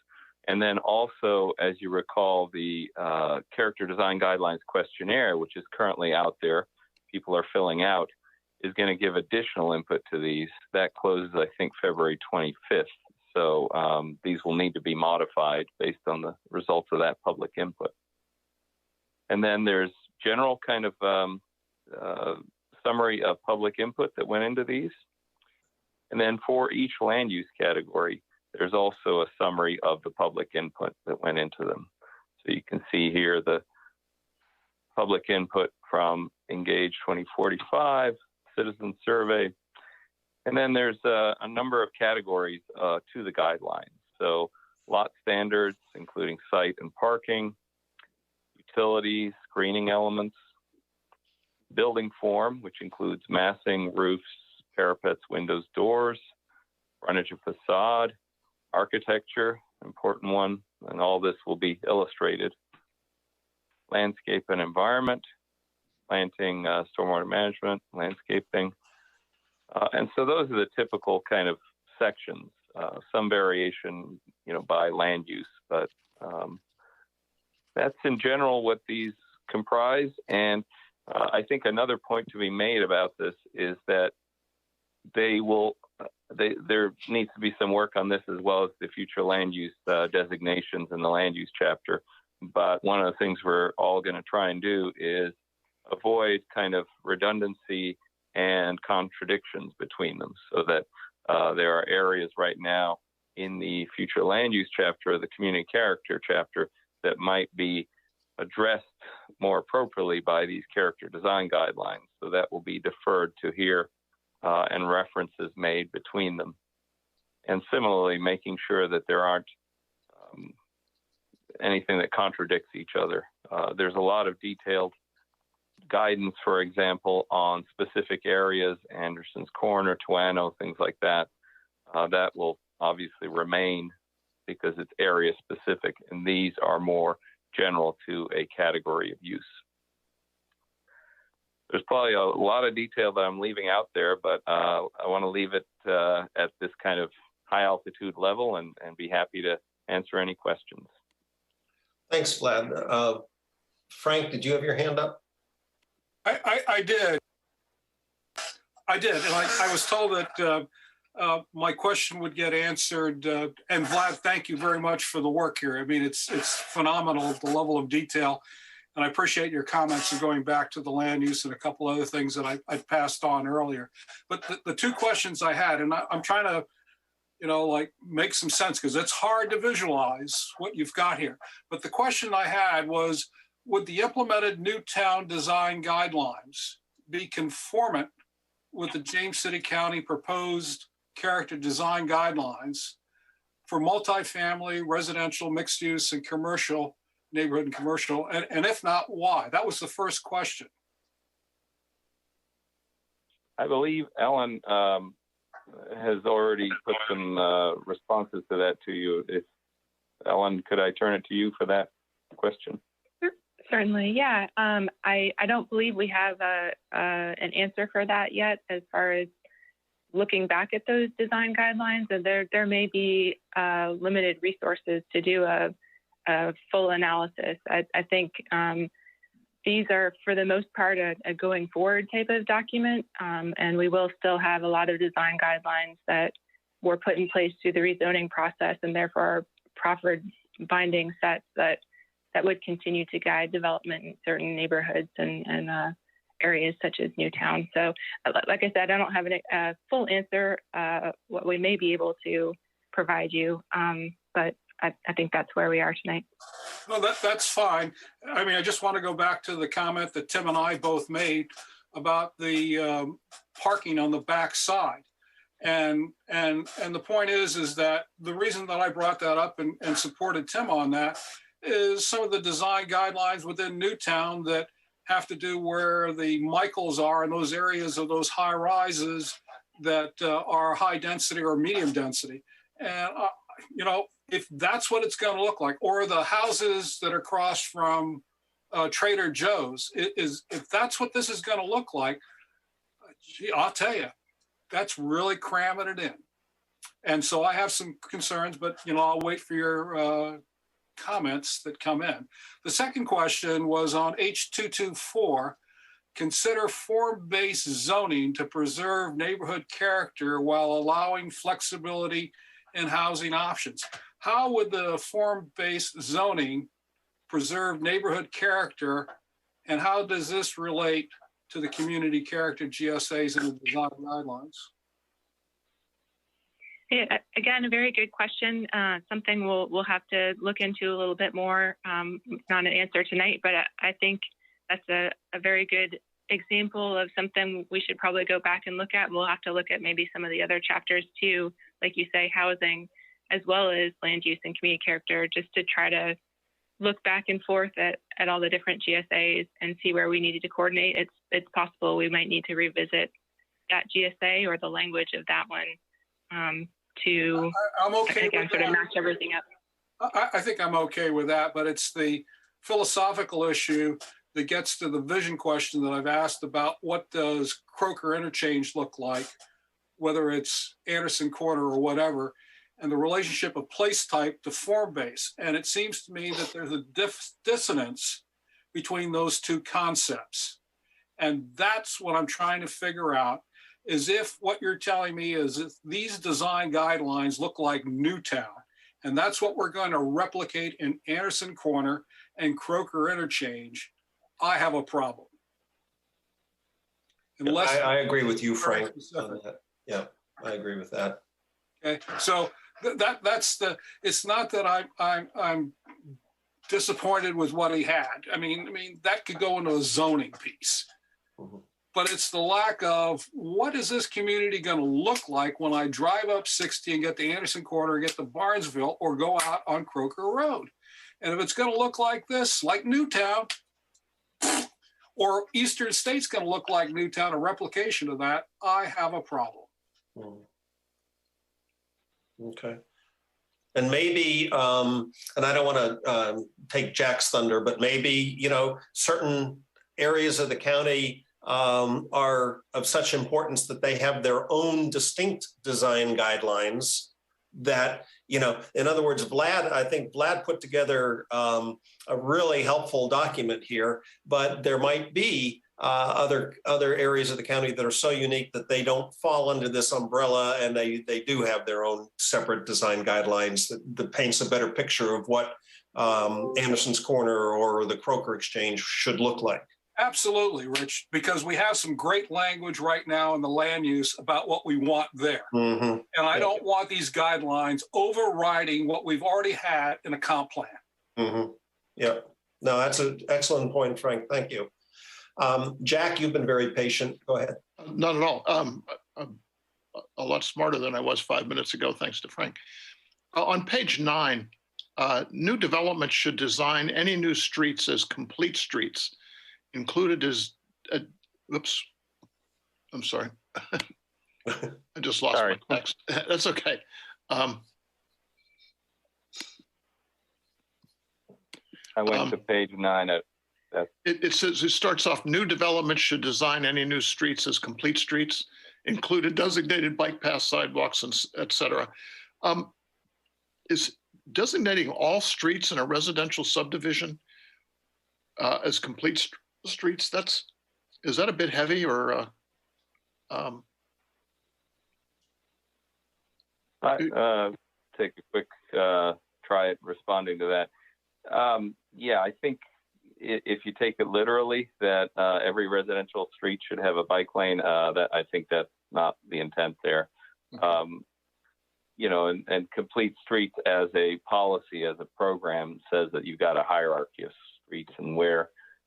And then also, as you recall, the character design guidelines questionnaire, which is currently out there, people are filling out, is going to give additional input to these. That closes, I think, February 25th. So these will need to be modified based on the results of that public input. And then there's general kind of summary of public input that went into these. And then for each land use category, there's also a summary of the public input that went into them. So you can see here the public input from Engage 2045, citizen survey, and then there's a number of categories to the guidelines. So lot standards, including site and parking, utilities, screening elements, building form, which includes massing, roofs, parapets, windows, doors, frontage of facade, architecture, important one, and all this will be illustrated. Landscape and environment, planting, stormwater management, landscaping. And so those are the typical kind of sections, some variation, by land use, but that's in general what these comprise. And I think another point to be made about this is that there needs to be some work on this as well as the future land use designations in the land use chapter. But one of the things we're all going to try and do is avoid kind of redundancy and contradictions between them, so that there are areas right now in the future land use chapter or the community character chapter that might be addressed more appropriately by these character design guidelines. So that will be deferred to here and references made between them. And similarly, making sure that there aren't anything that contradicts each other. There's a lot of detailed guidance, for example, on specific areas, Anderson's Corner, Tuano, things like that. That will obviously remain because it's area specific, and these are more general to a category of use. there's probably a lot of detail that I'm leaving out there, but I want to leave it at this kind of high altitude level and be happy to answer any questions. Thanks, Vlad. Frank, did you have your hand up? I did. And I was told that my question would get answered. And Vlad, thank you very much for the work here. I mean, it's phenomenal, the level of detail. And I appreciate your comments and going back to the land use and a couple other things that I passed on earlier. But the two questions I had, and I'm trying to, like make some sense because it's hard to visualize what you've got here. But the question I had was, would the implemented new town design guidelines be conformant with the James City County proposed character design guidelines for multifamily, residential, mixed use, and commercial, neighborhood and commercial? And if not, why? That was the first question. I believe Ellen has already put some responses to that to you. If Ellen, could I turn it to you for that question? Certainly, yeah. I don't believe we have an answer for that yet as far as looking back at those design guidelines. And there may be limited resources to do a full analysis. I think these are, for the most part, a going forward type of document, and we will still have a lot of design guidelines that were put in place through the rezoning process and therefore are proffered binding sets that would continue to guide development in certain neighborhoods and areas such as Newtown. So like I said, I don't have a full answer. What we may be able to provide you, but I think that's where we are tonight. No, that's fine. I mean, I just want to go back to the comment that Tim and I both made about the parking on the back side. And the point is that the reason that I brought that up and supported Tim on that is some of the design guidelines within Newtown that have to do where the Michaels are in those areas of those high rises that are high density or medium density. And, if that's what it's going to look like, or the houses that are across from Trader Joe's, if that's what this is going to look like, gee, I'll tell you, that's really cramming it in. And so I have some concerns, but, I'll wait for your comments that come in. The second question was on H224, consider form-based zoning to preserve neighborhood character while allowing flexibility in housing options. How would the form-based zoning preserve neighborhood character, and how does this relate to the community character GSAs and the design guidelines? Yeah, again, a very good question. Something we'll have to look into a little bit more. Not an answer tonight, but I think that's a very good example of something we should probably go back and look at. We'll have to look at maybe some of the other chapters too, like you say, housing, as well as land use and community character, just to try to look back and forth at all the different GSAs and see where we needed to coordinate. It's possible we might need to revisit that GSA or the language of that one to I'm okay again, with sort that. of match everything up. I think I'm okay with that, but it's the philosophical issue that gets to the vision question that I've asked about what does Croker Interchange look like, whether it's Anderson Corner or whatever, and the relationship of place type to form base. And it seems to me that there's a dissonance between those two concepts. And that's what I'm trying to figure out, is if what you're telling me is if these design guidelines look like Newtown, and that's what we're going to replicate in Anderson Corner and Croker Interchange, I have a problem. Unless I agree with you, Frank. On that. Yeah, I agree with that. Okay, so that's the. It's not that I'm disappointed with what he had. I mean that could go into a zoning piece, but it's the lack of what is this community going to look like when I drive up 60 and get to Anderson Corner, get to Barnesville, or go out on Croker Road, and if it's going to look like this, like Newtown. Or Eastern State's going to look like Newtown, a replication of that, I have a problem. Okay. And maybe, and I don't want to take Jack's thunder, but maybe, certain areas of the county are of such importance that they have their own distinct design guidelines that, you know, in other words, I think Vlad put together a really helpful document here, but there might be other areas of the county that are so unique that they don't fall under this umbrella, and they do have their own separate design guidelines that paints a better picture of what Anderson's Corner or the Croker Exchange should look like. Absolutely, Rich, because we have some great language right now in the land use about what we want there. Mm-hmm. And I don't want these guidelines overriding what we've already had in a comp plan. Mm-hmm. Yeah, no, that's an excellent point, Frank. Thank you. Jack, you've been very patient. Go ahead. Not at all. I'm a lot smarter than I was 5 minutes ago, thanks to Frank. On page 9, new development should design any new streets as complete streets. Included is, oops, I'm sorry. I just lost my text. That's okay. I went to page 9. It says, it starts off, new development should design any new streets as complete streets, included designated bike paths, sidewalks, and et cetera. Is designating all streets in a residential subdivision as complete streets, is that a bit heavy, or take a quick try at responding to that. Yeah, I think if you take it literally that every residential street should have a bike lane, that I think that's not the intent there. You know, and complete streets as a policy, as a program, says that you've got a hierarchy of streets and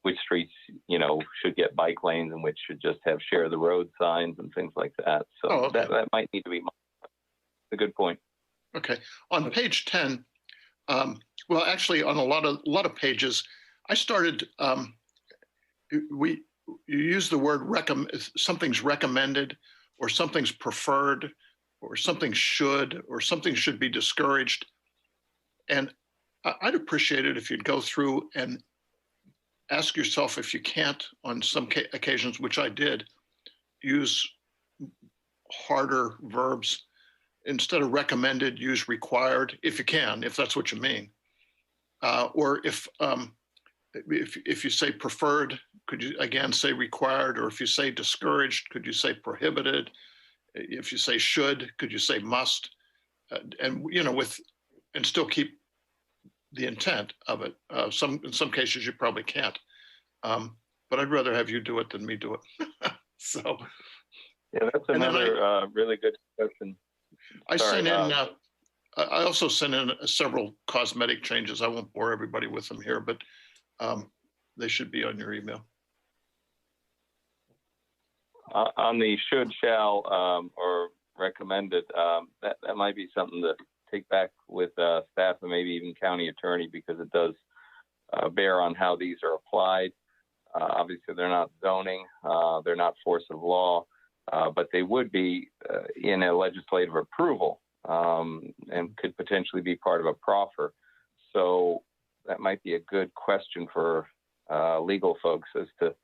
which streets, you know, should get bike lanes and which should just have share the road signs and things like that. So that might need to be a good point. Okay. On page 10, well, actually, on a lot of pages, I started. You use the word something's recommended, or something's preferred, or something should be discouraged, and I'd appreciate it if you'd go through and ask yourself if you can't, on some occasions, which I did, use harder verbs. Instead of recommended, use required, if you can, if that's what you mean. Or if you say preferred, could you again say required? Or if you say discouraged, could you say prohibited? If you say should, could you say must? And you know, and still keep the intent of it. In some cases you probably can't, but I'd rather have you do it than me do it. So yeah, that's another really good discussion. I also sent in several cosmetic changes. I won't bore everybody with them here, but they should be on your email. On the should, shall, or recommended, that might be something to take back with staff and maybe even county attorney, because it does bear on how these are applied. Obviously, they're not zoning, they're not force of law, but they would be in a legislative approval and could potentially be part of a proffer. So that might be a good question for legal folks as to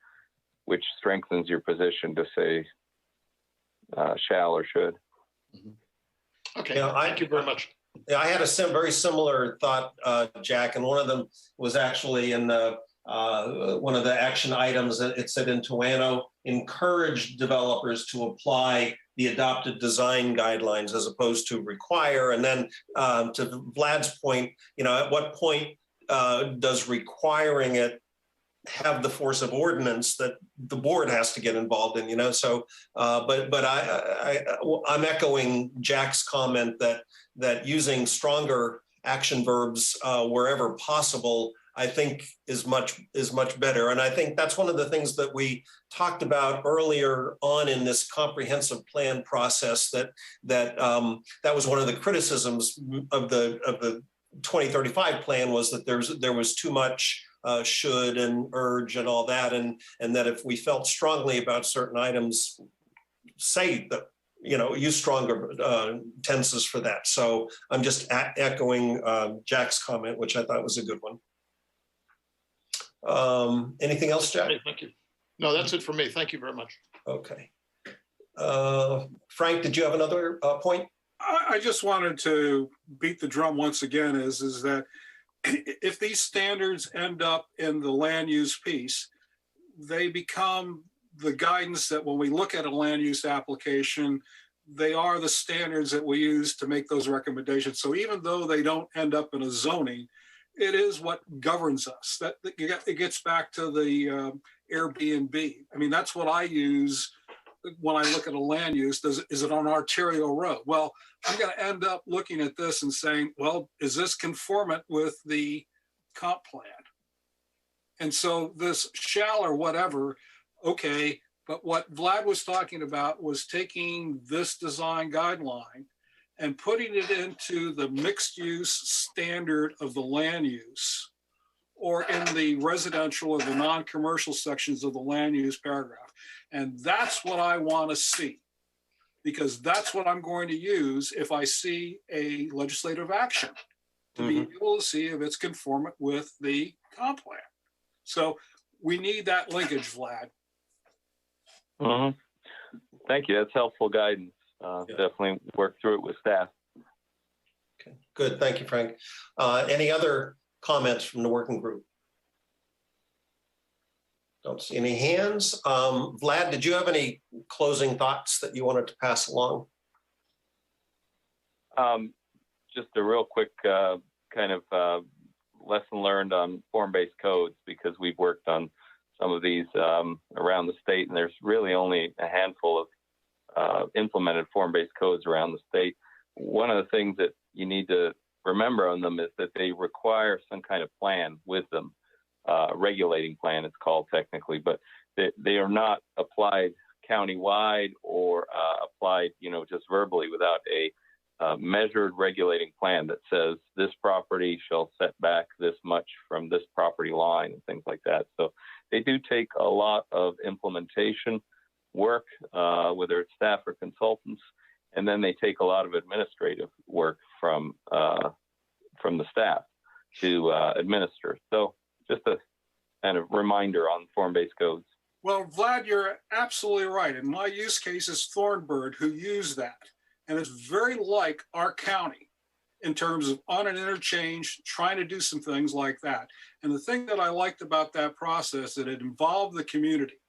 which strengthens your position to say shall or should. Okay, thank you very much. Yeah, I had a very similar thought, Jack, and one of them was actually in one of the action items. It said in Tuano, encourage developers to apply the adopted design guidelines as opposed to require. And then to Vlad's point, you know, at what point does requiring it have the force of ordinance that the board has to get involved in, you know? So, but I'm echoing Jack's comment that using stronger action verbs wherever possible, I think is much better. And I think that's one of the things that we talked about earlier on in this comprehensive plan process, that was one of the criticisms of the 2035 plan, was that there was too much should and urge and all that, and that if we felt strongly about certain items, say that, you know, use stronger tenses for that. So I'm just echoing Jack's comment, which I thought was a good one. Anything else, Jack? Thank you. No, that's it for me. Thank you very much. Okay. Frank, did you have another point? I just wanted to beat the drum once again is that if these standards end up in the land use piece, they become the guidance that when we look at a land use application, they are the standards that we use to make those recommendations. So even though they don't end up in a zoning, it is what governs us. That it gets back to the Airbnb. I mean, that's what I use when I look at a land use. Is it on arterial road? Well, I'm going to end up looking at this and saying, well, is this conformant with the comp plan? And so this shall or whatever, okay, but what Vlad was talking about was taking this design guideline and putting it into the mixed use standard of the land use, or in the residential or the non-commercial sections of the land use paragraph. And that's what I want to see, because that's what I'm going to use if I see a legislative action, to be able to see if it's conformant with the comp plan. So we need that linkage, Vlad. Thank you. That's helpful guidance. Definitely work through it with staff. Okay, good. Thank you, Frank. Any other comments from the working group? Don't see any hands. Vlad, did you have any closing thoughts that you wanted to pass along? Just a real quick kind of lesson learned on form-based codes, because we've worked on some of these around the state, and there's really only a handful of implemented form-based codes around the state. One of the things that you need to remember on them is that they require some kind of plan with them. Regulating plan, it's called technically, but they are not applied countywide or applied, just verbally without a measured regulating plan that says this property shall set back this much from this property line and things like that. So they do take a lot of implementation work, whether it's staff or consultants, and then they take a lot of administrative work from the staff to administer. So just a kind of reminder on form-based codes. Well, Vlad, you're absolutely right. And my use case is Thornburg, who use that. And it's very like our county in terms of on an interchange, trying to do some things like that. And the thing that I liked about that process, that it involved the community.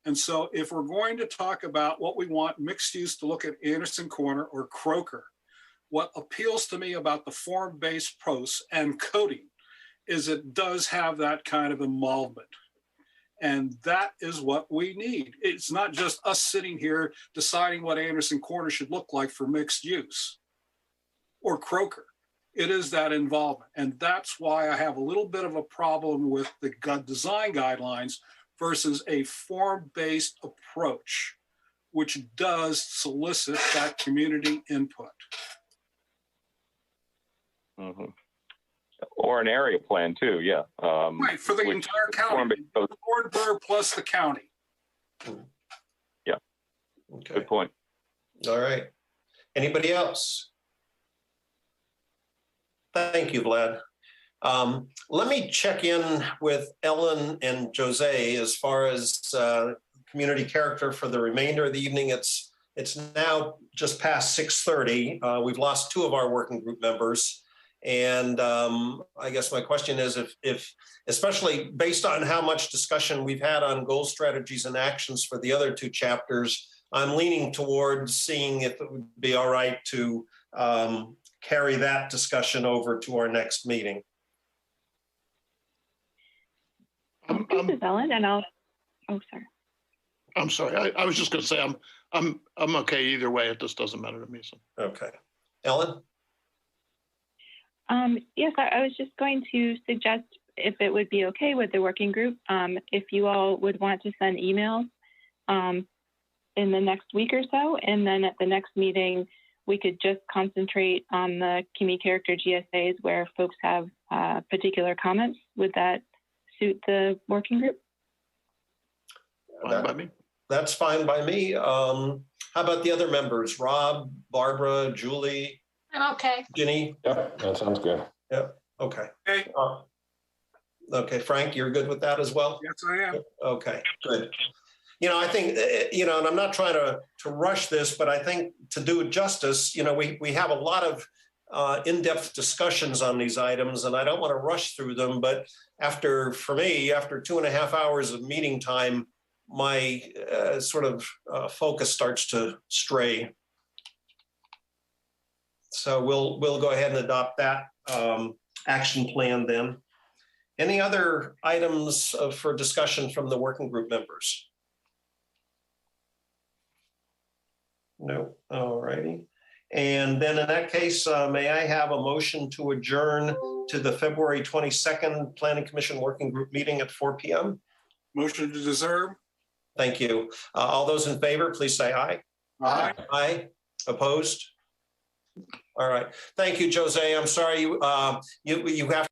And so if we're going to talk about what we want mixed use to look at Anderson Corner or Croker, what appeals to me about the form-based pros and coding is it does have that kind of involvement. And that is what we need. It's not just us sitting here deciding what Anderson Corner should look like for mixed use or Croker. It is that involvement. And that's why I have a little bit of a problem with the design guidelines versus a form-based approach, which does solicit that community input. Or an area plan too, yeah. Right, for the entire county, Thornburg plus the county. Yeah, okay. Good point. All right. Anybody else? Thank you, Vlad. Let me check in with Ellen and Jose as far as community character for the remainder of the evening. It's now just past 6:30. We've lost two of our working group members. And I guess my question is if, especially based on how much discussion we've had on goal strategies and actions for the other two chapters, I'm leaning towards seeing if it would be all right to carry that discussion over to our next meeting. This is Ellen, and I'll. Oh, sorry. I'm sorry. I was just going to say I'm okay either way. It just doesn't matter to me. So. Okay, Ellen. Yes, I was just going to suggest, if it would be okay with the working group, if you all would want to send emails in the next week or so, and then at the next meeting, we could just concentrate on the community character GSAs where folks have particular comments. Would that suit the working group? Fine by me. That's fine by me. How about the other members? Rob, Barbara, Julie? I'm okay. Ginny? Yep, that sounds good. Yep, okay. Okay. Okay, Frank, you're good with that as well? Yes, I am. Okay, good. You know, I think, you know, and I'm not trying to rush this, but I think to do it justice, you know, we have a lot of in-depth discussions on these items, and I don't want to rush through them, but for me, after 2.5 hours of meeting time, my sort of focus starts to stray. So we'll go ahead and adopt that action plan then. Any other items for discussion from the working group members? No, all righty. And then in that case, may I have a motion to adjourn to the February 22nd Planning Commission Working Group meeting at 4 p.m.? Motion to deserve. Thank you. All those in favor, please say aye. Aye. Aye. Opposed? All right. Thank you, Jose. I'm sorry you have